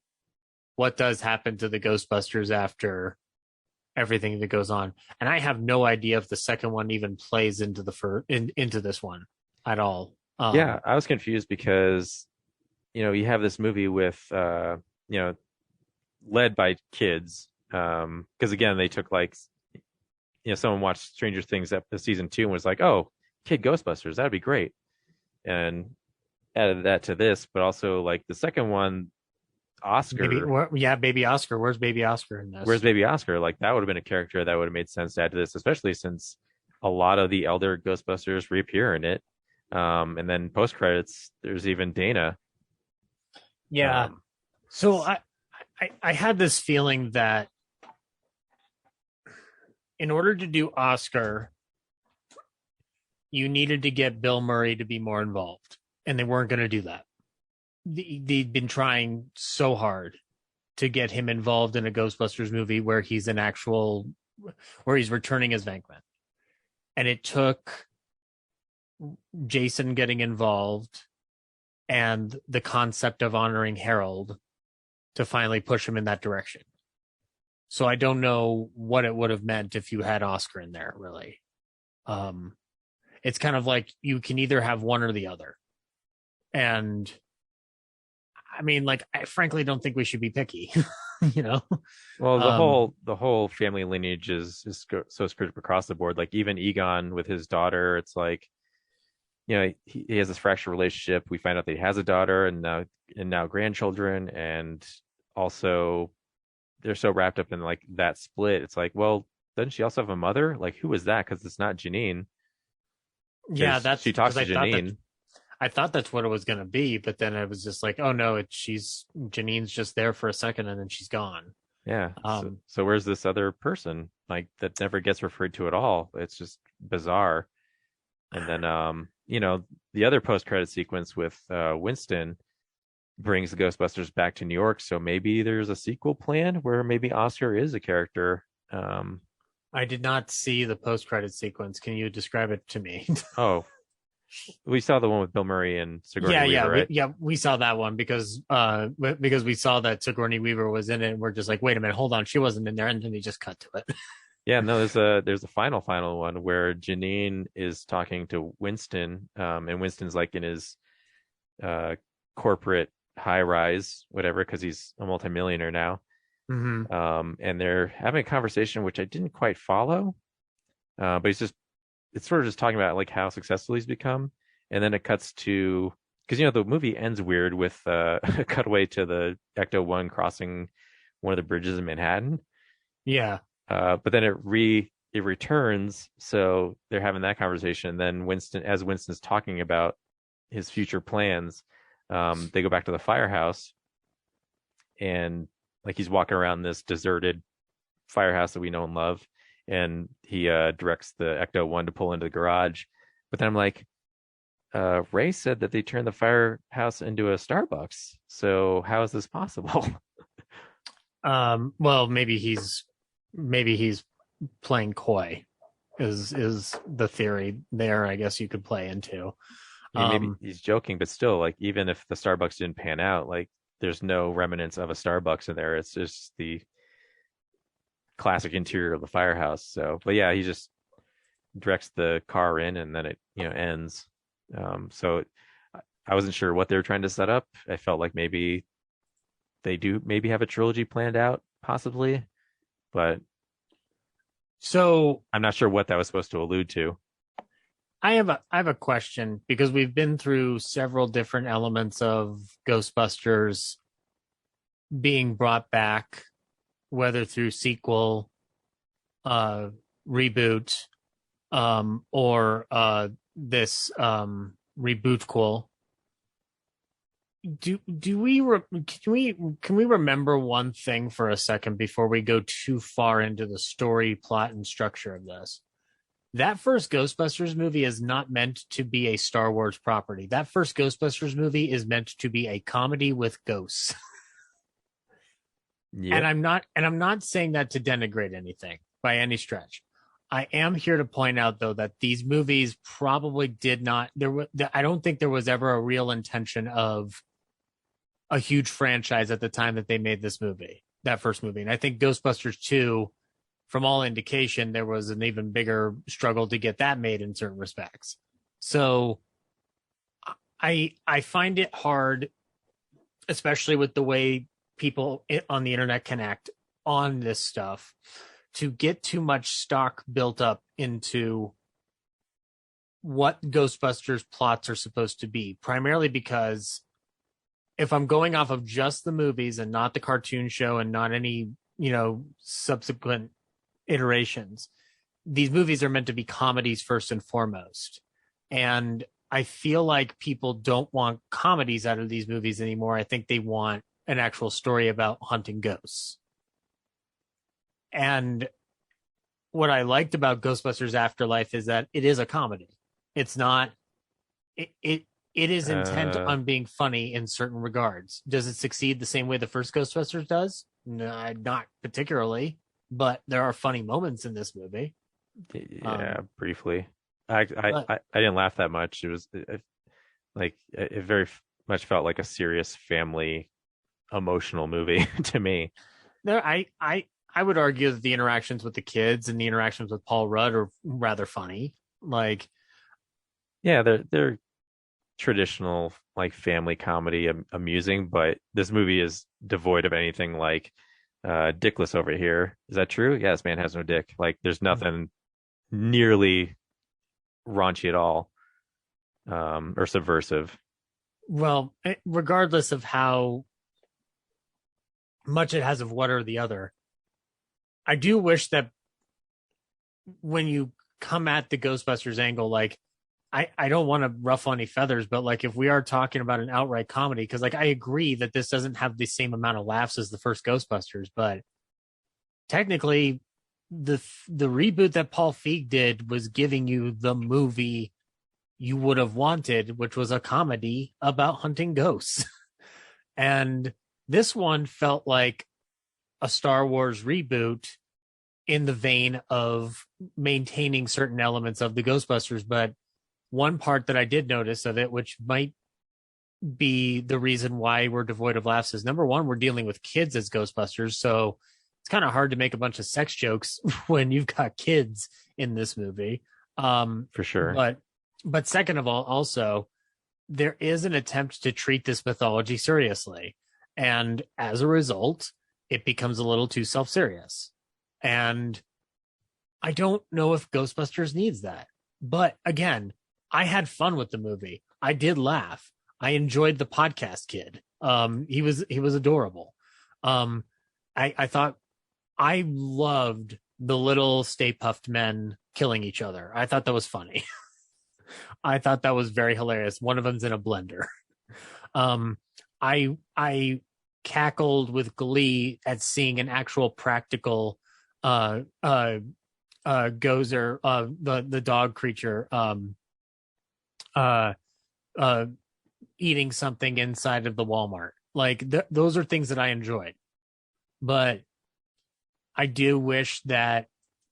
what does happen to the Ghostbusters after everything that goes on. And I have no idea if the second one even plays into into this one at all. Yeah, I was confused because, you know, you have this movie with, you know, led by kids. Because again, they took like, you know, someone watched Stranger Things season 2 and was like, oh, kid Ghostbusters, that'd be great. And added that to this, but also like the second one, Oscar. Baby Oscar. Where's Baby Oscar in this? Where's Baby Oscar? Like, that would have been a character that would have made sense to add to this, especially since a lot of the elder Ghostbusters reappear in it. And then post credits, there's even Dana. Yeah. So I had this feeling that in order to do Oscar, you needed to get Bill Murray to be more involved, and they weren't going to do that. They'd been trying so hard to get him involved in a Ghostbusters movie where he's returning as Venkman. And it took Jason getting involved and the concept of honoring Harold to finally push him in that direction. So I don't know what it would have meant if you had Oscar in there, really. It's kind of like you can either have one or the other. And I mean, like, I frankly don't think we should be picky. you know. Well, the whole family lineage is so screwed up across the board. Like even Egon with his daughter, it's like, he has this fractured relationship. We find out that he has a daughter and now grandchildren, and also they're so wrapped up in like that split. It's like, well, doesn't she also have a mother? Like, who is that? Because it's not Janine. Yeah, that's she talks to Janine. Janine. I thought that's what it was going to be, but then I was just like, oh no, Janine's just there for a second and then she's gone. Yeah. So where's this other person like that never gets referred to at all? It's just bizarre. And then the other post-credit sequence with Winston brings the Ghostbusters back to New York. So maybe there's a sequel plan where maybe Oscar is a character. I did not see the post-credit sequence. Can you describe it to me? Oh, we saw the one with Bill Murray and Sigourney Weaver, right? We saw that one because we saw that Sigourney Weaver was in it, and we're just like, wait a minute, hold on, she wasn't in there, and then they just cut to it. Yeah, no, there's a final one where Janine is talking to Winston, and Winston's like in his corporate high rise, whatever, because he's a multimillionaire now. Mm-hmm. And they're having a conversation which I didn't quite follow, but it's sort of just talking about like how successful he's become, and then it cuts to, because the movie ends weird with a cutaway to the Ecto-1 crossing one of the bridges in Manhattan. Yeah. But then it returns, so they're having that conversation. And then Winston's talking about his future plans, they go back to the firehouse, and like he's walking around this deserted firehouse that we know and love, and he directs the Ecto-1 to pull into the garage. But then I'm like, Ray said that they turned the firehouse into a Starbucks, so how is this possible? Well, maybe he's playing coy is the theory there, I guess you could play into. Maybe he's joking, but still, like, even if the Starbucks didn't pan out, like, there's no remnants of a Starbucks in there. It's just the classic interior of the firehouse. So, but yeah, he just directs the car in, and then it ends. So I wasn't sure what they were trying to set up. I felt like maybe they do have a trilogy planned out, possibly, but so I'm not sure what that was supposed to allude to. I have a question, because we've been through several different elements of Ghostbusters being brought back, whether through sequel, reboot, or this rebootquel. Can we remember one thing for a second before we go too far into the story, plot, and structure of this? That first Ghostbusters movie is not meant to be a Star Wars property. That first Ghostbusters movie is meant to be a comedy with ghosts. Yep. And I'm not saying that to denigrate anything by any stretch. I am here to point out, though, that these movies probably did not. I don't think there was ever a real intention of a huge franchise at the time that they made this movie, that first movie. And I think Ghostbusters 2, from all indication, there was an even bigger struggle to get that made in certain respects. So I find it hard, especially with the way people on the internet can act on this stuff, to get too much stock built up into what Ghostbusters plots are supposed to be, primarily because if I'm going off of just the movies and not the cartoon show and not any, subsequent iterations, these movies are meant to be comedies first and foremost. And I feel like people don't want comedies out of these movies anymore. I think they want an actual story about hunting ghosts. And what I liked about Ghostbusters Afterlife is that it is a comedy. It's not, it is intent on being funny in certain regards. Does it succeed the same way the first Ghostbusters does? No, not particularly, but there are funny moments in this movie. Yeah, briefly. I didn't laugh that much. It was it very much felt like a serious family emotional movie to me. There, I would argue that the interactions with the kids and the interactions with Paul Rudd are rather funny. Like, yeah, they're traditional like family comedy, amusing, but this movie is devoid of anything like dickless over here. Is that true? Yeah, this man has no dick. Like, there's nothing nearly raunchy at all, or subversive. Well, regardless of how much it has of one or the other, I do wish that when you come at the Ghostbusters angle, like, I don't want to ruffle any feathers, but like, if we are talking about an outright comedy, because like I agree that this doesn't have the same amount of laughs as the first Ghostbusters, but technically the reboot that Paul Feig did was giving you the movie you would have wanted, which was a comedy about hunting ghosts. And this one felt like a Star Wars reboot in the vein of maintaining certain elements of the Ghostbusters. But one part that I did notice of it, which might be the reason why we're devoid of laughs, is number one, we're dealing with kids as Ghostbusters. So it's kind of hard to make a bunch of sex jokes when you've got kids in this movie. For sure. But second of all, also, there is an attempt to treat this mythology seriously. And as a result, it becomes a little too self-serious. And I don't know if Ghostbusters needs that. But again, I had fun with the movie. I did laugh. I enjoyed the podcast kid. He was adorable. I thought I loved the little Stay Puffed men killing each other. I thought that was funny. I thought that was very hilarious. One of them's in a blender. I cackled with glee at seeing an actual practical Gozer, the dog creature, eating something inside of the Walmart. Like those are things that I enjoyed. But I do wish that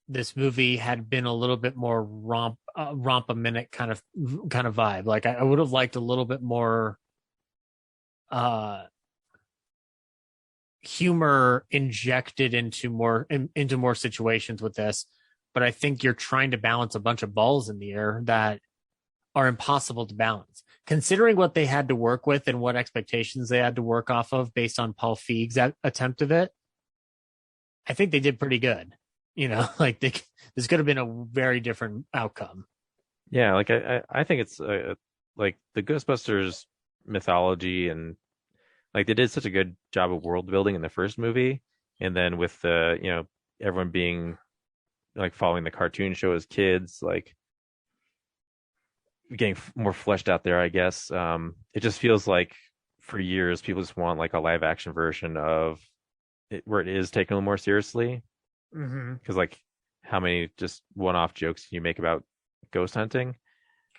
this movie had been a little bit more romp a minute kind of vibe. Like I would have liked a little bit more humor injected into more situations with this. But I think you're trying to balance a bunch of balls in the air that are impossible to balance, considering what they had to work with and what expectations they had to work off of based on Paul Feig's attempt of it. I think they did pretty good. You know, like this could have been a very different outcome. Yeah, like I think it's like the Ghostbusters mythology, and like they did such a good job of world building in the first movie, and then with the everyone being like following the cartoon show as kids, like getting more fleshed out there, I guess. It just feels like for years people just want like a live action version of it where it is taken a little more seriously. Because like how many just one-off jokes can you make about ghost hunting?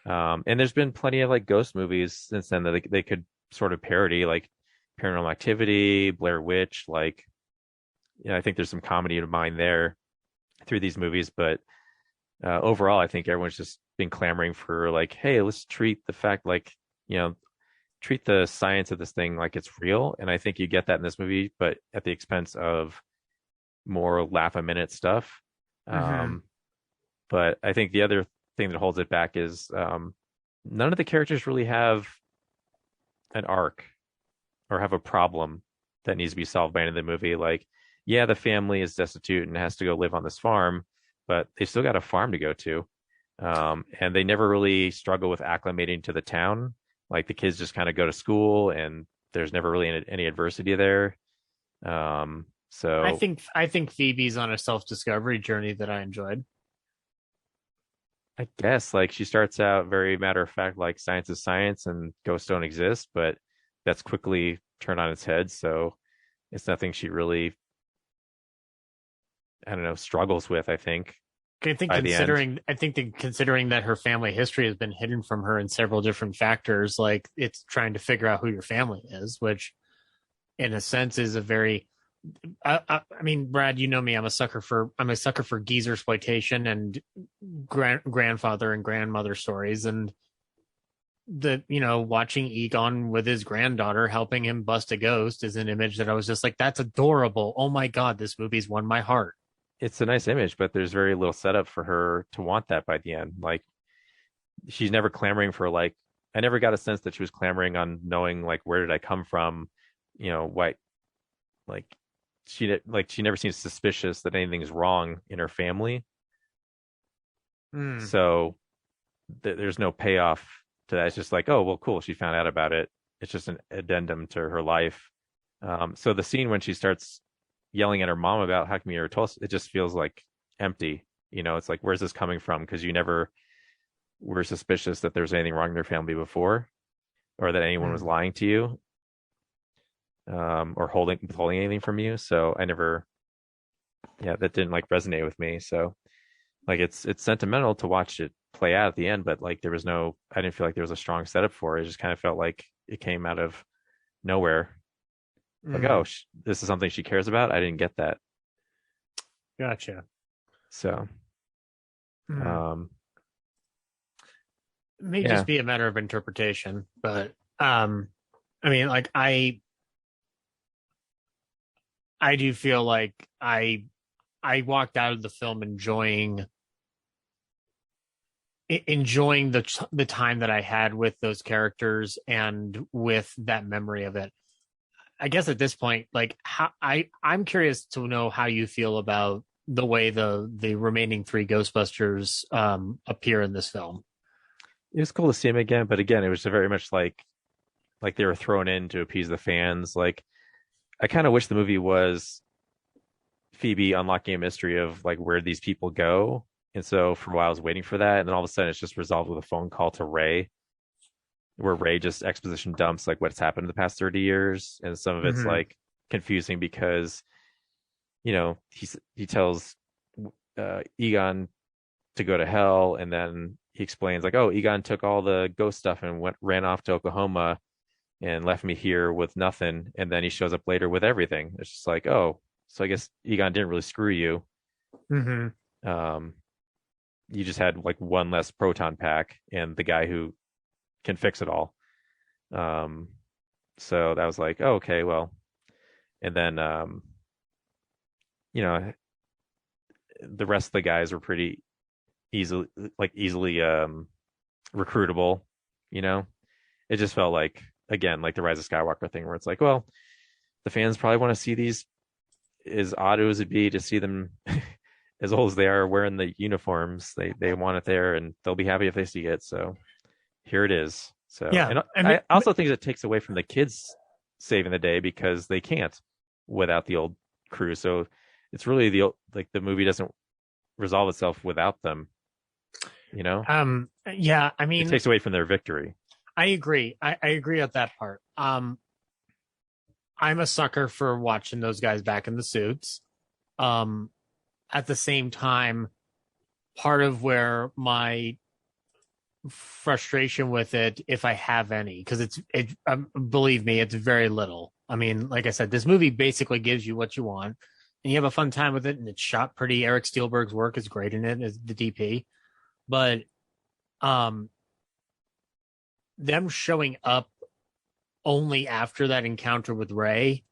And there's been plenty of like ghost movies since then that they could sort of parody, like Paranormal Activity, Blair Witch. Like, I think there's some comedy to mind there through these movies, but overall I think everyone's just been clamoring for like, hey, let's treat the fact like, treat the science of this thing like it's real. And I think you get that in this movie, but at the expense of more laugh a minute stuff. But I think the other thing that holds it back is none of the characters really have an arc or have a problem that needs to be solved by the end of the movie. Like, yeah, the family is destitute and has to go live on this farm, but they still got a farm to go to. And they never really struggle with acclimating to the town. Like the kids just kind of go to school and there's never really any adversity there. So I think Phoebe's on a self-discovery journey that I enjoyed. I guess like she starts out very matter of fact, like science is science and ghosts don't exist, but that's quickly turned on its head. So it's nothing she really, I don't know, struggles with, I think. I think considering that her family history has been hidden from her in several different factors, like it's trying to figure out who your family is, which in a sense is a very, I mean, Brad, you know me, I'm a sucker for geezer exploitation and grandfather and grandmother stories, and watching Egon with his granddaughter helping him bust a ghost is an image that I was just like, that's adorable. Oh my God, this movie's won my heart. It's a nice image, but there's very little setup for her to want that by the end. Like she's never clamoring for like, I never got a sense that she was clamoring on knowing like, where did I come from? What, like she never seems suspicious that anything's wrong in her family. So there's no payoff to that. It's just like, oh, well, cool. She found out about it. It's just an addendum to her life. So the scene when she starts yelling at her mom about how come you never told us, it just feels like empty. It's like, where's this coming from? Because you never were suspicious that there's anything wrong in their family before, or that anyone was lying to you, or withholding anything from you. So I never, that didn't like resonate with me. So like it's sentimental to watch it play out at the end, but like I didn't feel like there was a strong setup for it. It just kind of felt like it came out of nowhere. Like, oh, this is something she cares about. I didn't get that. Gotcha. So, it may just be a matter of interpretation, but I mean, like I do feel like I walked out of the film enjoying the time that I had with those characters and with that memory of it. I guess at this point, like I'm curious to know how you feel about the way the remaining 3 Ghostbusters appear in this film. It was cool to see him again, but again, it was very much like they were thrown in to appease the fans. Like, I kind of wish the movie was Phoebe unlocking a mystery of like where these people go. And so for a while I was waiting for that, and then all of a sudden it's just resolved with a phone call to Ray, where Ray just exposition dumps like what's happened in the past 30 years. And some of it's like confusing because, he tells Egon to go to hell, and then he explains like, oh, Egon took all the ghost stuff and ran off to Oklahoma and left me here with nothing. And then he shows up later with everything. It's just like, oh, so I guess Egon didn't really screw you. You just had like one less proton pack and the guy who can fix it all. So that was like, oh, okay, well. And then the rest of the guys were pretty easily recruitable. It just felt like, again, like the Rise of Skywalker thing, where it's like, well, the fans probably want to see these, as odd as it'd be to see them as old as they are wearing the uniforms. They want it there, and they'll be happy if they see it. So here it is. So yeah, and I also think it takes away from the kids saving the day, because they can't without the old crew. So it's really the movie doesn't resolve itself without them. Yeah, I mean, it takes away from their victory. I agree. I agree at that part. I'm a sucker for watching those guys back in the suits. At the same time, part of where my frustration with it, if I have any, because believe me, it's very little. I mean, like I said, this movie basically gives you what you want, and you have a fun time with it, and it's shot pretty. Eric Spielberg's work is great in it as the DP, but them showing up only after that encounter with Ray,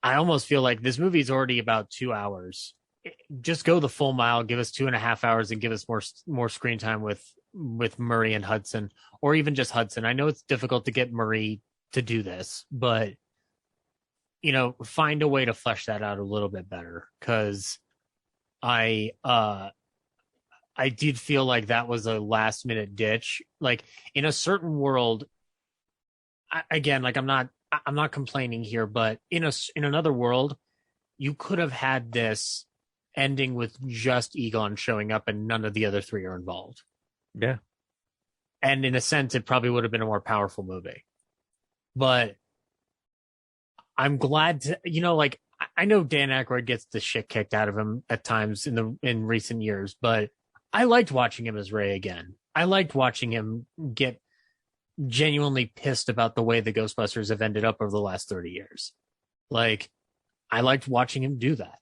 I almost feel like this movie's already about 2 hours. Just go the full mile, give us 2.5 hours, and give us more screen time with Murray and Hudson, or even just Hudson. I know it's difficult to get Murray to do this, but find a way to flesh that out a little bit better, because I did feel like that was a last minute ditch. Like, in a certain world, again, like I'm not complaining here, but in another world, you could have had this ending with just Egon showing up and none of the other 3 are involved. Yeah. And in a sense, it probably would have been a more powerful movie. But I'm glad to, I know Dan Aykroyd gets the shit kicked out of him at times in recent years, but I liked watching him as Ray again. I liked watching him get genuinely pissed about the way the Ghostbusters have ended up over the last 30 years. Like, I liked watching him do that.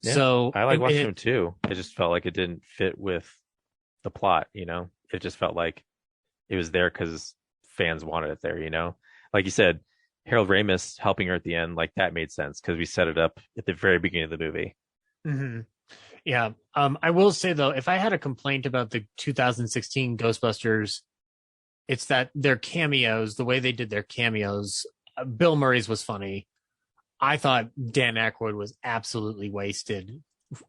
Yeah, so I like watching him too. It just felt like it didn't fit with the plot. It just felt like it was there because fans wanted it there. Like you said, Harold Ramis helping her at the end, like that made sense because we set it up at the very beginning of the movie. Mm-hmm. Yeah. I will say though, if I had a complaint about the 2016 Ghostbusters, it's that their cameos, the way they did their cameos, Bill Murray's was funny. I thought Dan Aykroyd was absolutely wasted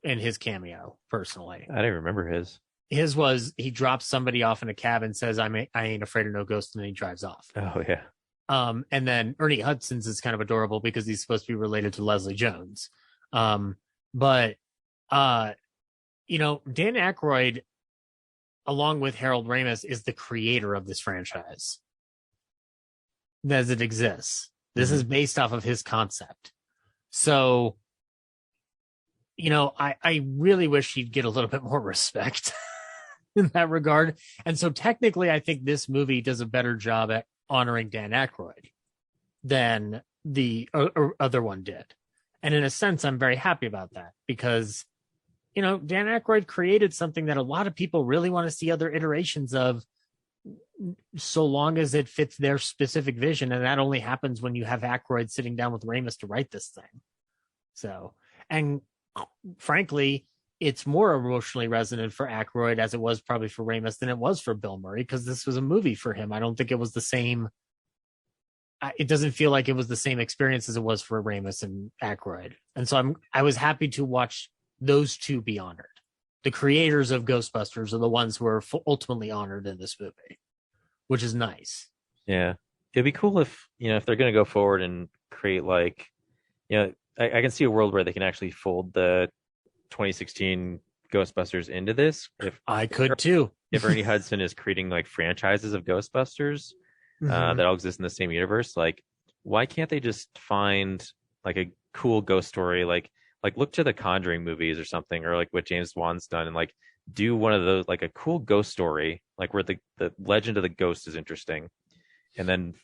in his cameo, personally. I didn't remember his. His was, he drops somebody off in a cab and says, I ain't afraid of no ghost, and then he drives off. Oh, yeah. And then Ernie Hudson's is kind of adorable because he's supposed to be related to Leslie Jones. But Dan Aykroyd, along with Harold Ramis, is the creator of this franchise as it exists. This is based off of his concept. So, I really wish he'd get a little bit more respect in that regard. And so technically, I think this movie does a better job at honoring Dan Aykroyd than the other one did. And in a sense, I'm very happy about that because, Dan Aykroyd created something that a lot of people really want to see other iterations of, so long as it fits their specific vision. And that only happens when you have Aykroyd sitting down with Ramis to write this thing. So, and frankly, it's more emotionally resonant for Aykroyd as it was probably for Ramis than it was for Bill Murray, because this was a movie for him. I don't think it was the same. It doesn't feel like it was the same experience as it was for Ramis and Aykroyd. And so I was happy to watch those two be honored. The creators of Ghostbusters are the ones who are ultimately honored in this movie, which is nice. Yeah. It'd be cool if they're going to go forward and create I can see a world where they can actually fold the 2016 Ghostbusters into this. If I could too. If Ernie Hudson is creating franchises of Ghostbusters that all exist in the same universe, why can't they just find a cool ghost story, look to the Conjuring movies or something, or what James Wan's done, and do one of those, a cool ghost story, where the legend of the ghost is interesting, and then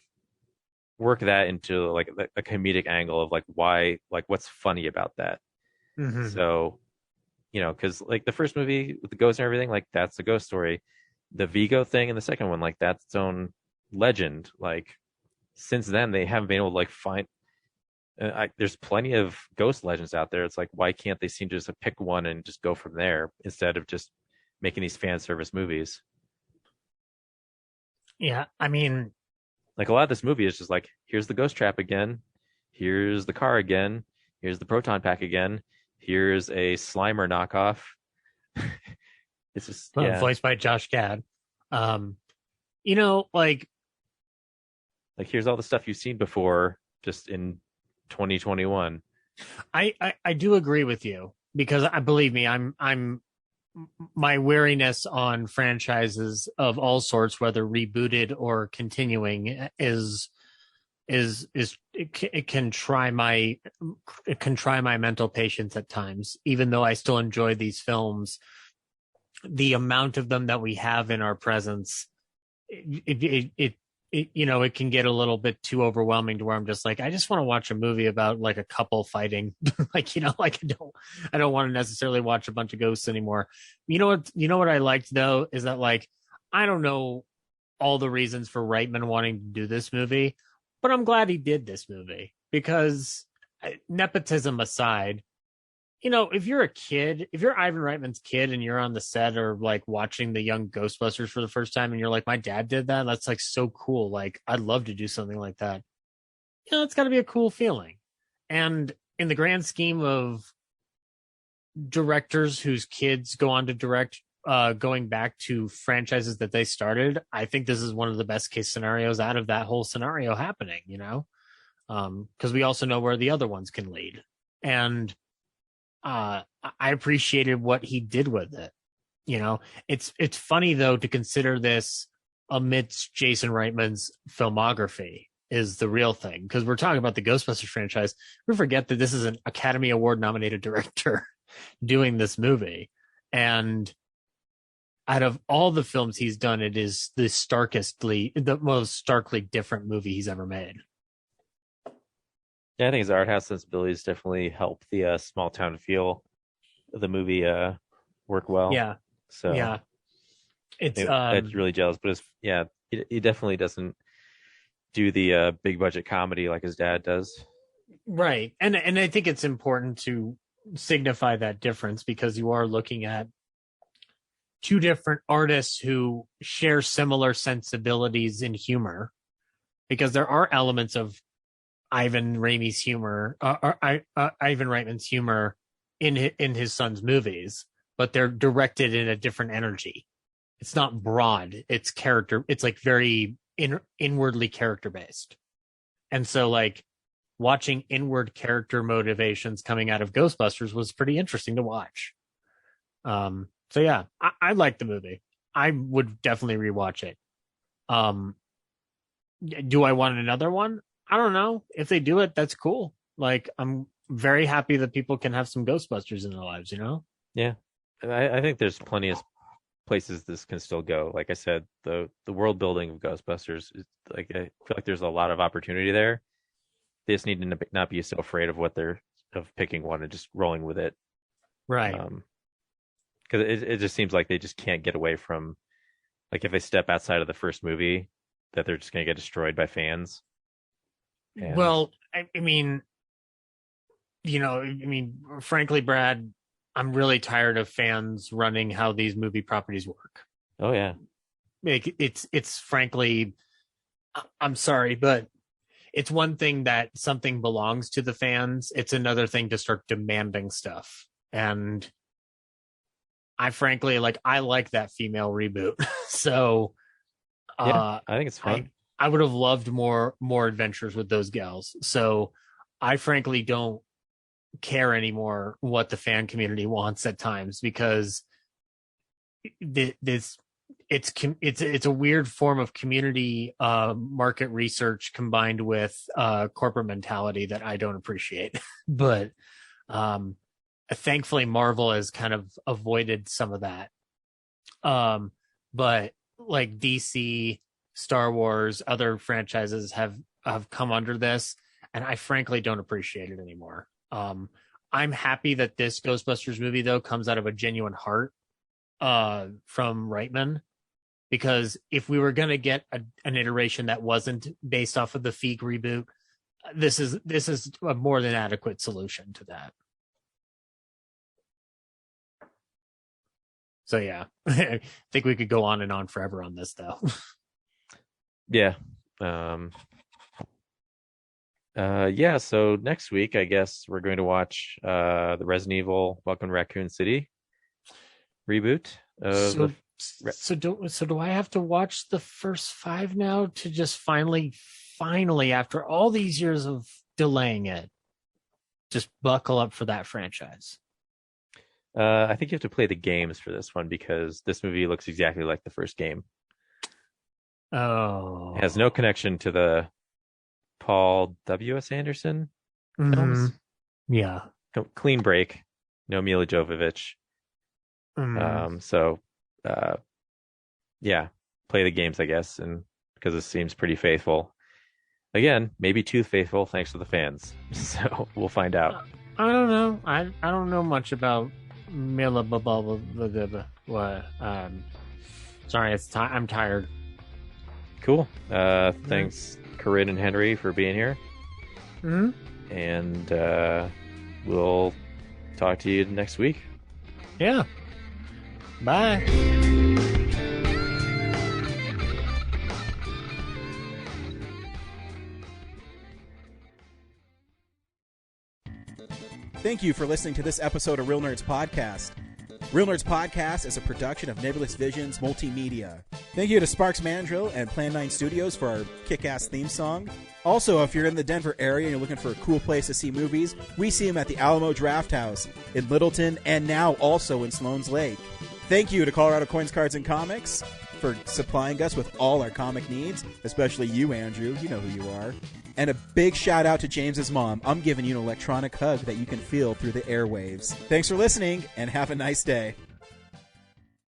work that into a comedic angle of why, what's funny about that. Mm-hmm. So, because the first movie with the ghost and everything, that's the ghost story. The Vigo thing in the second one, that's its own legend. Since then, they haven't been able to find. There's plenty of ghost legends out there. It's why can't they seem to just pick one and just go from there instead of just making these fan service movies? Yeah, I mean, a lot of this movie is just here's the ghost trap again, here's the car again, here's the proton pack again, here's a Slimer knockoff. It's just voiced by Josh Gad. Here's all the stuff you've seen before, just in 2021. I do agree with you, because believe me, I'm my wariness on franchises of all sorts, whether rebooted or continuing, it can try my mental patience at times. Even though I still enjoy these films, the amount of them that we have in our presence, it can get a little bit too overwhelming to where I'm just I just want to watch a movie about a couple fighting. I don't want to necessarily watch a bunch of ghosts anymore. You know what I liked though is that I don't know all the reasons for Reitman wanting to do this movie, but I'm glad he did this movie, because nepotism aside, if you're a kid, if you're Ivan Reitman's kid and you're on the set or watching the young Ghostbusters for the first time and you're my dad did that, that's so cool. I'd love to do something like that. It's got to be a cool feeling. And in the grand scheme of directors whose kids go on to direct, going back to franchises that they started, I think this is one of the best case scenarios out of that whole scenario happening, because we also know where the other ones can lead. And I appreciated what he did with it. It's funny though to consider this amidst Jason Reitman's filmography is the real thing, because we're talking about the Ghostbusters franchise. We forget that this is an Academy Award nominated director doing this movie, and out of all the films he's done, it is the most starkly different movie he's ever made. Yeah, I think his art house sensibilities definitely help the small town feel of the movie work well. Yeah. So yeah, it's really jealous, but he definitely doesn't do the big budget comedy like his dad does. Right, and I think it's important to signify that difference, because you are looking at two different artists who share similar sensibilities in humor, because there are elements of Ivan Raimi's humor, Ivan Reitman's humor in his son's movies, but they're directed in a different energy. It's not broad. It's character. It's like very inwardly character based. And so like watching inward character motivations coming out of Ghostbusters was pretty interesting to watch. So yeah, I like the movie. I would definitely rewatch it. Do I want another one? I don't know. If they do it, that's cool. Like, I'm very happy that people can have some Ghostbusters in their lives, you know? Yeah. I think there's plenty of places this can still go. Like I said, the world building of Ghostbusters is like, I feel like there's a lot of opportunity there. They just need to not be so afraid of of picking one and just rolling with it. Right. Because it just seems like they just can't get away from, like, if they step outside of the first movie, that they're just going to get destroyed by fans. And... Well, I mean, frankly, Brad, I'm really tired of fans running how these movie properties work. Oh yeah. It's frankly, I'm sorry, but it's one thing that something belongs to the fans. It's another thing to start demanding stuff. And I frankly, I like that female reboot. So yeah, I think it's fun. I would have loved more adventures with those gals. So I frankly don't care anymore what the fan community wants at times, because it's a weird form of community market research combined with corporate mentality that I don't appreciate. But thankfully Marvel has kind of avoided some of that. But like DC, Star Wars, other franchises have come under this, and I frankly don't appreciate it anymore. I'm happy that this Ghostbusters movie, though, comes out of a genuine heart from Reitman, because if we were going to get an iteration that wasn't based off of the Feig reboot, this is a more than adequate solution to that. So yeah, I think we could go on and on forever on this, though. Yeah. Yeah, so next week, I guess we're going to watch the Resident Evil Welcome to Raccoon City reboot. So do I have to watch the first 5 now to just finally, after all these years of delaying it, just buckle up for that franchise? I think you have to play the games for this one, because this movie looks exactly like the first game. Oh. It has no connection to the Paul W.S. Anderson films. Yeah. Clean break. No Mila Jovovich. Yeah, play the games, I guess, and because it seems pretty faithful. Again, maybe too faithful thanks to the fans. So we'll find out. I don't know. I don't know much about Mila what? Sorry, I'm tired. Cool. Thanks, Corinne and Henry, for being here. And we'll talk to you next week. Yeah. Bye. Thank you for listening to this episode of Real Nerds Podcast. Real Nerds Podcast is a production of Nebulous Visions Multimedia. Thank you to Sparks Mandrill and Plan 9 Studios for our kick-ass theme song. Also, if you're in the Denver area and you're looking for a cool place to see movies, we see them at the Alamo Draft House in Littleton and now also in Sloan's Lake. Thank you to Colorado Coins, Cards, and Comics for supplying us with all our comic needs, especially you, Andrew. You know who you are. And a big shout out to James's mom. I'm giving you an electronic hug that you can feel through the airwaves. Thanks for listening, and have a nice day.